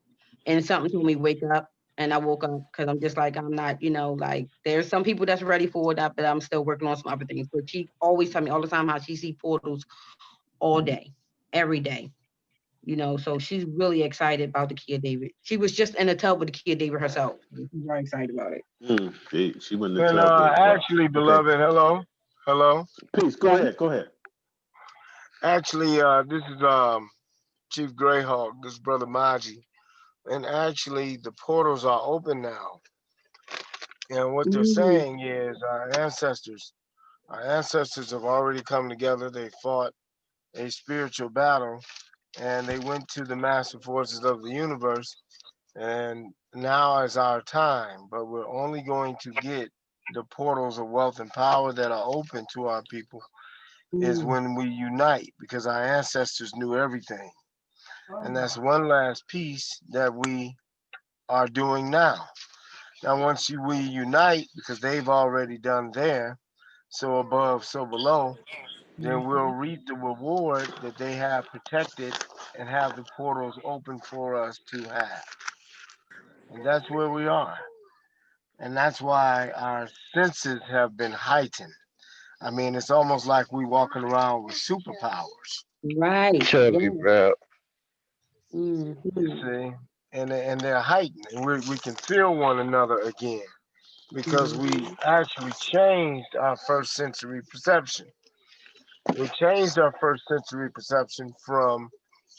and something told me wake up, and I woke up because I'm just like I'm not, like there's some people that's ready for that, but I'm still working on some other things. But she always tell me all the time how she see portals all day, every day. So she's really excited about the Kia David. She was just in a tub with the Kia David herself. She's very excited about it. She went in the And tub with it. Wow. actually, Okay. beloved, hello. Please go ahead. Go ahead. Actually, this is Chief Greyhawk, this brother Maji, and actually the portals are open now. And what they're saying is our ancestors have already come together. They fought a spiritual battle, and they went to the master forces of the universe. And now is our time, but we're only going to get the portals of wealth and power that are open to our people is when we unite, because our ancestors knew everything. And that's one last piece that we are doing now. Now, once we unite, because they've already done there, so above, so below, then we'll reap the reward that they have protected and have the portals open for us to have. And that's where we are. And that's why our senses have been heightened. I mean, it's almost like we walking around with superpowers. Right. Tell me, bro. You see, and they're heightened, and we can feel one another again because we actually changed our first sensory perception. We changed our first sensory perception from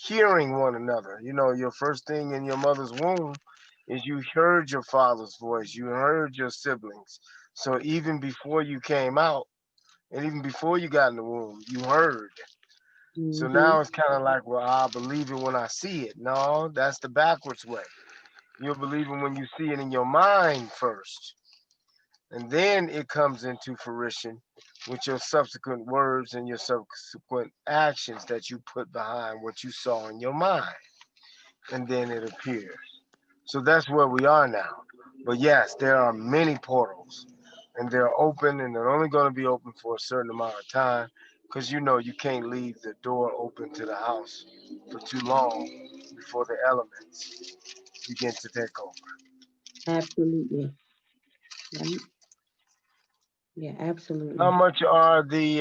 hearing one another. Your first thing in your mother's womb is you heard your father's voice, you heard your siblings. So even before you came out, and even before you got in the womb, you heard. So now it's kind of like, well, I'll believe it when I see it. No, that's the backwards way. You'll believe it when you see it in your mind first. And then it comes into fruition with your subsequent words and your subsequent actions that you put behind what you saw in your mind. And then it appears. So that's where we are now. But yes, there are many portals, and they're open, and they're only going to be open for a certain amount of time, because you can't leave the door open to the house for too long before the elements begin to take over. Absolutely. Right. Yeah, How absolutely. much are the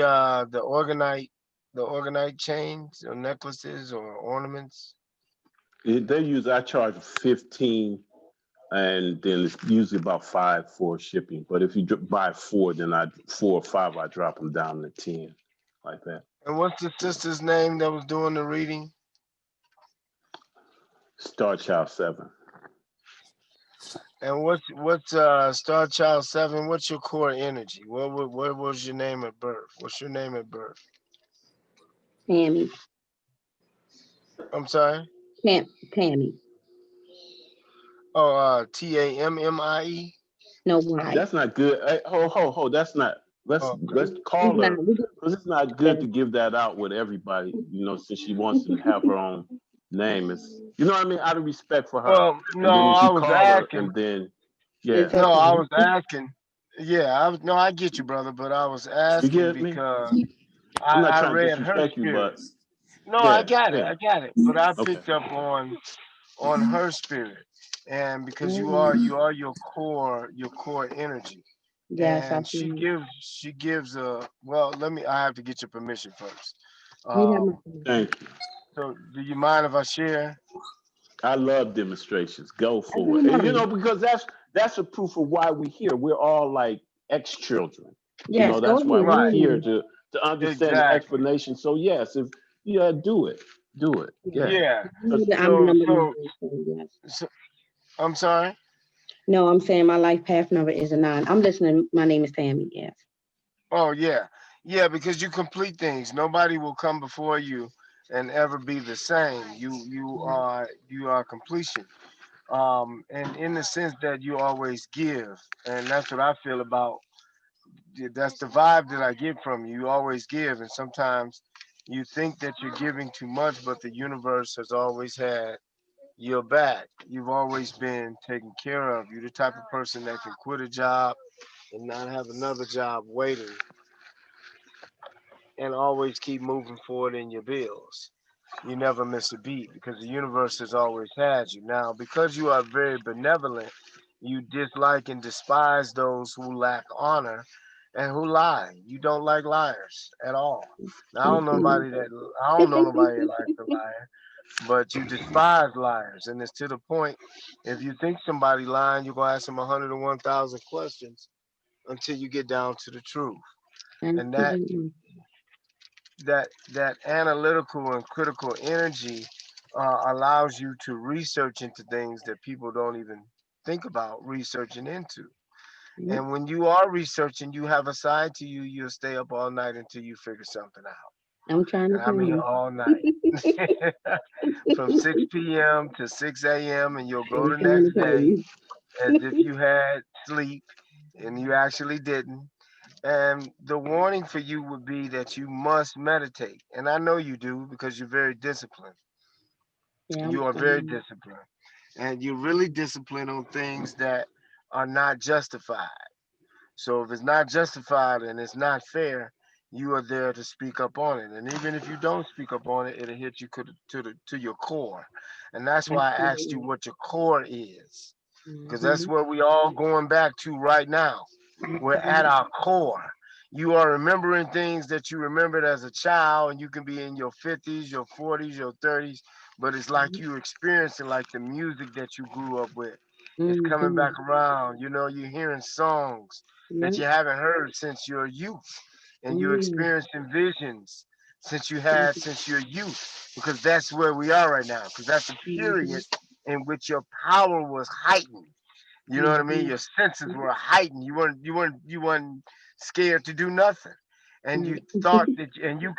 organite chains or necklaces or ornaments? I charge 15, and then it's usually about 5 for shipping. But if you buy 4, then 4 or 5, I drop them down to 10, like that. And what's the sister's name that was doing the reading? STARCHILD7. And what's STARCHILD7? What's your core energy? What was your name at birth? What's your name at birth? Tammy. I'm sorry. Tammy. Oh, TAMMIE. No, why? That's not good. Hey, ho. That's not. Let's call her, because it's not good to give that out with everybody. Since she wants to have her own name, you know what I mean. Out of respect for her. Well, no, and then I was asking. and then yeah. No, I was asking. Yeah, I get you, brother, but I was asking You get me? because I'm not I trying to read her disrespect you, spirit. but No, yeah, I got it. But I Okay. picked up on her spirit, and because you are your core energy. Yes, And she gives a, well, I have to get your permission first. Thank you. So do you mind if I share? I love demonstrations. Go for it. And, because that's a proof of why we're here. We're all like ex-children. Yes, That's why we're Right. here to understand the Exactly. explanation. So yes, if do it. Yeah. Yeah. So I'm sorry. No, I'm saying my life path number is a 9. I'm listening. My name is Tammy. Yes. Oh yeah. Yeah, because you complete things. Nobody will come before you and ever be the same. You are completion. And in the sense that you always give, and that's what I feel about. That's the vibe that I get from you. You always give, and sometimes you think that you're giving too much, but the universe has always had your back. You've always been taken care of. You're the type of person that can quit a job and not have another job waiting, and always keep moving forward in your bills. you never miss a beat because the universe has always had you. Now, because you are very benevolent, you dislike and despise those who lack honor and who lie. You don't like liars at all. Now, I don't know nobody that likes a liar, but you despise liars, and it's to the point. If you think somebody lying, you're gonna ask them 101,000 questions until you get down to the truth. And Absolutely. that analytical and critical energy allows you to research into things that people don't even think about researching into. Yep. And when you are researching, you have a side to you. You'll stay up all night until you figure something out. I'm trying to And I tell mean you. all night. From 6 p.m. to 6 a.m. and you'll go I'm the trying to next tell day you. as if you had sleep and you actually didn't. And the warning for you would be that you must meditate. And I know you do because you're very disciplined. Yeah, You are very disciplined. And you're really disciplined on things that are not justified. So if it's not justified and it's not fair, you are there to speak up on it. And even if you don't speak up on it, it'll hit you to your core. And that's why I asked you absolutely. what your core is. Because that's Mm-hmm. where we all going back to right now. We're at our core. You are remembering things that you remembered as a child, and you can be in your 50s, your 40s, your 30s, but it's like you experiencing like the music that you grew up with. It's coming Mm-hmm. back around. You know, you're hearing songs that Yep. you haven't heard since your youth, and you're Mm. experiencing visions since your youth, because that's where we are right now. Because that's a Mm-hmm. period in which your power was heightened. You know what I mean? Mm-hmm. Your senses were heightened. You weren't scared to do nothing, and you thought and you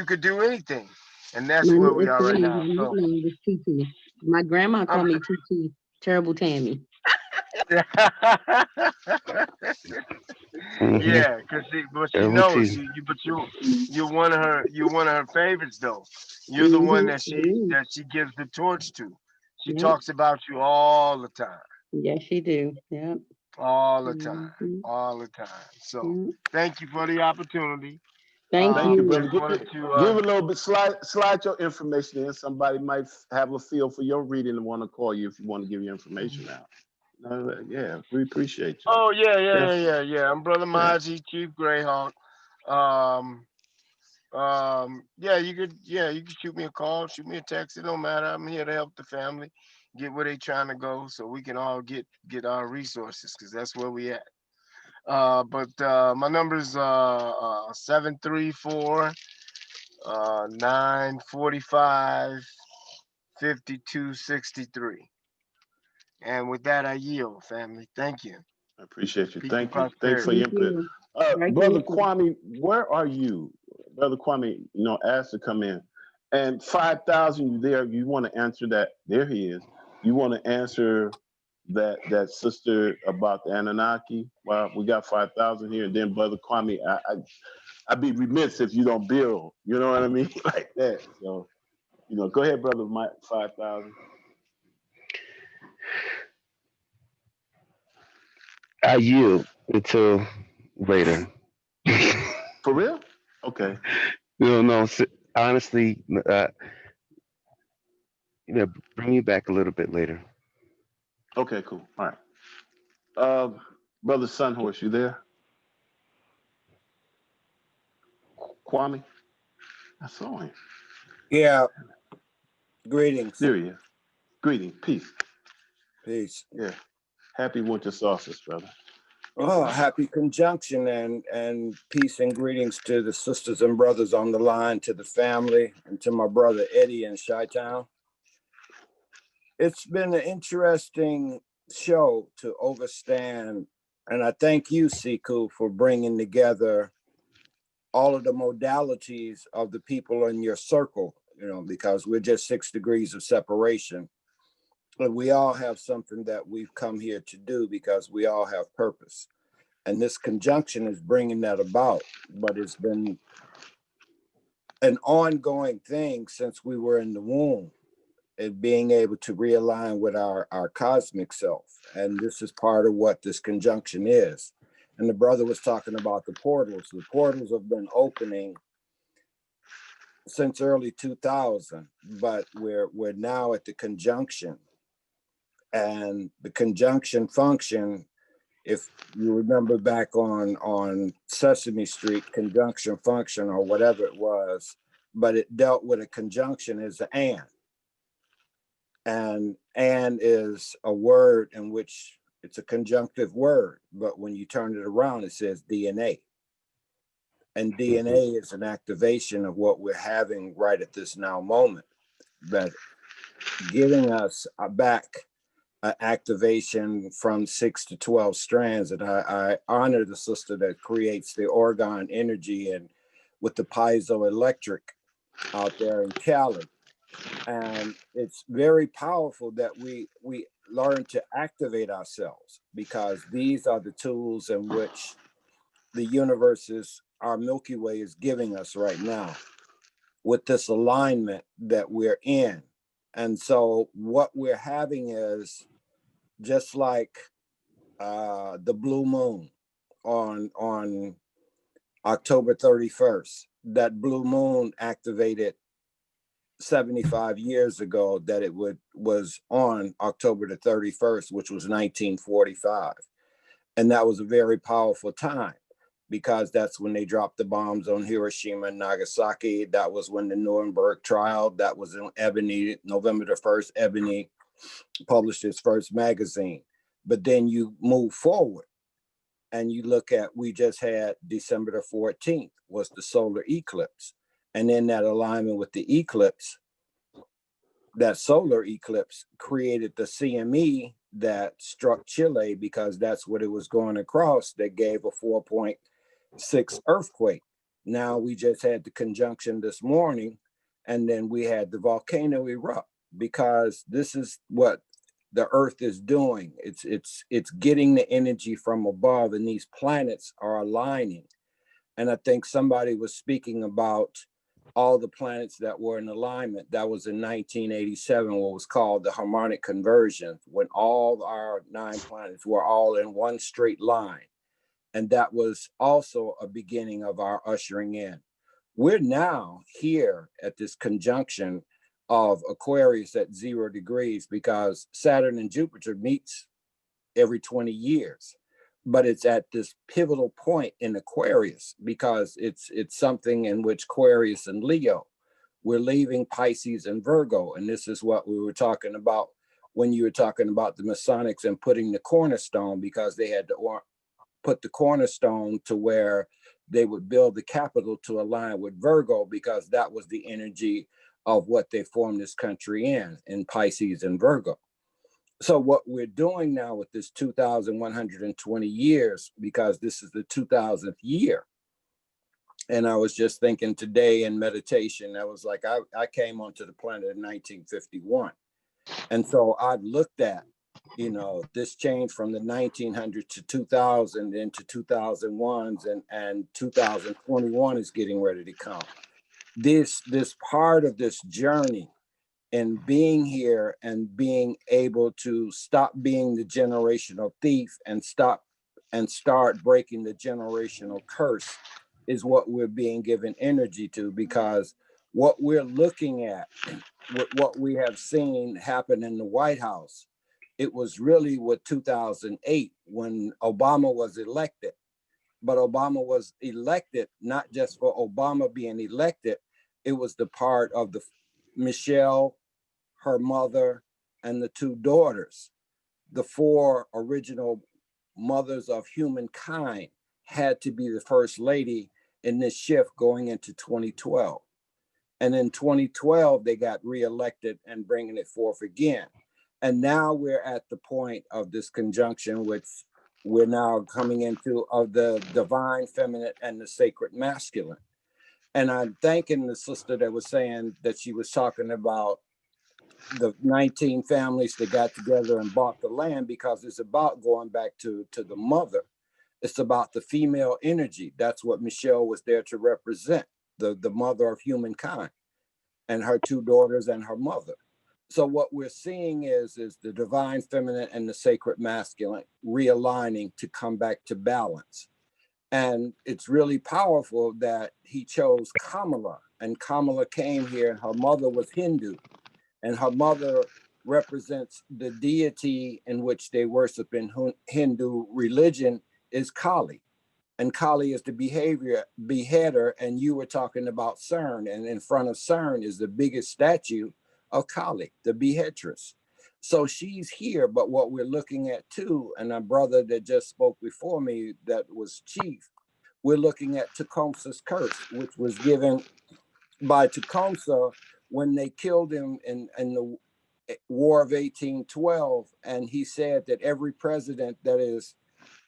could do anything, and that's where we It's are right funny. now. My So nickname was Tutu. My grandma I'm called me Tutu. Terrible Tammy. Mm-hmm. yeah, cause but she Terrible knows too. you're one of her favorites though. You're the one that Mm-hmm. she gives the torch to. She Yep. talks about you all the time. Yes, she do. Yep. All the time, Mm-hmm. all the time. So Yep. thank you for the opportunity. Thank Thank you, brother. you. Just wanted to Give a little bit, slide your information in. Somebody might have a feel for your reading and want to call you if you want to give your information out. Yeah, we appreciate you. oh Definitely. yeah. I'm Brother Yeah. Maji, Chief Greyhawk. Um you could shoot me a call, shoot me a text. It don't matter. I'm here to help the family get where they trying to go so we can all get our resources because that's where we at. But my number is 734 945 5263. And with that, I yield, family. Thank you. I appreciate you. Peace and Thank you. Thanks for prosperity. your Thank input. you. Right here Brother with you. Kwame, where are you? Brother Kwame, asked to come in. And 5,000, you there, you want to answer that. There he is. You want to answer that sister about the Anunnaki? Well, we got 5,000 here. And then Brother Kwame, I'd be remiss if you don't build, you know what I mean? Like that. So, go ahead, Brother Mike, 5,000. I yield until later. For real? Okay. No, honestly, bring me back a little bit later. Okay, cool. All right. Brother Sunhorse, you there? Kwame? I saw him. Yeah, greetings. There he is. Greeting. Peace. Peace. Yeah. Happy winter solstice, brother. Oh, happy conjunction and peace and greetings to the sisters and brothers on the line, to the family, and to my brother Eddie in Chi-Town. It's been an interesting show to overstand, and I thank you, Siku, for bringing together all of the modalities of the people in your circle, because we're just 6 degrees of separation. But we all have something that we've come here to do because we all have purpose. And this conjunction is bringing that about. But it's been an ongoing thing since we were in the womb, and being able to realign with our cosmic self. And this is part of what this conjunction is. And the brother was talking about the portals. The portals have been opening since early 2000, but we're now at the conjunction, and the conjunction function, if you remember back on Sesame Street, conjunction function or whatever it was, but it dealt with a conjunction as an and is a word in which it's a conjunctive word, but when you turn it around, it says DNA. And DNA is an activation of what we're having right at this now moment, that giving us back activation from 6 to 12 strands. And I honor the sister that creates the orgone energy and with the piezoelectric out there in Cali. And it's very powerful that we learn to activate ourselves, because these are the tools in which the universe is, our Milky Way is giving us right now with this alignment that we're in. And so what we're having is just like the blue moon on October 31st. That blue moon activated 75 years ago, that it was on October the 31st, which was 1945. And that was a very powerful time, because that's when they dropped the bombs on Hiroshima and Nagasaki. That was when the Nuremberg trial, that was in Ebony, November the 1st, Ebony published its first magazine. But then you move forward and you look at, we just had December the 14th was the solar eclipse. And in that alignment with the eclipse, that solar eclipse created the CME that struck Chile, because that's what it was going across, that gave a 4.6 earthquake. Now we just had the conjunction this morning, and then we had the volcano erupt, because this is what the earth is doing. It's getting the energy from above, and these planets are aligning. And I think somebody was speaking about all the planets that were in alignment. That was in 1987, what was called the harmonic conversion, when all our 9 planets were all in one straight line. And that was also a beginning of our ushering in. We're now here at this conjunction of Aquarius at 0 degrees, because Saturn and Jupiter meets every 20 years. But it's at this pivotal point in Aquarius, because it's something in which Aquarius and Leo, we're leaving Pisces and Virgo. And this is what we were talking about when you were talking about the Masonics and putting the cornerstone, because they had to put the cornerstone to where they would build the capital to align with Virgo, because that was the energy of what they formed this country in Pisces and Virgo. So what we're doing now with this 2,120 years, because this is the 2000th year. And I was just thinking today in meditation, I was like, I came onto the planet in 1951. And so I've looked at, this change from the 1900 to 2000 into 2001s, and 2021 is getting ready to come. This part of this journey, and being here and being able to stop being the generational thief and start breaking the generational curse, is what we're being given energy to, because what we're looking at, what we have seen happen in the White House, it was really with 2008 when Obama was elected. But Obama was elected not just for Obama being elected, it was the part of the Michelle, her mother, and the 2 daughters. The 4 original mothers of humankind had to be the first lady in this shift going into 2012. And in 2012, they got reelected and bringing it forth again. And now we're at the point of this conjunction, which we're now coming into, of the divine feminine and the sacred masculine. And I'm thanking the sister that was saying that she was talking about the 19 families that got together and bought the land, because it's about going back to the mother. It's about the female energy. That's what Michelle was there to represent, the mother of humankind, and her 2 daughters and her mother. So what we're seeing is the divine feminine and the sacred masculine realigning to come back to balance. And it's really powerful that he chose Kamala, and Kamala came here, and her mother was Hindu, and her mother represents the deity in which they worship in Hindu religion is Kali. And Kali is the beheader, and you were talking about CERN, and in front of CERN is the biggest statue of Kali, the beheadress. So she's here, but what we're looking at too, and a brother that just spoke before me that was chief, we're looking at Tecumseh's curse, which was given by Tecumseh when they killed him in the War of 1812. And he said that every president that is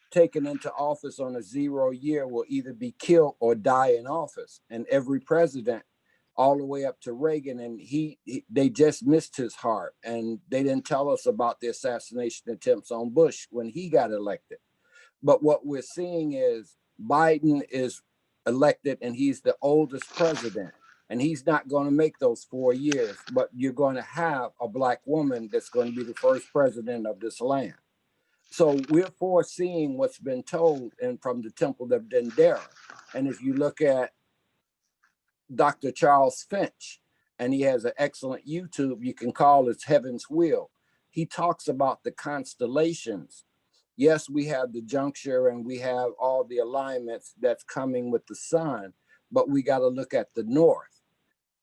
taken into office on a 0 year will either be killed or die in office. And every president, all the way up to Reagan, and they just missed his heart. And they didn't tell us about the assassination attempts on Bush when he got elected. But what we're seeing is Biden is elected, and he's the oldest president, and he's not going to make those 4 years, but you're going to have a Black woman that's going to be the first president of this land. So we're foreseeing what's been told and from the Temple of Dendera. And if you look at Dr. Charles Finch, and he has an excellent YouTube you can call it Heaven's Wheel. He talks about the constellations. Yes, we have the juncture and we have all the alignments that's coming with the sun, but we got to look at the north.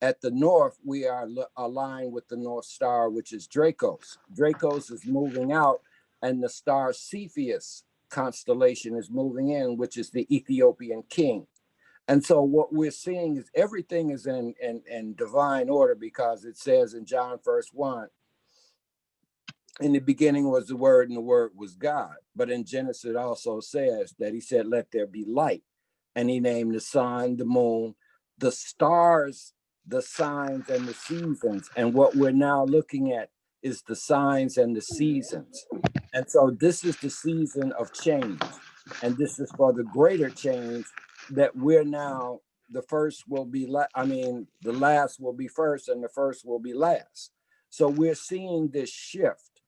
At the north, we are aligned with the North Star, which is Dracos. Dracos is moving out, and the star Cepheus constellation is moving in, which is the Ethiopian king. And so what we're seeing is everything is in divine order, because it says in John 1:1, in the beginning was the Word, and the Word was God. But in Genesis, it also says that he said, let there be light. And he named the sun, the moon, the stars, the signs, and the seasons. And what we're now looking at is the signs and the seasons. And so this is the season of change. And this is for the greater change that we're now, the first will be, the last will be first, and the first will be last. So we're seeing this shift.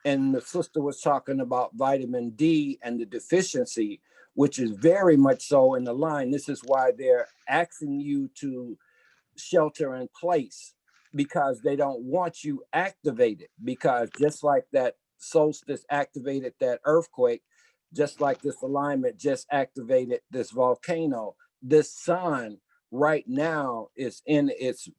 And the sister was talking about vitamin D and the deficiency, which is very much so in the line. This is why they're asking you to shelter in place, because they don't want you activated. Because just like that solstice activated that earthquake, just like this alignment just activated this volcano, this sun right now is in its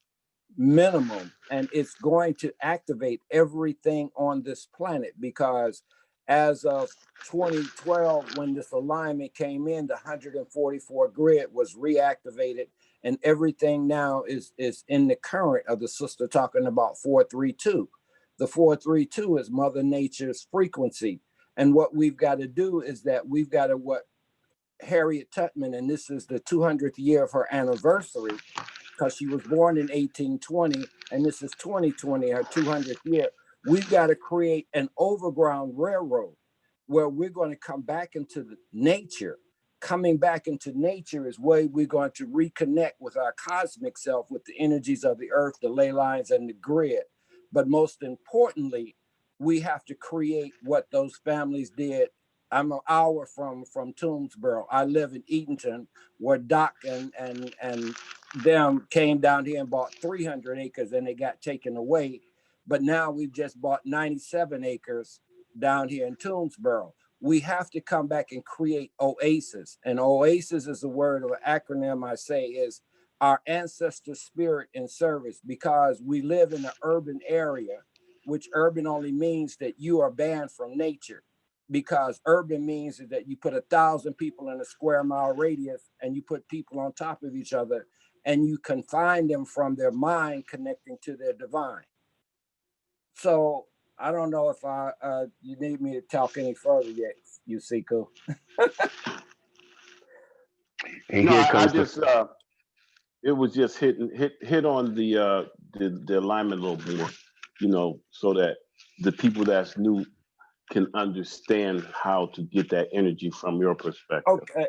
minimum, and it's going to activate everything on this planet, because as of 2012, when this alignment came in, the 144 grid was reactivated, and everything now is in the current of the sister talking about 432. The 432 is Mother Nature's frequency. And what we've got to do is that we've got to, what Harriet Tubman, and this is the 200th year of her anniversary, because she was born in 1820, and this is 2020, her 200th year. We've got to create an overground railroad where we're going to come back into the nature. Coming back into nature is where we're going to reconnect with our cosmic self, with the energies of the earth, the ley lines, and the grid. But most importantly, we have to create what those families did. I'm an hour from Toomsboro. I live in Eatonton, where Doc and them came down here and bought 300 acres, and they got taken away. But now we've just bought 97 acres down here in Toomsboro. We have to come back and create oasis. And oasis is a word or an acronym I say is our ancestor spirit in service, because we live in an urban area, which urban only means that you are banned from nature. Because urban means that you put 1,000 people in a square mile radius, and you put people on top of each other, and you confine them from their mind connecting to their divine. So I don't know if you need me to talk any further yet, Yusiku. No, I just it was just hit on the alignment a little more, so that the people that's new can understand how to get that energy from your perspective. Okay,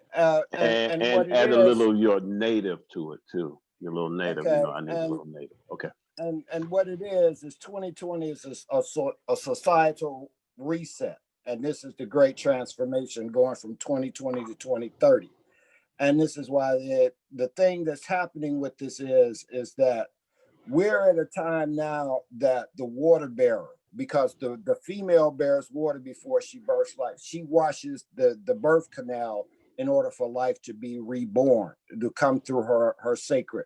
and what it add is, a little your native to it too. Your little native, okay, I need a little native. Okay. And what it is 2020 is a societal reset. And this is the great transformation going from 2020 to 2030. And this is why the thing that's happening with this is that we're at a time now that the water bearer, because the female bears water before she births life. She washes the birth canal in order for life to be reborn, to come through her sacred.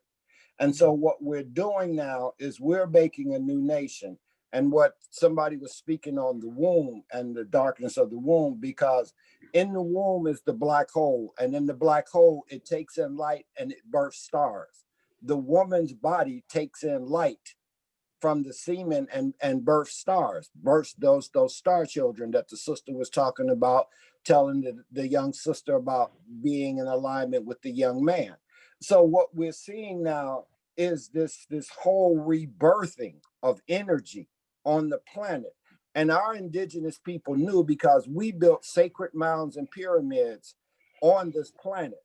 And so what we're doing now is we're making a new nation. And what somebody was speaking on the womb and the darkness of the womb, because in the womb is the black hole. And in the black hole, it takes in light and it births stars. The woman's body takes in light from the semen and birth stars, births those star children that the sister was talking about, telling the young sister about being in alignment with the young man. So what we're seeing now is this whole rebirthing of energy on the planet. And our indigenous people knew, because we built sacred mounds and pyramids on this planet,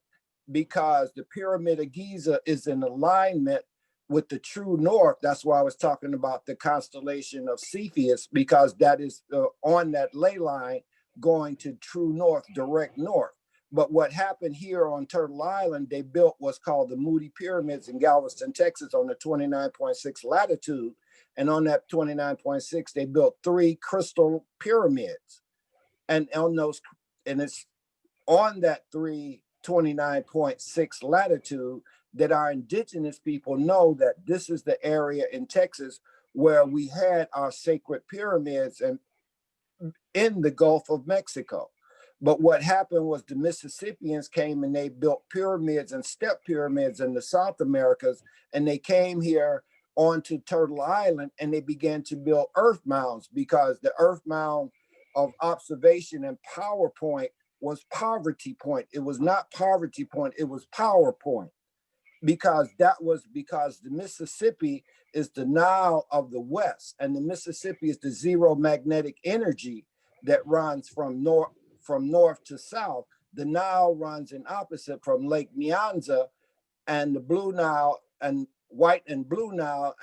because the Pyramid of Giza is in alignment with the true north. That's why I was talking about the constellation of Cepheus, because that is on that ley line going to true north, direct north. But what happened here on Turtle Island, they built what's called the Moody Pyramids in Galveston, Texas, on the 29.6 latitude. And on that 29.6, they built 3 crystal pyramids. And on those, and it's on that 29.6 latitude that our indigenous people know that this is the area in Texas where we had our sacred pyramids and in the Gulf of Mexico. But what happened was the Mississippians came and they built pyramids and step pyramids in the South Americas, and they came here onto Turtle Island and they began to build earth mounds, because the earth mound of observation and PowerPoint was Poverty Point. It was not Poverty Point, it was PowerPoint, because the Mississippi is the Nile of the West, and the Mississippi is the zero magnetic energy that runs from north to south. The Nile runs in opposite from Lake Nyanza, and the Blue Nile and White and Blue Nile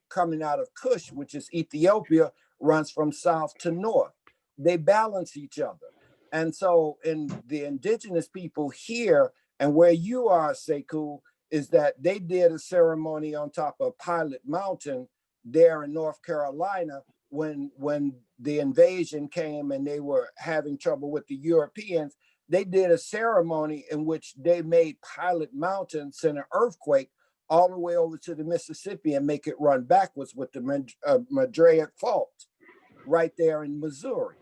coming out of Kush, which is Ethiopia, runs from south to north. They balance each other. And so in the indigenous people here and where you are, Sekou, is that they did a ceremony on top of Pilot Mountain there in North Carolina when the invasion came and they were having trouble with the Europeans. They did a ceremony in which they made Pilot Mountain send an earthquake all the way over to the Mississippi and make it run backwards with the Madrid Fault right there in Missouri.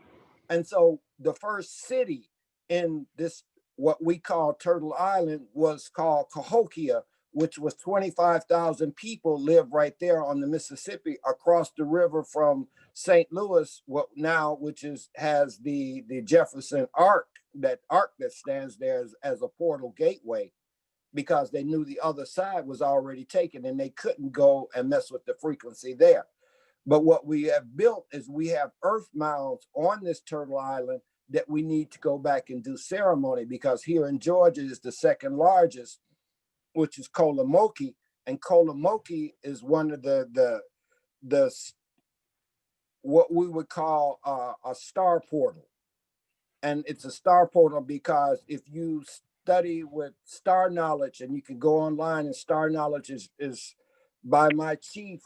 And so the first city in this, what we call Turtle Island, was called Cahokia, which was 25,000 people live right there on the Mississippi across the river from St. Louis, has the Jefferson Ark that stands there as a portal gateway, because they knew the other side was already taken and they couldn't go and mess with the frequency there. But what we have built is we have earth mounds on this Turtle Island that we need to go back and do ceremony, because here in Georgia is the second largest, which is Kolamoki. And Kolamoki is one of the what we would call a star portal. And it's a star portal because if you study with star knowledge, and you can go online, and star knowledge is by my chief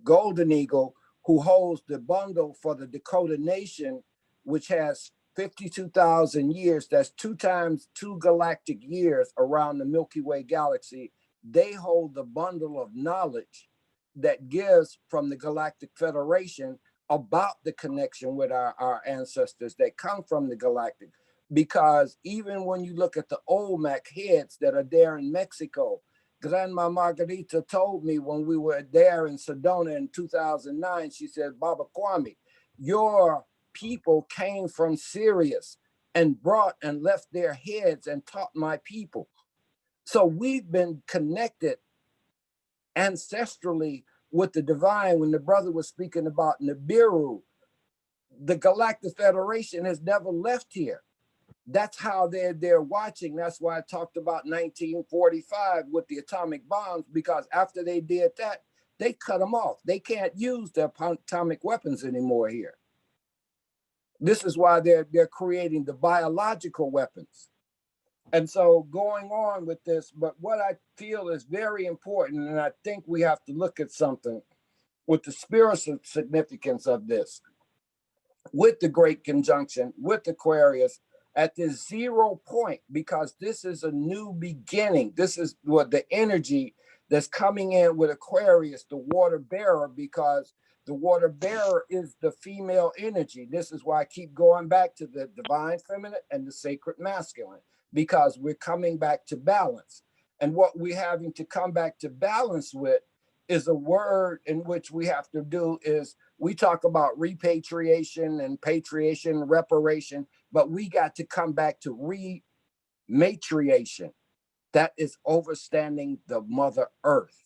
Golden Eagle, who holds the bundle for the Dakota Nation, which has 52,000 years. That's 2 times 2 galactic years around the Milky Way galaxy. They hold the bundle of knowledge that gives from the Galactic Federation about the connection with our ancestors that come from the galactic. Because even when you look at the Olmec heads that are there in Mexico, Grandma Margarita told me when we were there in Sedona in 2009, she said, Baba Kwame, your people came from Sirius and brought and left their heads and taught my people. So we've been connected ancestrally with the divine. When the brother was speaking about Nibiru, the Galactic Federation has never left here. That's how they're watching. That's why I talked about 1945 with the atomic bombs, because after they did that, they cut them off. They can't use their atomic weapons anymore here. This is why they're creating the biological weapons. And so going on with this, but what I feel is very important, and I think we have to look at something with the spiritual significance of this, with the Great Conjunction, with Aquarius, at this 0 point, because this is a new beginning. This is what the energy that's coming in with Aquarius, the water bearer, because the water bearer is the female energy. This is why I keep going back to the divine feminine and the sacred masculine, because we're coming back to balance. And what we're having to come back to balance with is a word in which we have to do is, we talk about repatriation and patriation, reparation, but we got to come back to rematriation. That is overstanding the Mother Earth.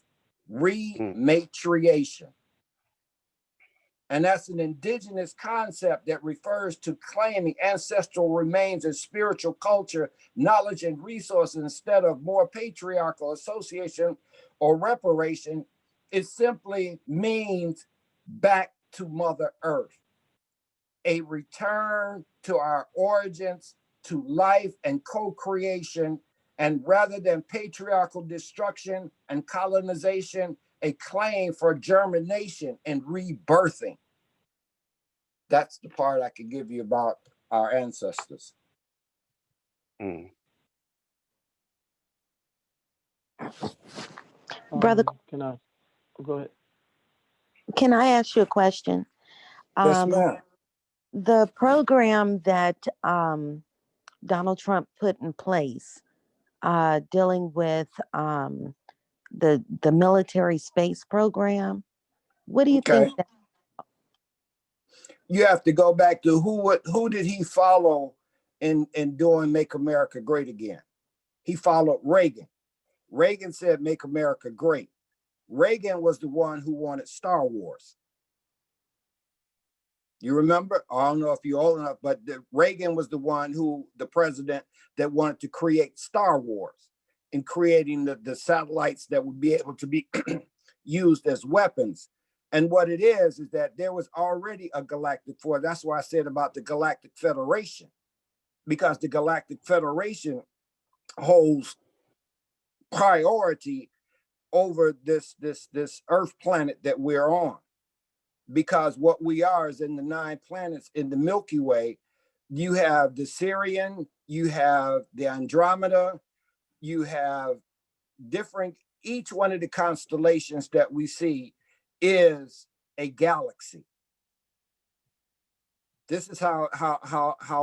Rematriation. And that's an indigenous concept that refers to claiming ancestral remains and spiritual culture, knowledge, and resources instead of more patriarchal association or reparation. It simply means back to Mother Earth, a return to our origins, to life and co-creation, and rather than patriarchal destruction and colonization, a claim for germination and rebirthing. That's the part I can give you about our ancestors. Brother, Can I go ahead? can I ask you a question? Yes, ma'am. The program that Donald Trump put in place, dealing with the military space program, what do you think that? You have to go back to who did he follow in doing Make America Great Again? He followed Reagan. Reagan said, make America great. Reagan was the one who wanted Star Wars. You remember? I don't know if you're old enough, but Reagan was the president that wanted to create Star Wars and creating the satellites that would be able to be used as weapons. And what it is that there was already a galactic force. That's why I said about the Galactic Federation, because the Galactic Federation holds priority over this Earth planet that we're on. Because what we are is in the 9 planets in the Milky Way. You have the Sirian, you have the Andromeda, you have different, each one of the constellations that we see is a galaxy. This is how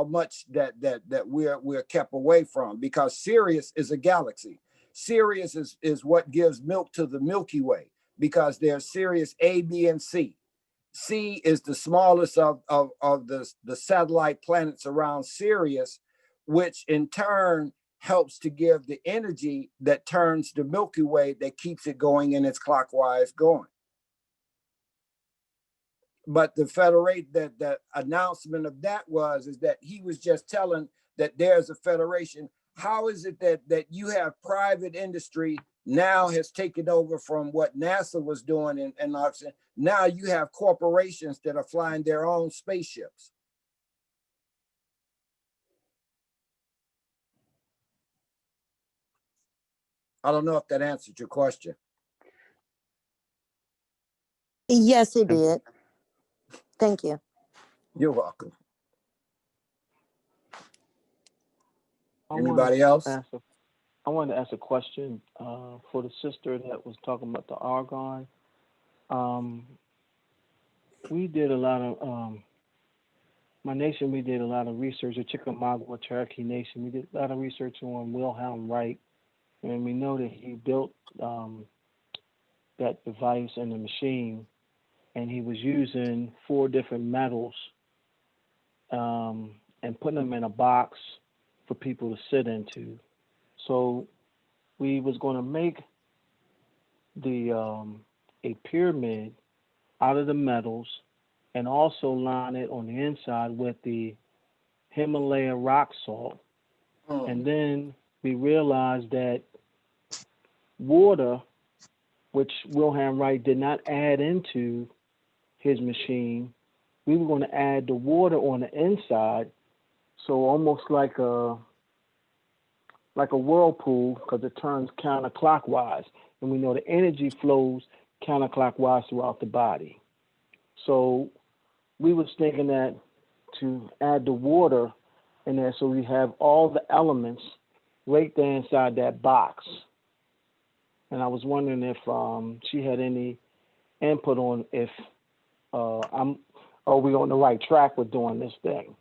much that we're kept away from, because Sirius is a galaxy. Sirius is what gives milk to the Milky Way, because there's Sirius A, B, and C. C is the smallest of the satellite planets around Sirius, which in turn helps to give the energy that turns the Milky Way, that keeps it going in its clockwise going. But the announcement of that is that he was just telling that there's a federation. How is it that you have private industry now has taken over from what NASA was doing and now you have corporations that are flying their own spaceships? I don't know if that answered your question. Yes, it did. Thank you. You're welcome. Anybody else? I wanted to ask a question for the sister that was talking about the argon. We did a lot of, my nation, we did a lot of research, the Chickamauga Cherokee Nation. We did a lot of research on Wilhelm Reich, and we know that he built that device and the machine, and he was using 4 different metals and putting them in a box for people to sit into. So we was going to make a pyramid out of the metals and also line it on the inside with the Himalaya rock salt. And then we realized that water, which Wilhelm Reich did not add into his machine, we were going to add the water on the inside, so almost like a whirlpool, because it turns counterclockwise, and we know the energy flows counterclockwise throughout the body. So we was thinking that to add the water in there, so we have all the elements right there inside that box. And I was wondering if she had any input on if are we on the right track with doing this thing.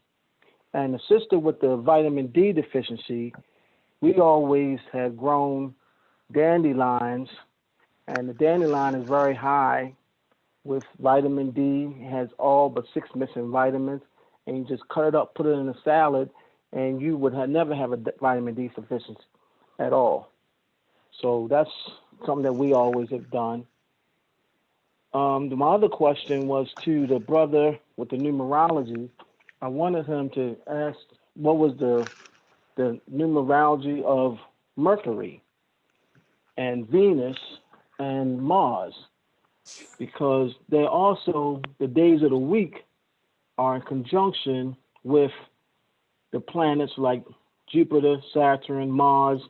And the sister with the vitamin D deficiency, we always had grown dandelions, and the dandelion is very high with vitamin D. It has all but 6 missing vitamins, and you just cut it up, put it in a salad, and you would never have a vitamin D deficiency at all. So that's something that we always have done. My other question was to the brother with the numerology. I wanted him to ask what was the numerology of Mercury and Venus and Mars, because they're also, the days of the week are in conjunction with the planets like Jupiter, Saturn, Mars,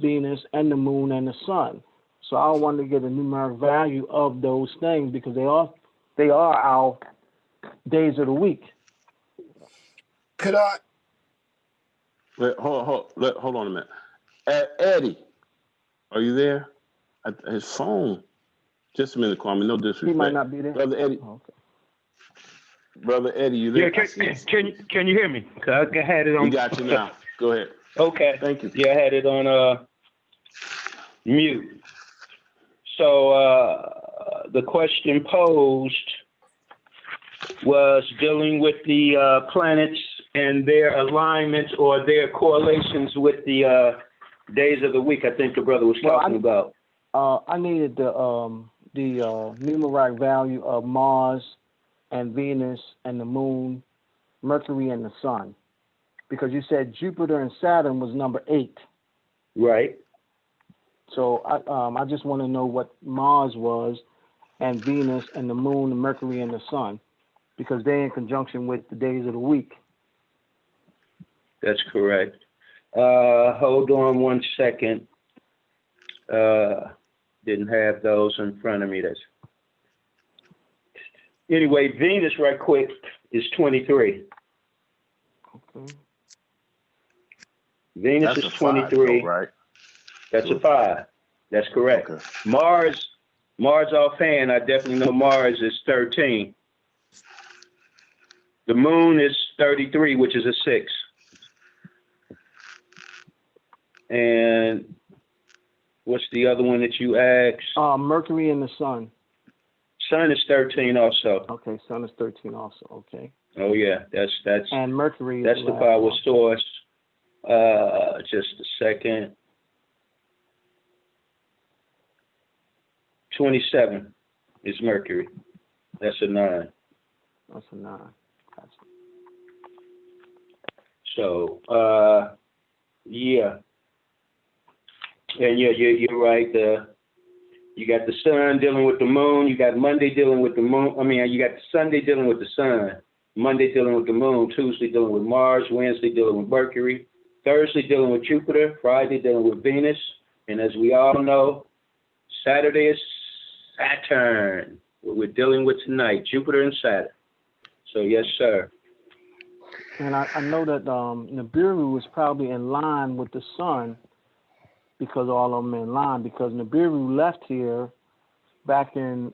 Venus, and the moon and the sun. So I wanted to get a numeric value of those things because they are our days of the week. Could I? Wait, hold on a minute. Eddie, are you there? His phone. Just a minute, Kwame. No disrespect. He might not be there. Brother Eddie. Oh, okay. Brother Eddie, you there? Yeah, can you hear me? I had it on. We got you now. Go ahead. Okay. Thank you. Yeah, I had it on mute. So the question posed was dealing with the planets and their alignments or their correlations with the days of the week. I think the brother was talking about. I needed the numeric value of Mars and Venus and the moon, Mercury and the sun, because you said Jupiter and Saturn was number 8. Right. So I just want to know what Mars was, and Venus and the moon, and Mercury and the sun, because they're in conjunction with the days of the week. That's correct. Hold on one second. Didn't have those in front of me. Anyway, Venus, right quick, is 23. Okay. Venus That's is a 23. 5, though, right? That's a 5. That's correct. Okay. Mars offhand, I definitely know Mars is 13. The moon is 33, which is a 6. And what's the other one that you asked? Mercury and the sun. Sun is 13 also. Okay, sun is 13 also. Okay. Oh yeah, that's and Mercury. That's the power source. Just a second. 27 is Mercury. That's a 9. That's a 9. Gotcha. So yeah. And yeah, you're right. You got the sun dealing with the moon. You got Monday dealing with the moon. You got Sunday dealing with the sun. Monday dealing with the moon. Tuesday dealing with Mars. Wednesday dealing with Mercury. Thursday dealing with Jupiter. Friday dealing with Venus. And as we all know, Saturday is Saturn. What we're dealing with tonight, Jupiter and Saturn. So yes, sir. And I know that Nibiru is probably in line with the sun, because all of them are in line, because Nibiru left here back in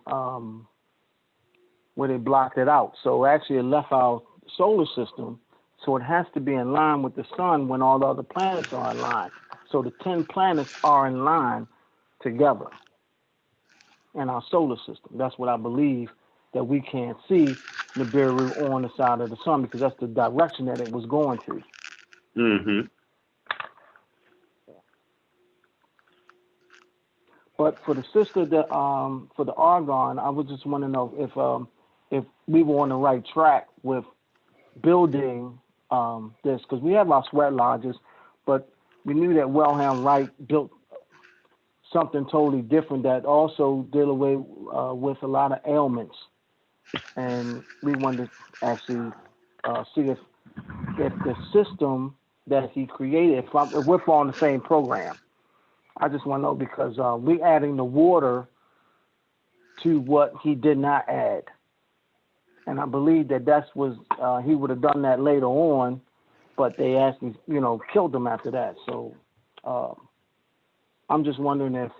where they blocked it out. So actually it left our solar system. So it has to be in line with the sun when all the other planets are in line. So the 10 planets are in line together in our solar system. That's what I believe, that we can't see Nibiru on the side of the sun, because that's the direction that it was going to. Mm-hmm. But for the sister that for the argon, I would just want to know if we were on the right track with building this, because we have our sweat lodges, but we knew that Wilhelm Wright built something totally different that also did away with a lot of ailments and we wanted to actually see if the system that he created, if we're following the same program. I just want to know because we adding the water to what he did not add. And I believe that was, he would have done that later on, but they actually, killed him after that. So I'm just wondering if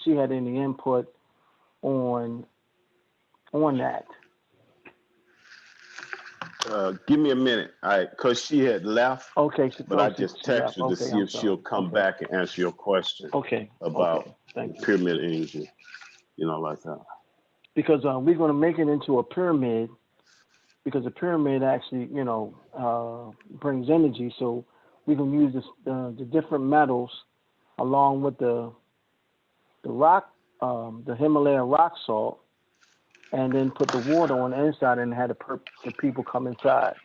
she had any input on that. Give me a minute, all right, because she had left. Okay. But I just texted her to see if she'll come back and answer your question. Okay. About Thank you. pyramid energy, like that. Because we're going to make it into a pyramid, because the pyramid actually, brings energy. So we can use the different metals along with the rock, the Himalaya rock salt, and then put the water on the inside and have the people come inside.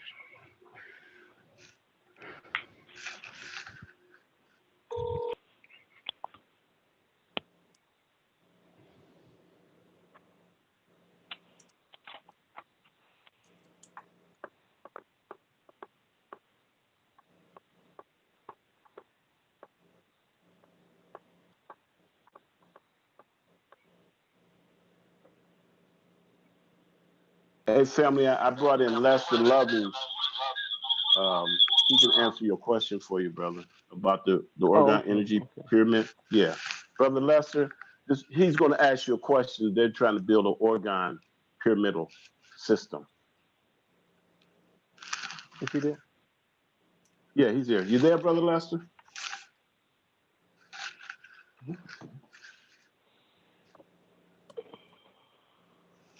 Hey, family, I brought in Lester Loving. He can answer your question for you, brother, about the Oregon Energy Pyramid. Yeah. Brother Lester, he's going to ask you a question. They're trying to build an Oregon pyramidal system. Is he there? Yeah, he's there. You there, Brother Lester?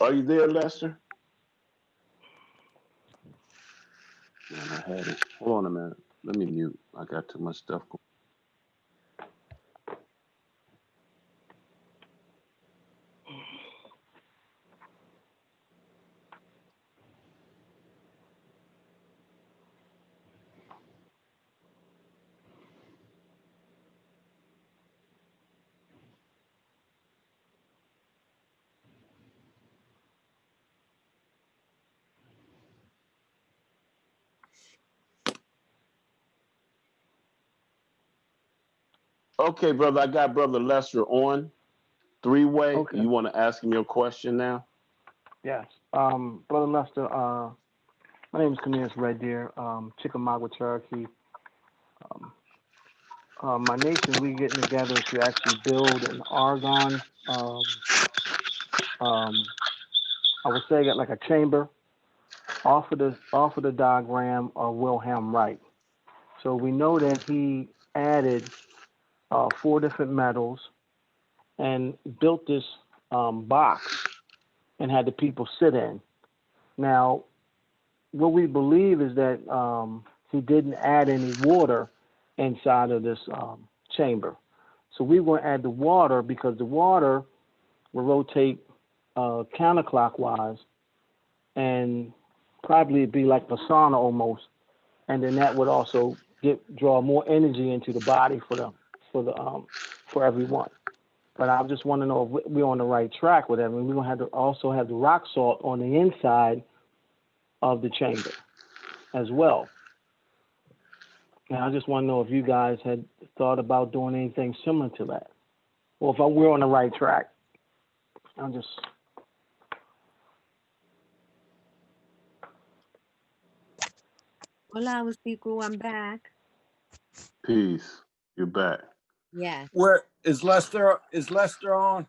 Are you there, Lester? Man, I had it. Hold on a minute. Let me mute. I got too much stuff going. Okay, brother, I got Brother Lester on three-way. Okay. You want to ask him your question now? Yes. Brother Lester, my name is Cornelius Red Deer, Chickamauga, Cherokee. My nation, we getting together to actually build an argon, I would say like a chamber off of the diagram of Wilhelm Wright. So we know that he added 4 different metals and built this box and had the people sit in. Now, what we believe is that he didn't add any water inside of this chamber. So we will add the water because the water will rotate counterclockwise and probably be like a sauna almost. And then that would also draw more energy into the body for everyone. But I just want to know if we're on the right track with that. We're going to have to also have the rock salt on the inside of the chamber as well. And I just want to know if you guys had thought about doing anything similar to that, or if we're on the right track. I'm just. Hola, Usiku, I'm back. Peace. You're back. Yes. Where is Lester? Is Lester on?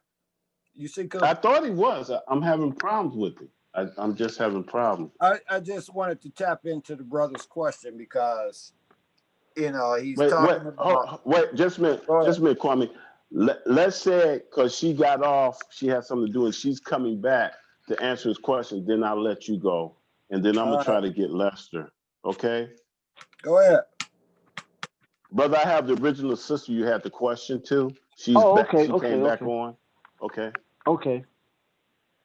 You see, I thought he was. I'm having problems with it. I'm just having problems. I just wanted to tap into the brother's question because, he's wait, talking about. Wait, just a minute, Kwame. Let's say, because she got off, she had something to do, and she's coming back to answer his question. Then I'll let you go, and then I'm gonna try to get Lester. Okay? Go ahead, brother. I have the original sister you had the question to. She's back. Okay, she came back on. Okay. Okay.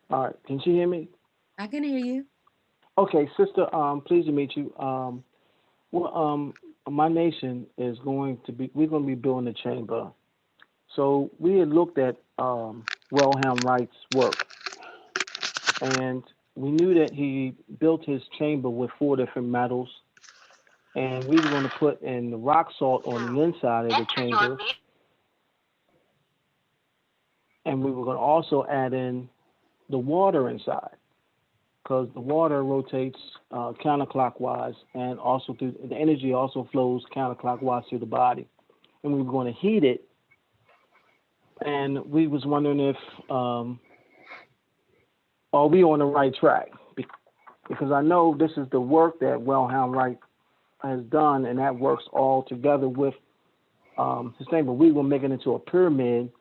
All right. Can she hear me? I can hear you. Okay, sister. Pleased to meet you. My nation is we're going to be building a chamber. So we had looked at Wilhelm Wright's work, and we knew that he built his chamber with 4 different metals, and we were going to put in the rock salt on the inside of the chamber, and we were going to also add in the water inside, because the water rotates counterclockwise, and also through the energy also flows counterclockwise through the body. And we were going to heat it, and we was wondering if are we on the right track? Because I know this is the work that Wilhelm Reich has done, and that works all together with his thing. But we will make it into a pyramid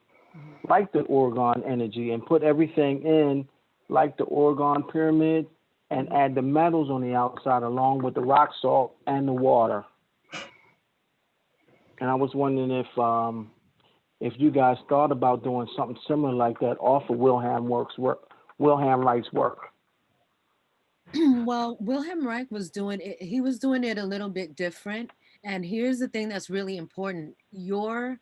like the Oregon energy and put everything in like the Oregon pyramid and add the metals on the outside along with the rock salt and the water. And I was wondering if you guys thought about doing something similar like that off of Wilhelm Reich's work. Well, Wilhelm Reich was doing it, he was doing it a little bit different. And here's the thing that's really important. Your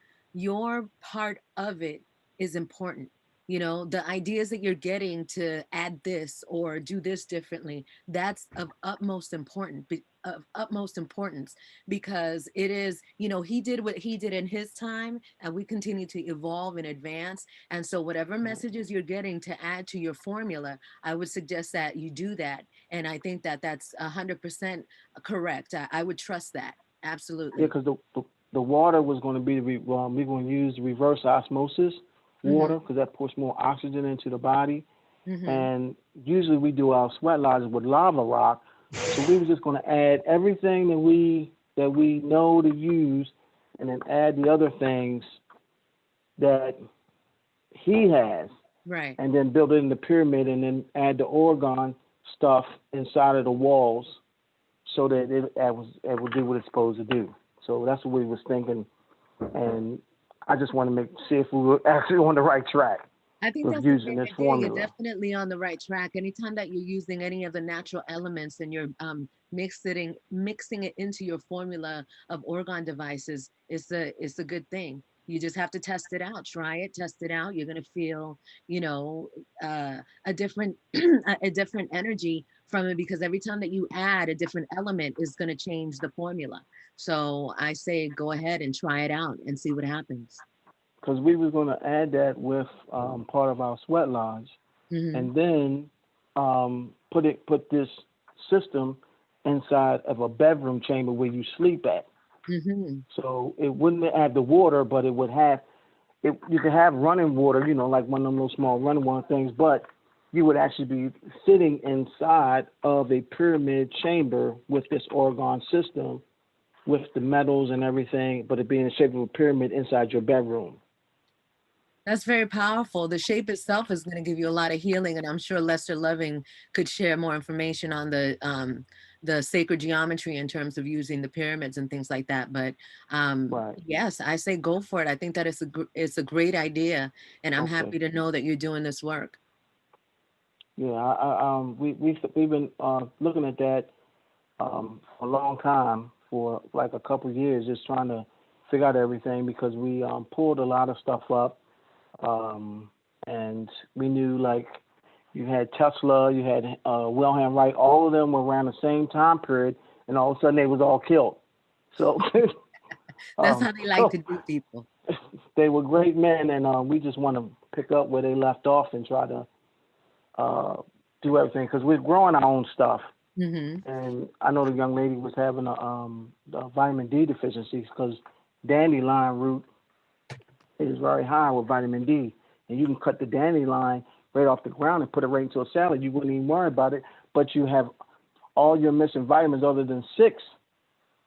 part of it is important. You know, the ideas that you're getting to add this or do this differently, that's of utmost importance, because it is, you know, he did what he did in his time, and we continue to evolve and advance. And so whatever messages you're getting to add to your formula, I would suggest that you do that. And I think that that's 100% correct. I would trust that. Absolutely. Yeah, because the water was going to be, we're going to use reverse osmosis water, because that puts more oxygen into the body. And usually we do our sweat lodges with lava rock. So we were just going to add everything that we know to use, and then add the other things that he has. Right. And then build it in the pyramid, and then add the Oregon stuff inside of the walls so that it will do what it's supposed to do. So that's what we was thinking. And I just want to see if we were actually on the right track. I think with that's using this formula. You're definitely on the right track. Anytime that you're using any of the natural elements and you're mixing it into your formula of orgone devices, it's a good thing. You just have to test it out, test it out. You're gonna feel, you know, a different a different energy from it, because every time that you add a different element is gonna change the formula. So I say go ahead and try it out and see what happens. Because we were going to add that with part of our sweat lodge, and then put this system inside of a bedroom chamber where you sleep at. So it wouldn't add the water, but it would have it. You could have running water, you know, like one of them little small running water things, but you would actually be sitting inside of a pyramid chamber with this Oregon system, with the metals and everything, but it being in the shape of a pyramid inside your bedroom. That's very powerful. The shape itself is going to give you a lot of healing, and I'm sure Lester Loving could share more information on the sacred geometry in terms of using the pyramids and things like that. But yes, I say go for it. I think that it's a great idea, and I'm happy to know that you're doing this work. Yeah, we've been looking at that for a long time, for like a couple of years, just trying to figure out everything, because we pulled a lot of stuff up. And we knew, like, you had Tesla, you had Wilhelm Reich, all of them were around the same time period, and all of a sudden they was all killed. So that's how they like to do people. They were great men, and we just want to pick up where they left off and try to do everything, because we're growing our own stuff. And I know the young lady was having a vitamin D deficiency, because dandelion root is very high with vitamin D, and you can cut the dandelion right off the ground and put it right into a salad. You wouldn't even worry about it, but you have all your missing vitamins, other than 6,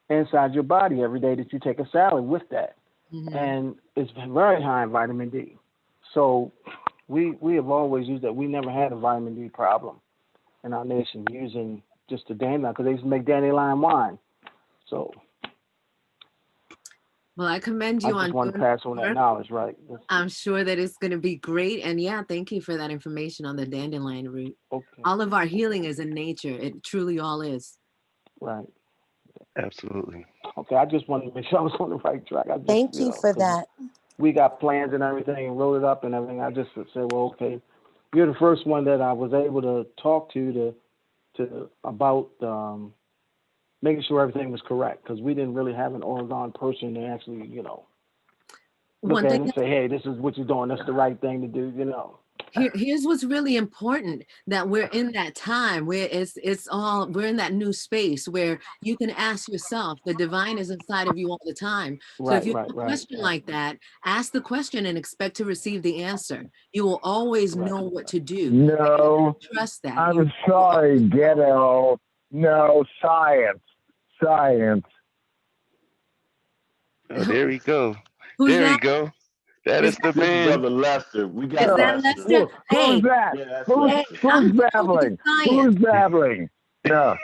inside your body every day that you take a salad with that. And it's very high in vitamin D. So we have always used that. We never had a vitamin D problem in our nation using just the dandelion, because they used to make dandelion wine. So well, I commend you I just want to pass on that knowledge, right? I'm sure that it's going to be great. And yeah, thank you for that information on the dandelion root. All of our healing is in nature. It truly all is. Right. Absolutely. Okay, I just wanted to make sure I was on the right track. Thank you for that. We got plans and everything and wrote it up and everything. I just said, well, okay, you're the first one that I was able to talk to about making sure everything was correct, because we didn't really have an Oregon person to actually, look One at it thing and say, hey, this is what you're doing. That's the right thing to do. Here's what's really important, that we're in that time where we're in that new space where you can ask yourself, the divine is inside of you all the time. So if you have a question like that, ask the question and expect to receive the answer. You will always know what to do. No, Trust that. I'm sorry, ghetto. No, science. Oh, there we go. Who's there that? we go. That is the This is man. Brother Lester. We got Is that Lester. Lester? Hey, Who's that? Yeah, that's Who's, Lester. I'm who's babbling? Who's babbling? No.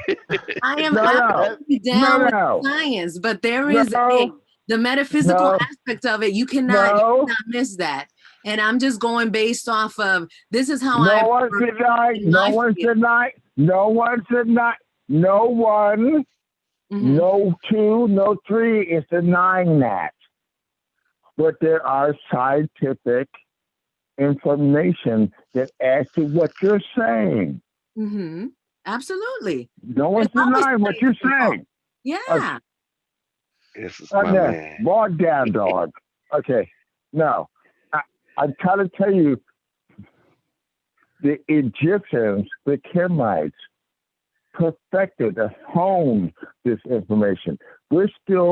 I am No, absolutely down with science, but there is the metaphysical aspect of it. You cannot miss that. And I'm just going based off of, this is how no one tonight. No one tonight. No one tonight. No one. No two. No three is denying that. But there are scientific information that adds to what you're saying. Absolutely. No one's denying what you're saying. Yeah. This is my man. Log down, dog. Okay. No. I'm trying to tell you, the Egyptians, the Kemites, perfected and honed this information. The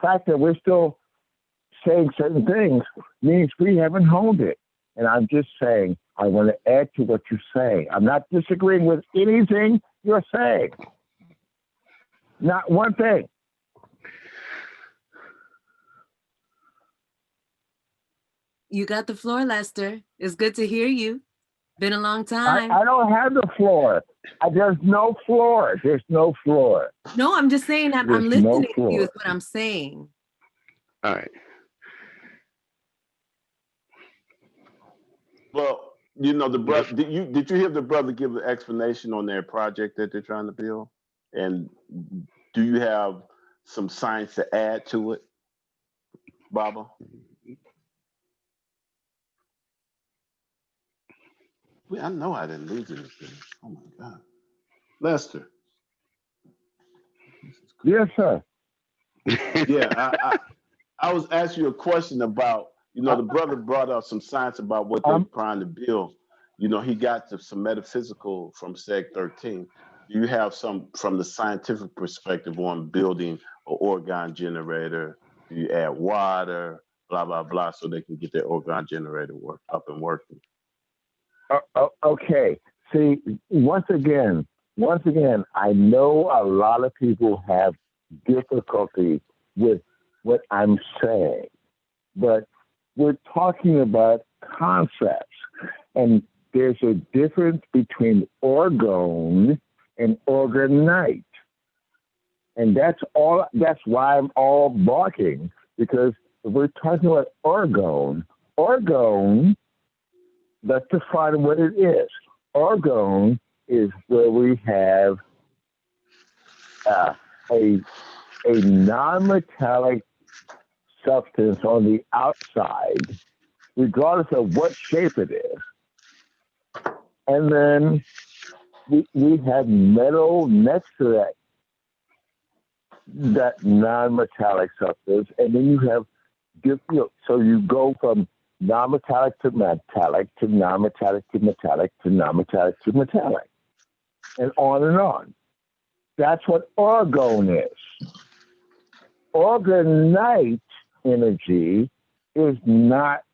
fact that we're still saying certain things means we haven't honed it. And I'm just saying, I want to add to what you're saying. I'm not disagreeing with anything you're saying. Not one thing. You got the floor, Lester. It's good to hear you. Been a long time. I don't have the floor. There's no floor. There's no floor. No, I'm just saying that I'm listening to you is what I'm saying. All right. Well, the brother. Did you hear the brother give an explanation on their project that they're trying to build? And do you have some science to add to it, Baba? I know I didn't lose anything. Oh my God, Lester. Yes, sir. Yeah, I was asking you a question about, the brother brought up some science about what they're trying to build. He got some metaphysical from SEG13. Do you have some from the scientific perspective on building an orgone generator? Do you add water, blah, blah, blah, so they can get their orgone generator up and working? Okay. See, once again, I know a lot of people have difficulty with what I'm saying, but we're talking about concepts, and there's a difference between orgone and orgonite. And that's why I'm all barking, because if we're talking about orgone, let's define what it is. Orgone is where we have a non-metallic substance on the outside, regardless of what shape it is. And then we have metal next to that non-metallic substance, and then you have so you go from non-metallic to metallic to non-metallic to metallic to non-metallic to metallic, and on and on. That's what orgone is. Orgonite energy is not,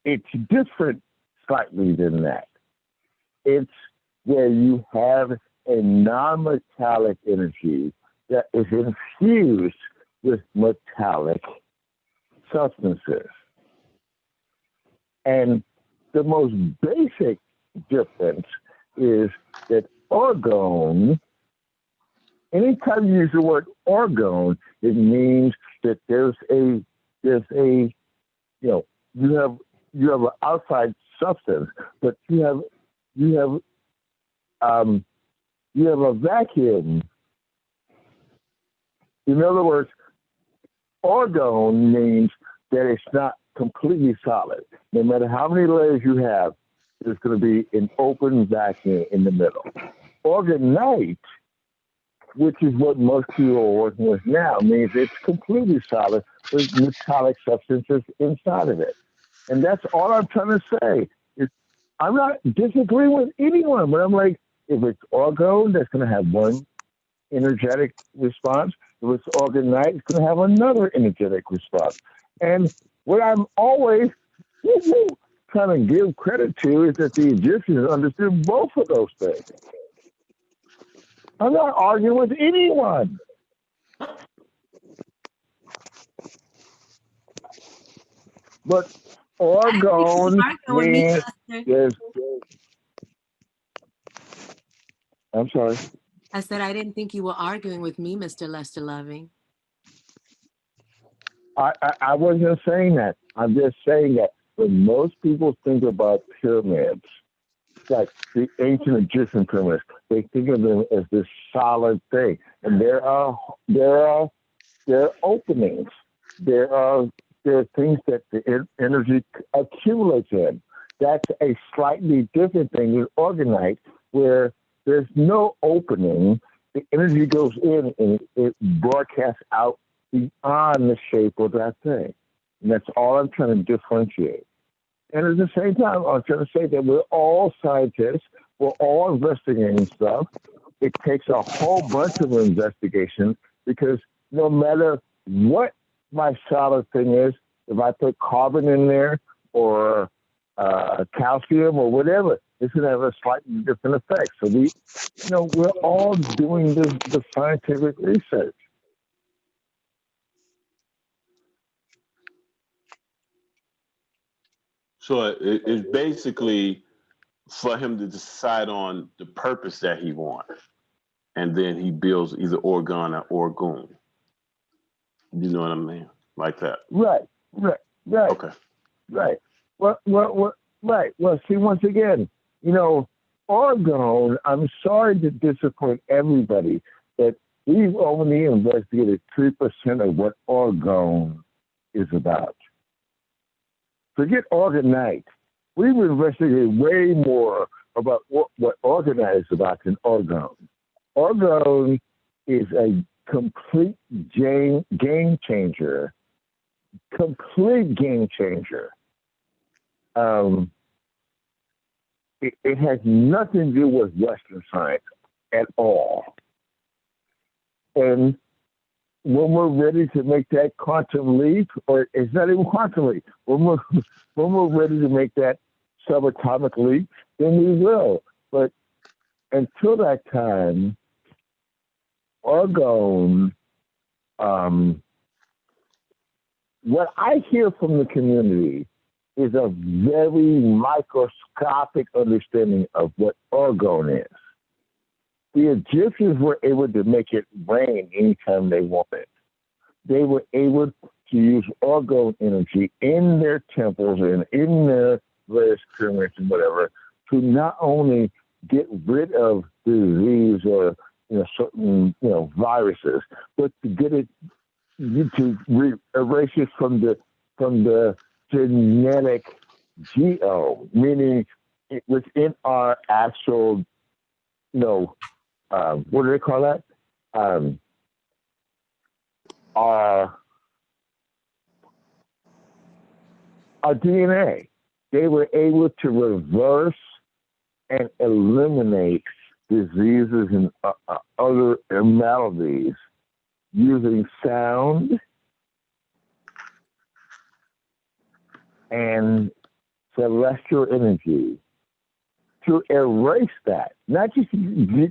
it's different slightly than that. It's where you have a non-metallic energy that is infused with metallic substances. And the most basic difference is that orgone, anytime you use the word orgone, it means that there's a you have an outside substance, but you have a vacuum. In other words, orgone means that it's not completely solid. No matter how many layers you have, there's going to be an open vacuum in the middle. Orgonite, which is what most people are working with now, means it's completely solid with metallic substances inside of it. And that's all I'm trying to say. I'm not disagreeing with anyone, but I'm like, if it's orgone, that's going to have one energetic response. If it's orgonite, it's going to have another energetic response. And what I'm always trying to give credit to is that the Egyptians understood both of those things. I'm not arguing with anyone. But orgone means there's. I'm sorry. I said I didn't think you were arguing with me, Mr. Lester Loving. I wasn't saying that. I'm just saying that when most people think about pyramids, like the ancient Egyptian pyramids, they think of them as this solid thing, and there are openings. There are things that the energy accumulates in. That's a slightly different thing with orgonite, where there's no opening. The energy goes in and it broadcasts out beyond the shape of that thing. And that's all I'm trying to differentiate. And at the same time, I'm trying to say that we're all scientists. We're all investigating stuff. It takes a whole bunch of investigation because no matter what my solid thing is, if I put carbon in there or calcium or whatever, it's going to have a slightly different effect. So we're all doing the scientific research. So it's basically for him to decide on the purpose that he wants, and then he builds either orgon or orgoon. You know what I mean? Like that. Right. Okay. Right. Well, right. Well, see, once again, orgone, I'm sorry to disappoint everybody that we've only investigated 3% of what orgone is about. Forget orgonite. We've investigated way more about what orgonite is about than orgone. Orgone is a complete game changer. Complete game changer. It has nothing to do with Western science at all. And when we're ready to make that quantum leap, or it's not even quantum leap, when we're ready to make that subatomic leap, then we will. But until that time, orgone, what I hear from the community is a very microscopic understanding of what orgone is. The Egyptians were able to make it rain anytime they wanted. They were able to use orgone energy in their temples and in their various pyramids and whatever to not only get rid of disease or certain viruses, but to get it erase it from the genetic genome, meaning within our actual what do they call that? Our DNA. They were able to reverse and eliminate diseases and other maladies using sound and celestial energy to erase that, not just to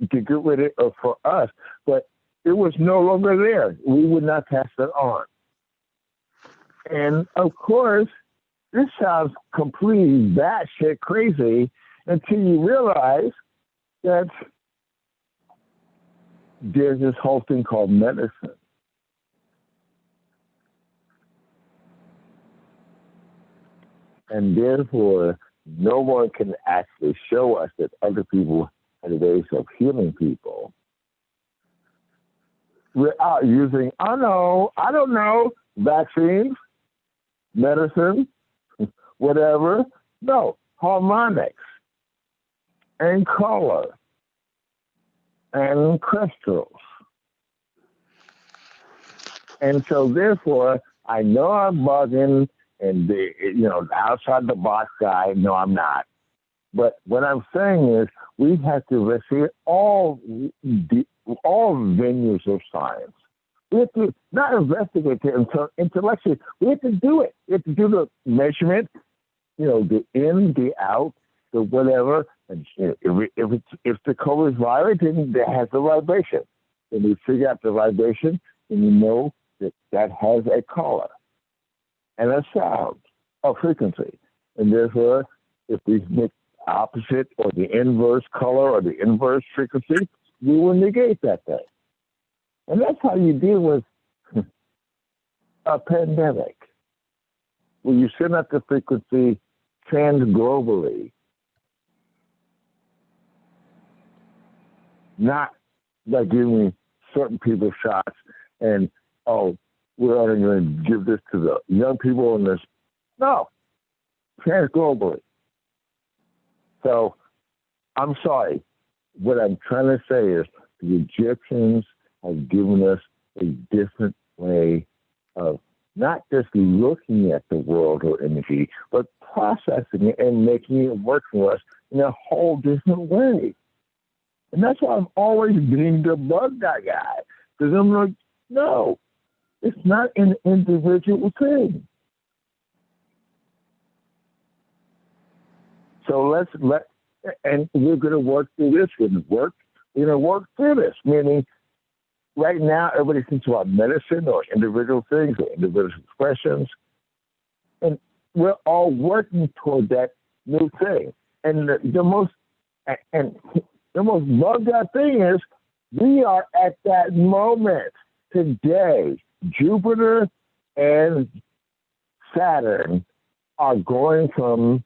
get rid of it for us, but it was no longer there. We would not pass that on. And of course, this sounds completely batshit crazy until you realize that there's this whole thing called medicine. And therefore, no one can actually show us that other people have ways of healing people without using, I don't know, vaccines, medicine, whatever. No, harmonics and color and crystals. And so therefore, I know I'm bugging and the outside the box guy. No, I'm not. But what I'm saying is we have to investigate all venues of science. We have to not investigate it intellectually. We have to do it. We have to do the measurement, the in, the out, the whatever. And if the color is violet, then it has a vibration. Then you figure out the vibration, and you know that has a color and a sound, a frequency. And therefore, if we make opposite or the inverse color or the inverse frequency, we will negate that thing. And that's how you deal with a pandemic. When you send out the frequency trans-globally, not by giving certain people shots and, we're only going to give this to the young people and this. No, trans-globally. So, I'm sorry. What I'm trying to say is the Egyptians have given us a different way of not just looking at the world or energy, but processing it and making it work for us in a whole different way. And that's why I'm always being the bug guy. Because I'm like, no, it's not an individual thing. So and we're going to work through this. We're going to work through this, meaning right now everybody thinks about medicine or individual things or individual expressions. And we're all working toward that new thing. And the most bugged out thing is we are at that moment today. Jupiter and Saturn are going from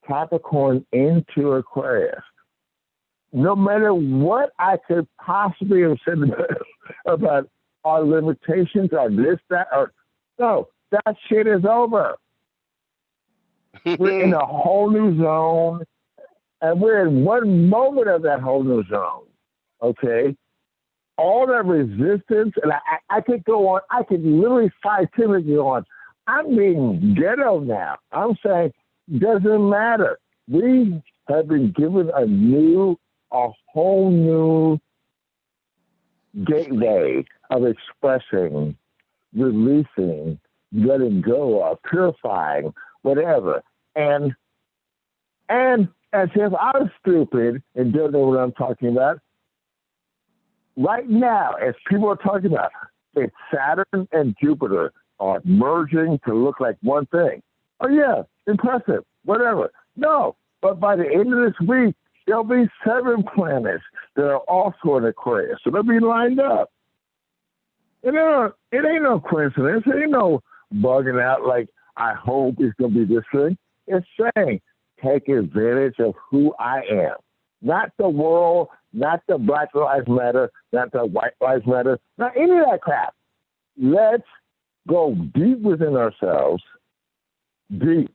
Capricorn into Aquarius. No matter what I could possibly have said about our limitations or this, that, or no, that shit is over. We're in a whole new zone, and we're in one moment of that whole new zone. Okay? All that resistance, and I could go on, I could literally scientifically go on. I'm being ghetto now. I'm saying, doesn't matter. We have been given a whole new gateway of expressing, releasing, letting go of, purifying, whatever. And as if I was stupid and don't know what I'm talking about, right now, as people are talking about, it's Saturn and Jupiter are merging to look like one thing. Oh, yeah, impressive, whatever. No, but by the end of this week, there'll be 7 planets that are also in Aquarius. So they'll be lined up. It ain't no coincidence. It ain't no bugging out like, I hope it's going to be this thing. It's saying, take advantage of who I am. Not the world, not the Black Lives Matter, not the White Lives Matter, not any of that crap. Let's go deep within ourselves, deep.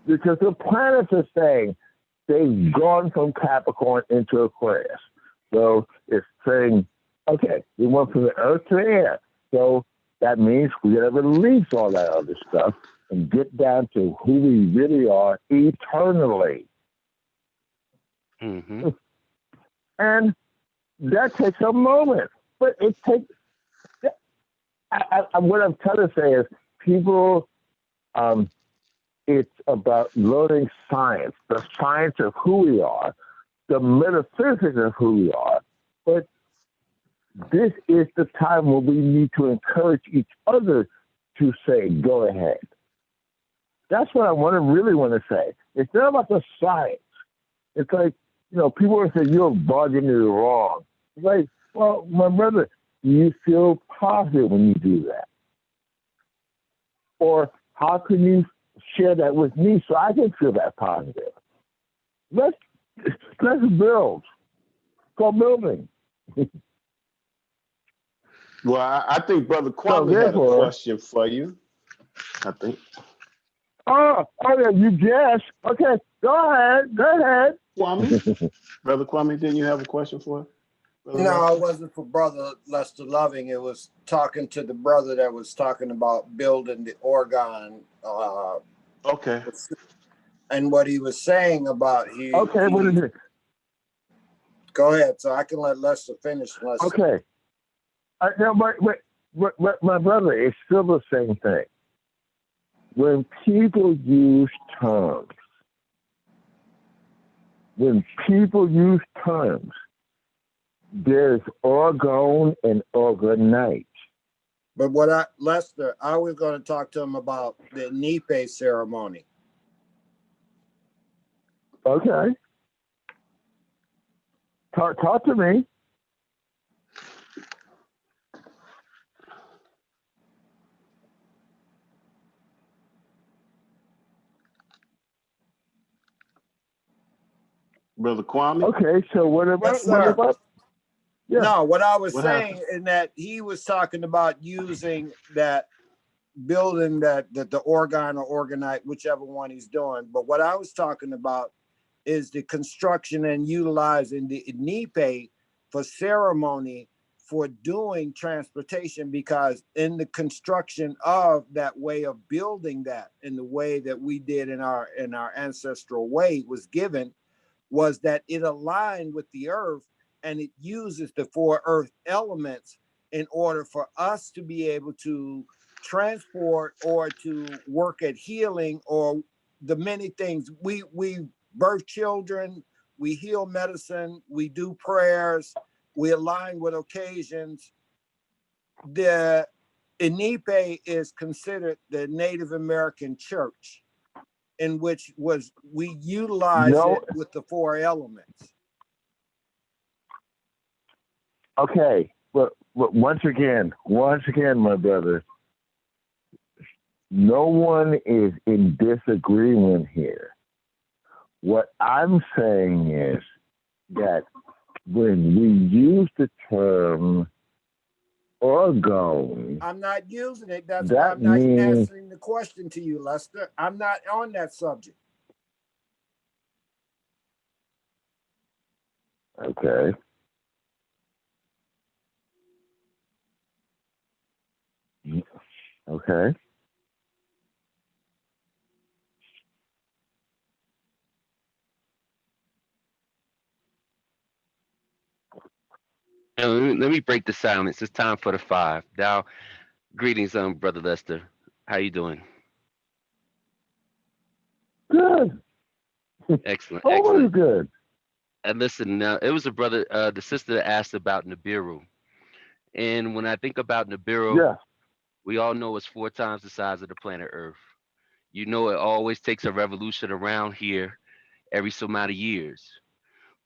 Because the planets are saying they've gone from Capricorn into Aquarius. So it's saying, okay, we went from the earth to the air. So that means we got to release all that other stuff and get down to who we really are eternally. Mm-hmm. And that takes a moment. But it takes, what I'm trying to say is people, it's about learning science, the science of who we are, the metaphysics of who we are. But this is the time where we need to encourage each other to say, go ahead. That's what I really want to say. It's not about the science. It's like, people will say, you're bugging me wrong. It's like, well, my brother, do you feel positive when you do that? Or how can you share that with me so I can feel that positive? Let's build. Go building. Well, I think Brother Kwame had a question for you. I think. yeah, you guess. Okay, go ahead. Go ahead. Kwame, Brother Kwame, didn't you have a question for Brother No, Lester? it wasn't for Brother Lester Loving. It was talking to the brother that was talking about building the organ. Okay. And what he was saying about Okay, what is it? Go ahead, so I can let Lester finish. Lester. Okay. Now, my brother, it's still the same thing. When people use terms, there's orgone and organite. But Lester, I was going to talk to him about the Nipe ceremony. Okay. Talk to me. Brother Kwame? Okay, so what about? Yes, sir. Yeah. No, what I was What saying happened? is that he was talking about using that building that the organ or organite, whichever one he's doing. But what I was talking about is the construction and utilizing the Nipe for ceremony for doing transportation, because in the construction of that way of building that in the way that we did in our ancestral way was given, was that it aligned with the earth and it uses the 4 earth elements in order for us to be able to transport or to work at healing or the many things. We birth children, we heal medicine, we do prayers, we align with occasions. The Inipe is considered the Native American church, in which we utilize it with the 4 elements. Okay, but once again, my brother, no one is in disagreement here. What I'm saying is that when we use the term orgone, I'm not using it. That's why I'm not answering the question to you, Lester. I'm not on that subject. Okay. Okay. Now, let me break the silence. It's time for the 5. Now, greetings, Brother Lester. How you doing? Good. Excellent. Always Excellent. good. And listen, now it was a brother, the sister that asked about Nibiru. And when I think about Nibiru, we all know it's 4 times the size of the planet Earth. You know, it always takes a revolution around here every so amount of years.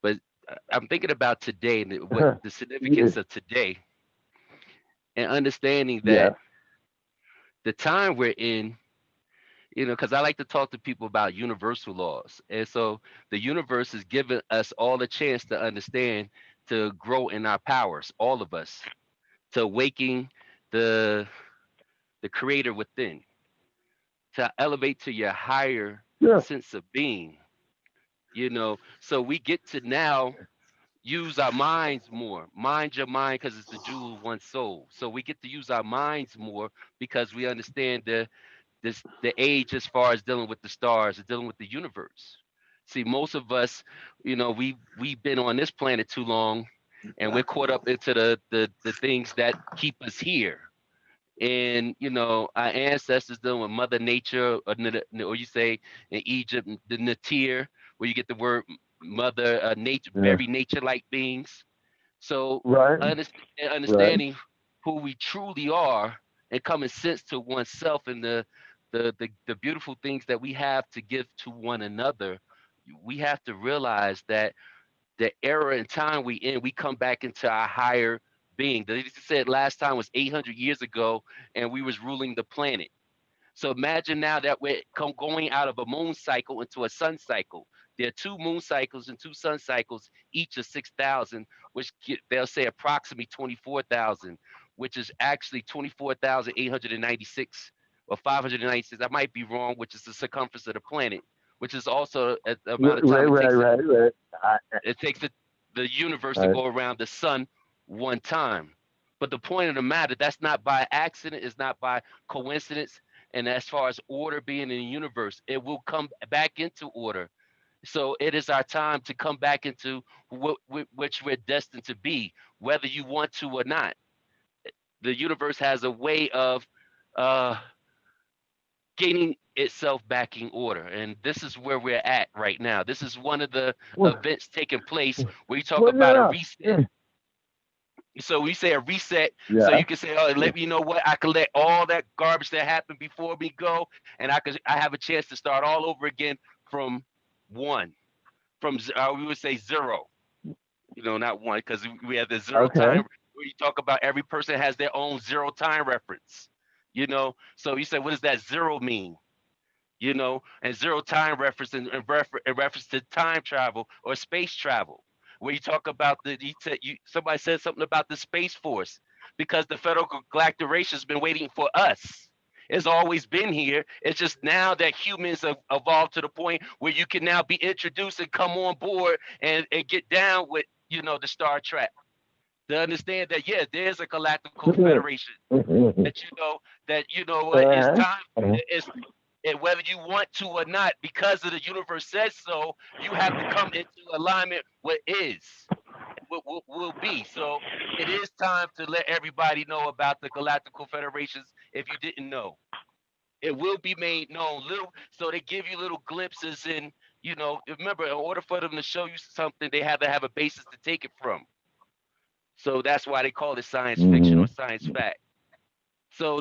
But I'm thinking about today, and what the significance of today, and understanding that the time we're in, you know, because I like to talk to people about universal laws. And so the universe has given us all a chance to understand, to grow in our powers, all of us, to awaken the creator within, to elevate to your higher sense of being, you know. So we get to now use our minds more. Mind your mind, because it's the jewel of one's soul. So we get to use our minds more because we understand the age as far as dealing with the stars and dealing with the universe. See, most of us, you know, we've been on this planet too long, and we're caught up into the things that keep us here. And you know, our ancestors dealing with Mother Nature, or you say in Egypt, the Natir, where you get the word Mother Nature, very nature-like beings. So understanding who we truly are and common sense to oneself and the beautiful things that we have to give to one another, we have to realize that the era and time we in, we come back into our higher being. They said last time was 800 years ago, and we was ruling the planet. So imagine now that we're going out of a moon cycle into a sun cycle. There are 2 moon cycles and 2 sun cycles, each of 6,000, which they'll say approximately 24,000, which is actually 24,896 or 596. I might be wrong, which is the circumference of the planet, which is also the amount of Right, time right. it takes the universe to go around the sun one time. But the point of the matter, that's not by accident, it's not by coincidence. And as far as order being in the universe, it will come back into order. So it is our time to come back into which we're destined to be, whether you want to or not. The universe has a way of gaining itself back in order. And this is where we're at right now. This is one of the events taking place where you talk about a reset. So we say a reset, so you can say, oh, let me know what I can let all that garbage that happened before me go, and I have a chance to start all over again from one, we would say zero, not one, because we have the zero time where you talk about every person has their own zero time reference, So you say, what does that zero mean? And zero time reference in reference to time travel or space travel, where you talk about somebody said something about the Space Force, because the Federal Galactic Race has been waiting for us. It's always been here. It's just now that humans have evolved to the point where you can now be introduced and come on board and get down with, the Star Trek. To understand that, there's a galactical federation that it's time. Whether you want to or not, because of the universe says so, you have to come into alignment with is, what will be. So it is time to let everybody know about the galactical federations if you didn't know. It will be made known so they give you little glimpses in, remember, in order for them to show you something, they have to have a basis to take it from. So that's why they call it science fiction or science fact. So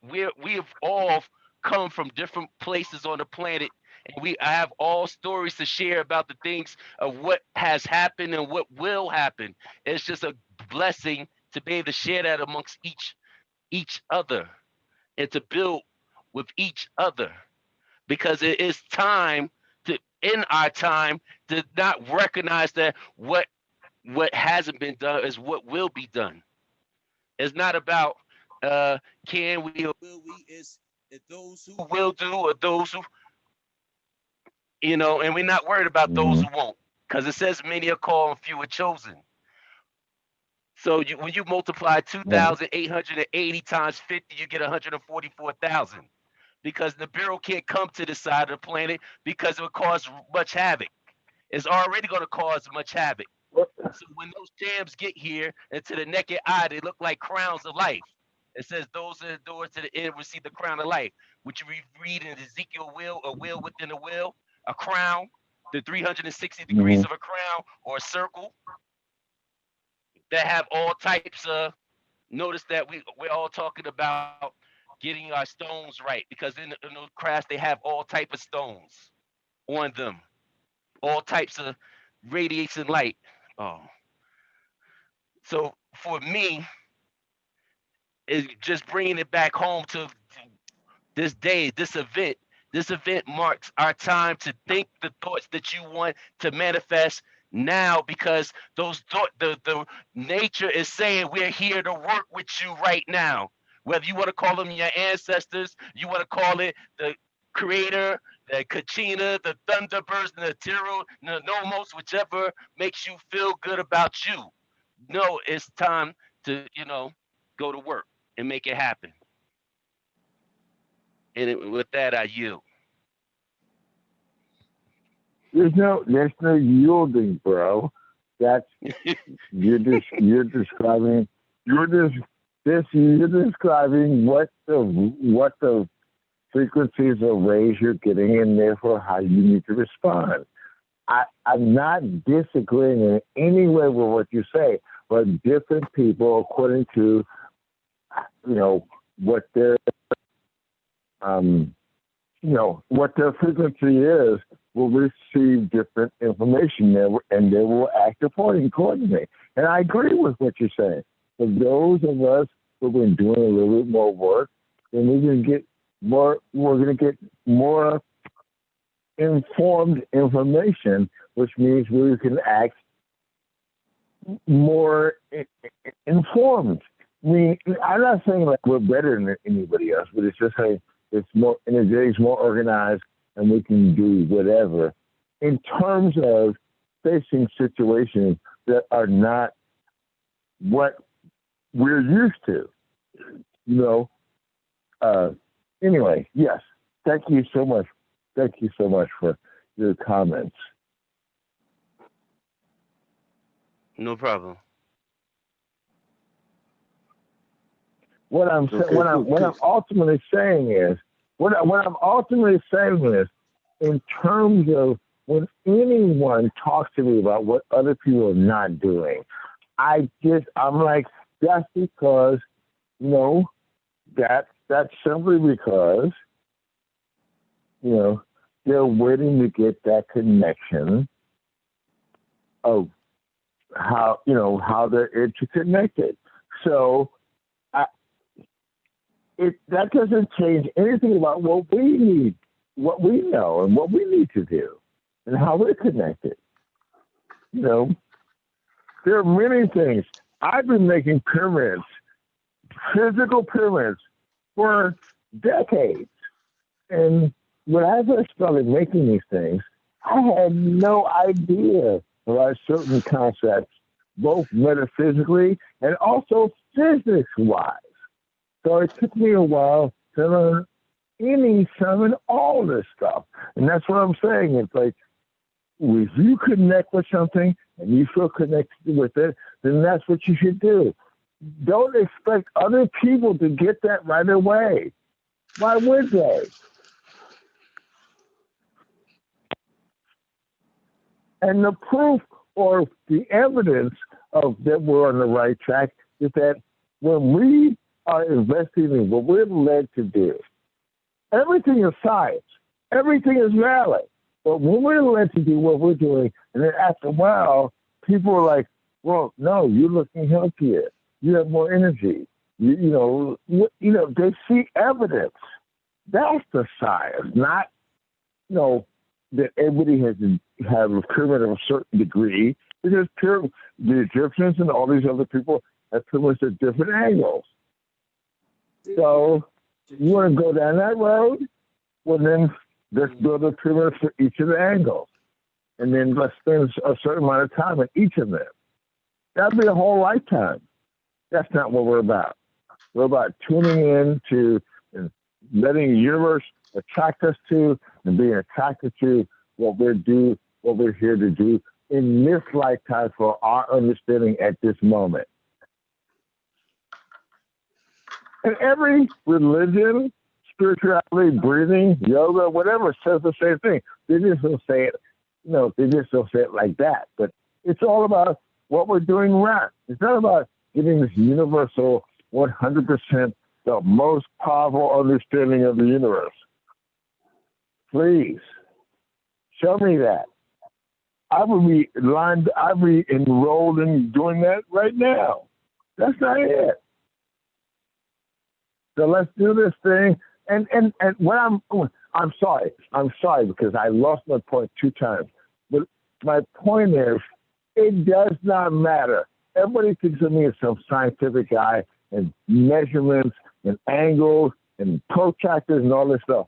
we have all come from different places on the planet, and I have all stories to share about the things of what has happened and what will happen. It's just a blessing to be able to share that amongst each other and to build with each other, because it is time in our time to not recognize that what hasn't been done is what will be done. It's not about can we or will we, is those who will do or those who, and we're not worried about those who won't, because it says many are called and few are chosen. So when you multiply 2,880 times 50, you get 144,000, because the Nibiru can't come to the side of the planet because it would cause much havoc. It's already going to cause much havoc. So when those jams get here and to the naked eye, they look like crowns of life. It says those that endure to the end receive the crown of life, which we read in Ezekiel wheel, a wheel within a wheel, a crown, the 360 degrees of a crown or a circle that have all types of, notice that we're all talking about getting our stones right, because in those crafts, they have all type of stones on them, all types of radiation light. Oh. So for me, is just bringing it back home to this day, this event. This event marks our time to think the thoughts that you want to manifest now, because those thoughts, the nature is saying we're here to work with you right now. Whether you want to call them your ancestors, you want to call it the creator, the Kachina, the Thunderbirds, the Tiro, the Nomos, whichever makes you feel good about you. No, it's time to, go to work and make it happen. And with that, I yield. There's no yielding, bro. That's you're describing what the frequencies of rays you're getting, and therefore how you need to respond. I'm not disagreeing in any way with what you say, but different people, according to what their what their frequency is, will receive different information there, and they will act accordingly. And I agree with what you're saying. For those of us who've been doing a little bit more work, then we're going to get more informed information, which means we can act more informed. I mean, I'm not saying like we're better than anybody else, but it's just saying it's more energetic, more organized, and we can do whatever in terms of facing situations that are not what we're used to. Anyway, yes. Thank you so much. Thank you so much for your comments. No problem. What I'm ultimately saying is, in terms of when anyone talks to me about what other people are not doing, I'm like, that's because, that's simply because, they're waiting to get that connection of how they're interconnected. So that doesn't change anything about what we need, what we know, and what we need to do, and how we're connected. There are many things. I've been making pyramids, physical pyramids, for decades. And when I first started making these things, I had no idea about certain concepts, both metaphysically and also physics-wise. So it took me a while to learn some and all this stuff. And that's what I'm saying. It's like, if you connect with something and you feel connected with it, then that's what you should do. Don't expect other people to get that right away. Why would they? And the proof or the evidence of that we're on the right track is that when we are investing in what we're led to do, everything is science. Everything is valid. But when we're led to do what we're doing, and then after a while, people are like, well, no, you're looking healthier. You have more energy. They see evidence. That's the science, not, that everybody has to have a pyramid of a certain degree, because the Egyptians and all these other people have pyramids at different angles. So you want to go down that road? Well, then let's build a pyramid for each of the angles. And then let's spend a certain amount of time in each of them. That'd be a whole lifetime. That's not what we're about. We're about tuning in to and letting the universe attract us to and being attracted to what we're here to do in this lifetime for our understanding at this moment. And every religion, spirituality, breathing, yoga, whatever, says the same thing. They just don't say it, they just don't say it like that. But it's all about what we're doing right. It's not about getting this universal 100% the most powerful understanding of the universe. Please, show me that. I would be enrolled in doing that right now. That's not it. So let's do this thing. And what I'm sorry because I lost my point 2 times. But my point is, it does not matter. Everybody thinks of me as some scientific guy and measurements and angles and protractors and all this stuff.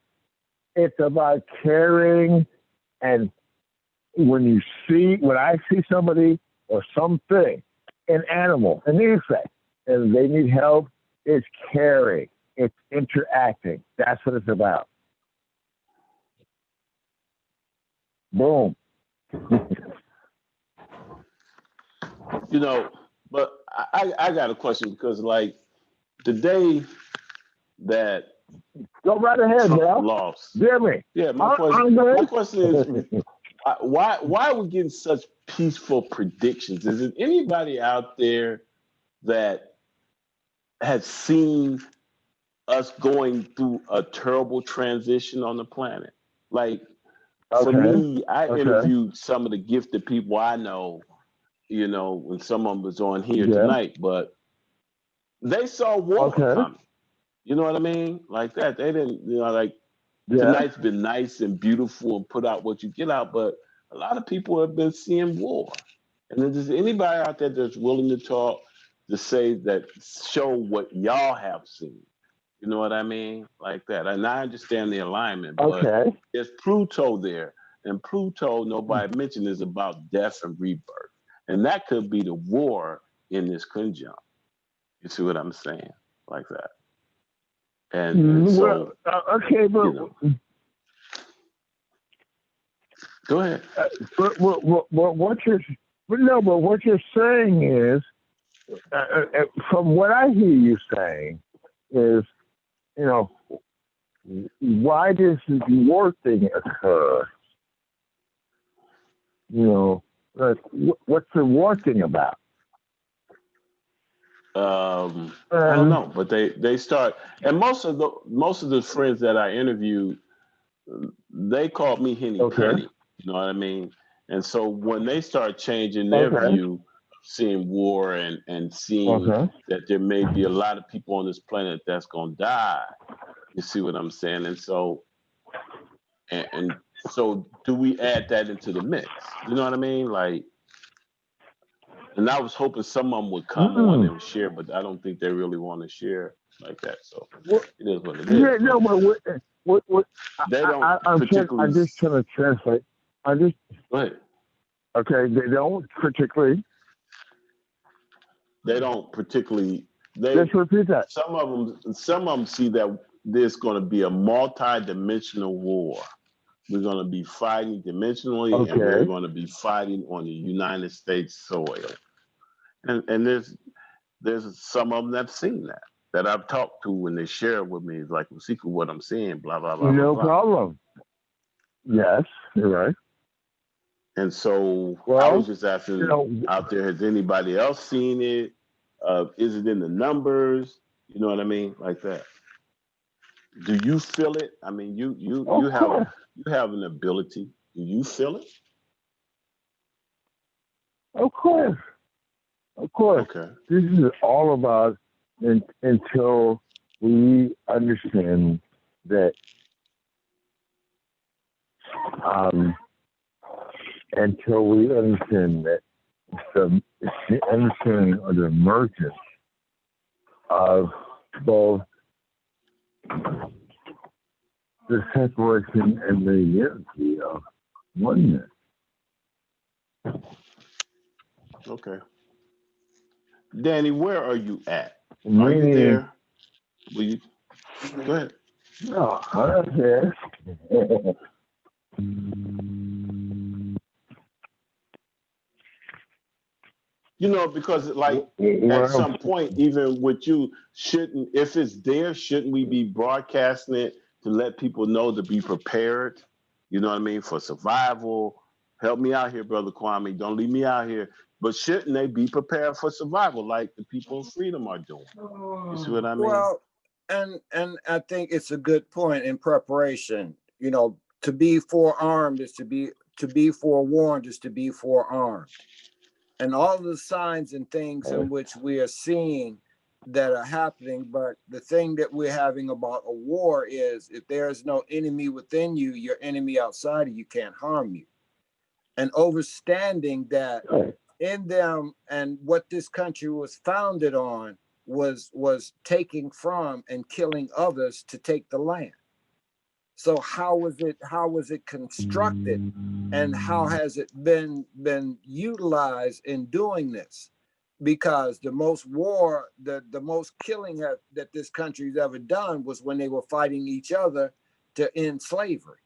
It's about caring. And when I see somebody or something, an animal, an insect, and they need help, it's caring. It's interacting. That's what it's about. Boom. But I got a question because, like, the day that go right ahead, Trump lost. Jimmy. Yeah, my question is, why are we getting such peaceful predictions? Is there anybody out there that has seen us going through a terrible transition on the planet? Like, for me, I interviewed some of the gifted people I know, when some of them was on here tonight, but they saw war coming. You know what I mean? Like that. They didn't, tonight's been nice and beautiful and put out what you get out, but a lot of people have been seeing war. And if there's anybody out there that's willing to talk, to say that, show what y'all have seen, You know what I mean? Like that. And I understand the alignment, but Okay. there's Pluto there. And Pluto, nobody mentioned, is about death and rebirth. And that could be the war in this conjunct. You see what I'm saying? Like that. And so, okay, but go ahead. But what you're saying is, from what I hear you saying, is, you know, why does this war thing occur? You know, like, what's the war thing about? I don't know, but they start, and most of the friends that I interviewed, they called me Henny Penny. You know what I mean? And so when they start changing their view of seeing war and seeing that there may be a lot of people on this planet that's gonna die, you see what I'm saying? And so, and so, do we add that into the mix? You know what I mean? Like, and I was hoping some of them would come on and share, but I don't think they really want to share like that. So it is what it is. Yeah, no, but what they don't I'm just trying to translate. Go ahead. Okay, they don't particularly. Let's repeat that. Some of them see that there's going to be a multi-dimensional war. We're going to be fighting dimensionally, and we're going to be fighting on the United States soil. And there's some of them that've seen that I've talked to when they share with me. It's like, Siku, what I'm seeing, blah, blah, blah, No blah, blah. problem. Yes, you're right. And so I was just asking out there, has anybody else seen it? Is it in the numbers? You know what I mean? Like that. Do you feel it? I mean, you have an ability. Do you feel it? Of course. Okay. This is all about until we understand that the understanding of the emergence of both the separation and the unity of oneness. Okay. Danny, where are you at? Meaning, are you there? Will you go ahead? No, I'm not there. You know, because like at some point, even with you, if it's there, shouldn't we be broadcasting it to let people know to be prepared? You know what I mean? For survival. Help me out here, Brother Kwame. Don't leave me out here. But shouldn't they be prepared for survival like the people of freedom are doing? You see what I mean? Well, and I think it's a good point in preparation. You know, to be forearmed is to be forewarned is to be forearmed. And all the signs and things in which we are seeing that are happening, but the thing that we're having about a war is if there is no enemy within you, your enemy outside of you can't harm you. And understanding that in them and what this country was founded on was taking from and killing others to take the land. So how was it constructed, and how has it been utilized in doing this? Because the most war, the most killing that this country's ever done was when they were fighting each other to end slavery.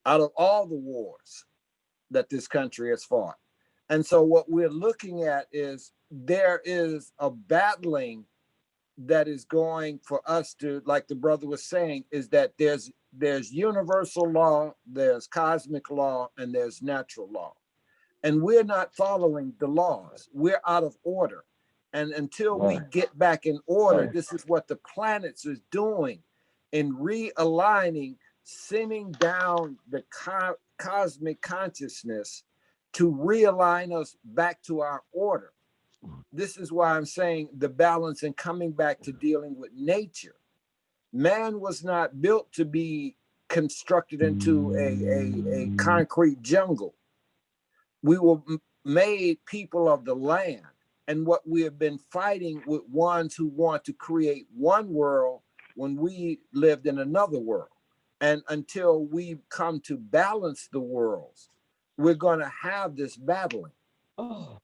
Out of all the wars that this country has fought. And so what we're looking at is there is a battling that is going for us to, like the brother was saying, is that there's universal law, there's cosmic law, and there's natural law. And we're not following the laws. We're out of order. And until we get back in order, this is what the planets is doing in realigning, sending down the cosmic consciousness to realign us back to our order. This is why I'm saying the balance and coming back to dealing with nature. Man was not built to be constructed into a concrete jungle. We were made people of the land, and what we have been fighting with ones who want to create one world when we lived in another world. And until we come to balance the worlds, we're going to have this battling. Oh.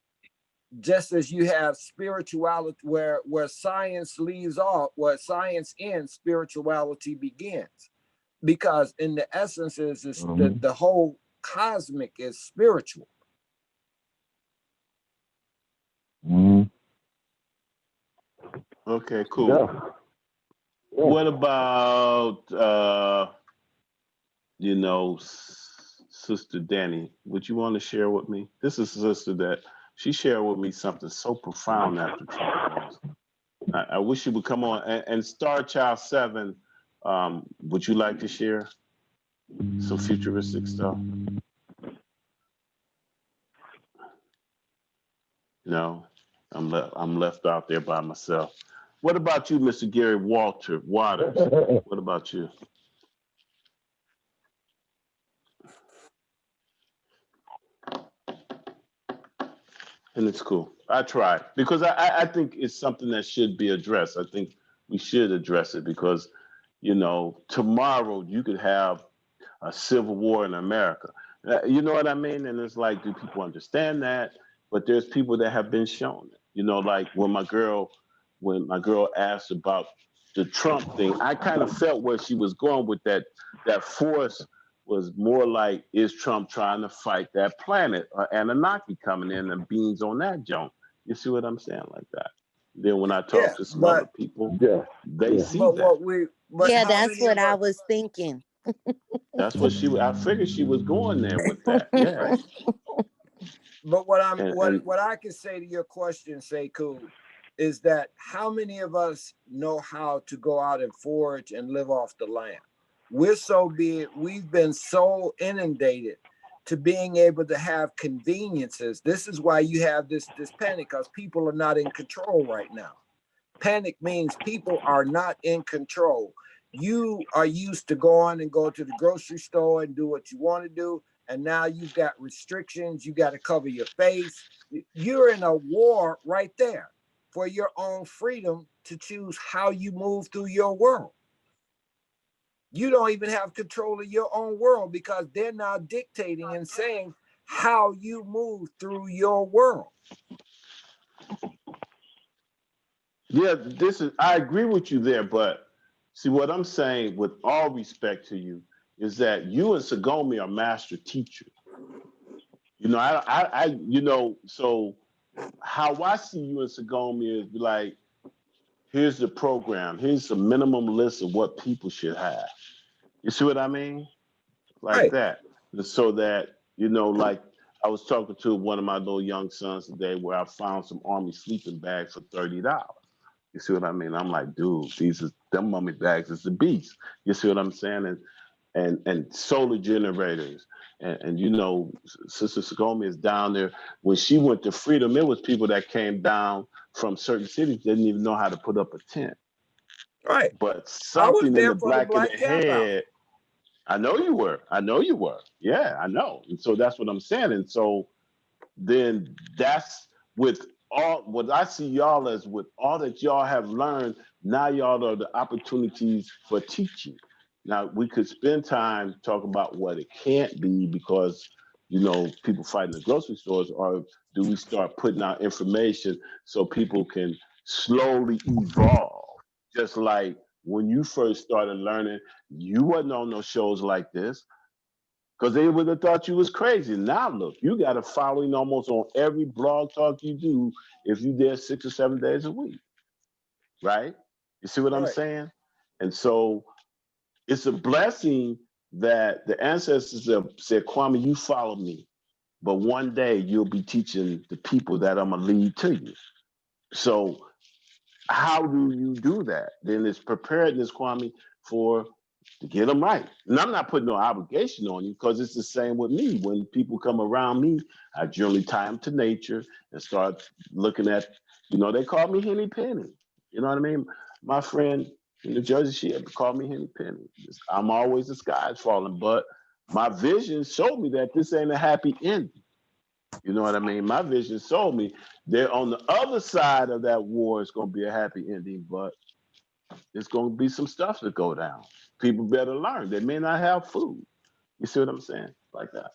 Just as you have spirituality where science leaves off, where science ends, spirituality begins. Because in the essence is the whole cosmic is spiritual. Okay, cool. Yeah. What about Sister Danny? Would you want to share with me? This is a sister that she shared with me something so profound after Trump. I wish you would come on. And STARCHILD7, would you like to share some futuristic stuff? No, I'm left out there by myself. What about you, Mr. Gary Waters? What about you? And it's cool. I try because I think it's something that should be addressed. I think we should address it because, tomorrow you could have a civil war in America. You know what I mean? And it's like, do people understand that? But there's people that have been shown it. Like when my girl asked about the Trump thing, I kind of felt where she was going with that. That force was more like, is Trump trying to fight that planet or Anunnaki coming in and beings on that junk? You see what I'm saying? Like that. Then when I talk to some other people, they see that. Yeah, that's what I was thinking. That's what I figured she was going there with that. Yeah. But what I can say to your question, Sekou, is that how many of us know how to go out and forage and live off the land? We've been so inundated to being able to have conveniences. This is why you have this panic, because people are not in control right now. Panic means people are not in control. You are used to go to the grocery store and do what you want to do. And now you've got restrictions. You got to cover your face. You're in a war right there for your own freedom to choose how you move through your world. You don't even have control of your own world because they're now dictating and saying how you move through your world. Yeah, I agree with you there, but see what I'm saying with all respect to you is that you and Sangoma are master teachers. So how I see you and Sangoma is like, here's the program, here's the minimum list of what people should have. You see what I mean? Like that. So that, like I was talking to one of my little young sons today where I found some Army sleeping bags for $30. You see what I mean? I'm like, dude, them mummy bags is the beast. You see what I'm saying? And solar generators. And Sister Sangoma is down there. When she went to Freedom, it was people that came down from certain cities, didn't even know how to put up a tent. Right. But something in the black of the head. I know you were. Yeah, I know. And so that's what I'm saying. And so then that's with all what I see y'all as with all that y'all have learned. Now y'all are the opportunities for teaching. Now we could spend time talking about what it can't be because people fight in the grocery stores, or do we start putting out information so people can slowly evolve? Just like when you first started learning, you wasn't on no shows like this because they would have thought you was crazy. Now look, you got a following almost on every blog talk you do if you there 6 or 7 days a week, right? You see what I'm saying? And so it's a blessing that the ancestors have said, Kwame, you follow me, but one day you'll be teaching the people that I'm gonna lead to you. So how do you do that? Then it's preparedness, Kwame, to get them right. And I'm not putting no obligation on you because it's the same with me. When people come around me, I generally tie them to nature and start looking at, they call me Henny Penny. You know what I mean? My friend in New Jersey, she called me Henny Penny. I'm always the sky's falling, but my vision showed me that this ain't a happy ending. You know what I mean? My vision showed me they're on the other side of that war. It's going to be a happy ending, but there's going to be some stuff to go down. People better learn. They may not have food. You see what I'm saying? Like that.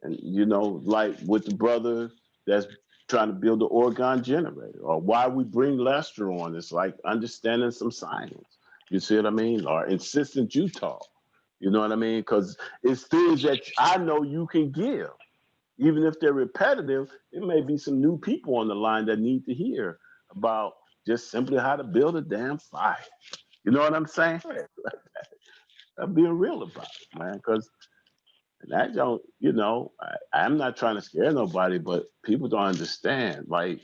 And you know, like with the brother that's trying to build the Oregon generator, or why we bring Lester on, it's like understanding some science. You see what I mean? Or insistent Utah. You know what I mean? Because it's things that I know you can give. Even if they're repetitive, it may be some new people on the line that need to hear about just simply how to build a damn fire. You know what I'm saying? I'm being real about it, man, because that don't, you know, I'm not trying to scare nobody, but people don't understand. Like,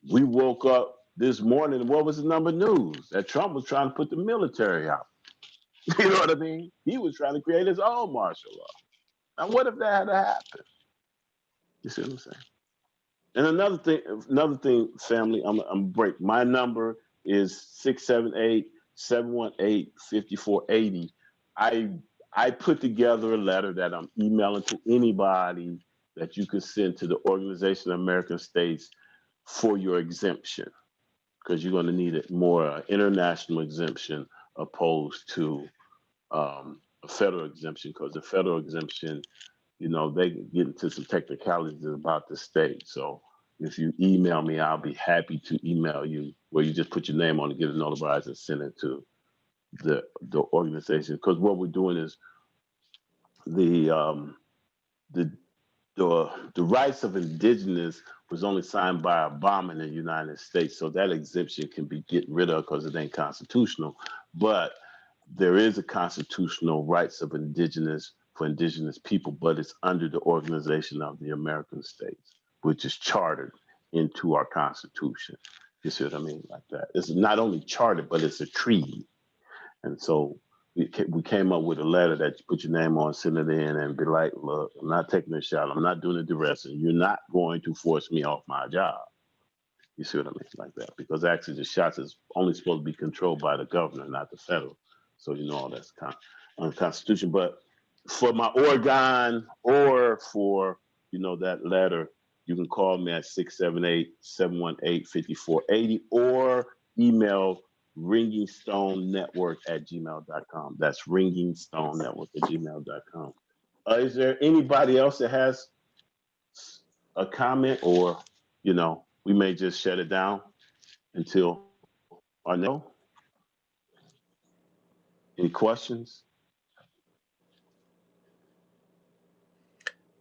we woke up this morning, and what was the number news? That Trump was trying to put the military out. You know what I mean? He was trying to create his own martial law. Now, what if that had happened? You see what I'm saying? And another thing, family, I'm break. My number is 678-718-5480. I put together a letter that I'm emailing to anybody that you can send to the Organization of American States for your exemption, because you're going to need it more international exemption opposed to a federal exemption, because the federal exemption, you know, they get into some technicalities about the state. So if you email me, I'll be happy to email you, where you just put your name on it, get it notarized, and send it to the organization. Because what we're doing is the rights of indigenous was only signed by Obama in the United States. So that exemption can be get rid of because it ain't constitutional. But there is a constitutional rights of indigenous for indigenous people, but it's under the Organization of the American States, which is chartered into our Constitution. You see what I mean? Like that. It's not only chartered, but it's a treaty. And so we came up with a letter that you put your name on, send it in, and be like, look, I'm not taking a shot. I'm not doing a duress, and you're not going to force me off my job. You see what I mean? Like that. Because actually the shots is only supposed to be controlled by the governor, not the federal. So you know all that's unconstitutional. But for my Oregon or for, you know, that letter, you can call me at 678-718-5480 or email ringingstonenetwork@gmail.com. That's ringingstonenetwork@gmail.com. Is there anybody else that has a comment, or, you know, we may just shut it down until our next? Any questions?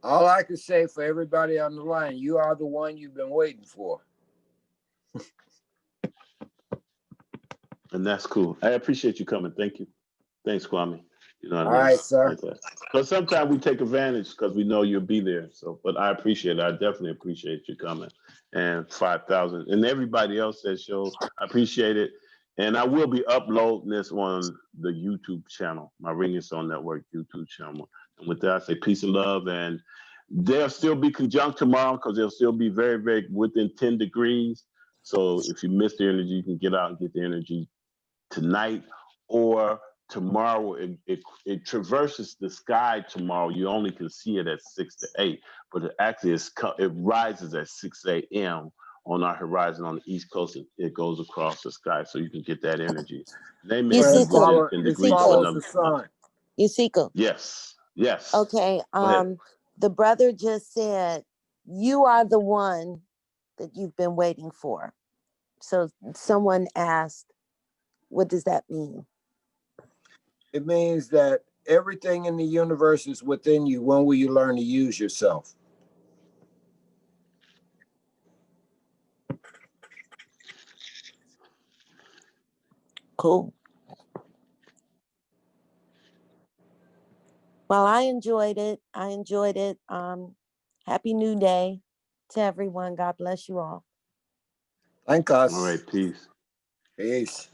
All I can say for everybody on the line, you are the one you've been waiting for. And that's cool. I appreciate you coming. Thank you. Thanks, Kwame. You know what I All mean? right, sir. Like that. Because sometimes we take advantage because we know you'll be there. So, but I appreciate it. I definitely appreciate you coming. And 5,000 and everybody else that shows, I appreciate it. And I will be uploading this on the YouTube channel, my Ringing Stone Network YouTube channel. And with that, I say peace and love. And there'll still be conjunct tomorrow because there'll still be very, very within 10 degrees. So if you miss the energy, you can get out and get the energy tonight or tomorrow. It traverses the sky tomorrow. You only can see it at 6 to 8, but it actually it rises at 6 a.m. on our horizon on the East Coast. It goes across the sky, so you can get that energy. They may be It within 10 degrees for follows another the sun. Yusiko. Yes. Okay. The brother just said, you are the one that you've been waiting for. So someone asked, what does that mean? It means that everything in the universe is within you. When will you learn to use yourself? Cool. Well, I enjoyed it. Happy New Day to everyone. God bless you all. Thank us. All right, peace. Peace.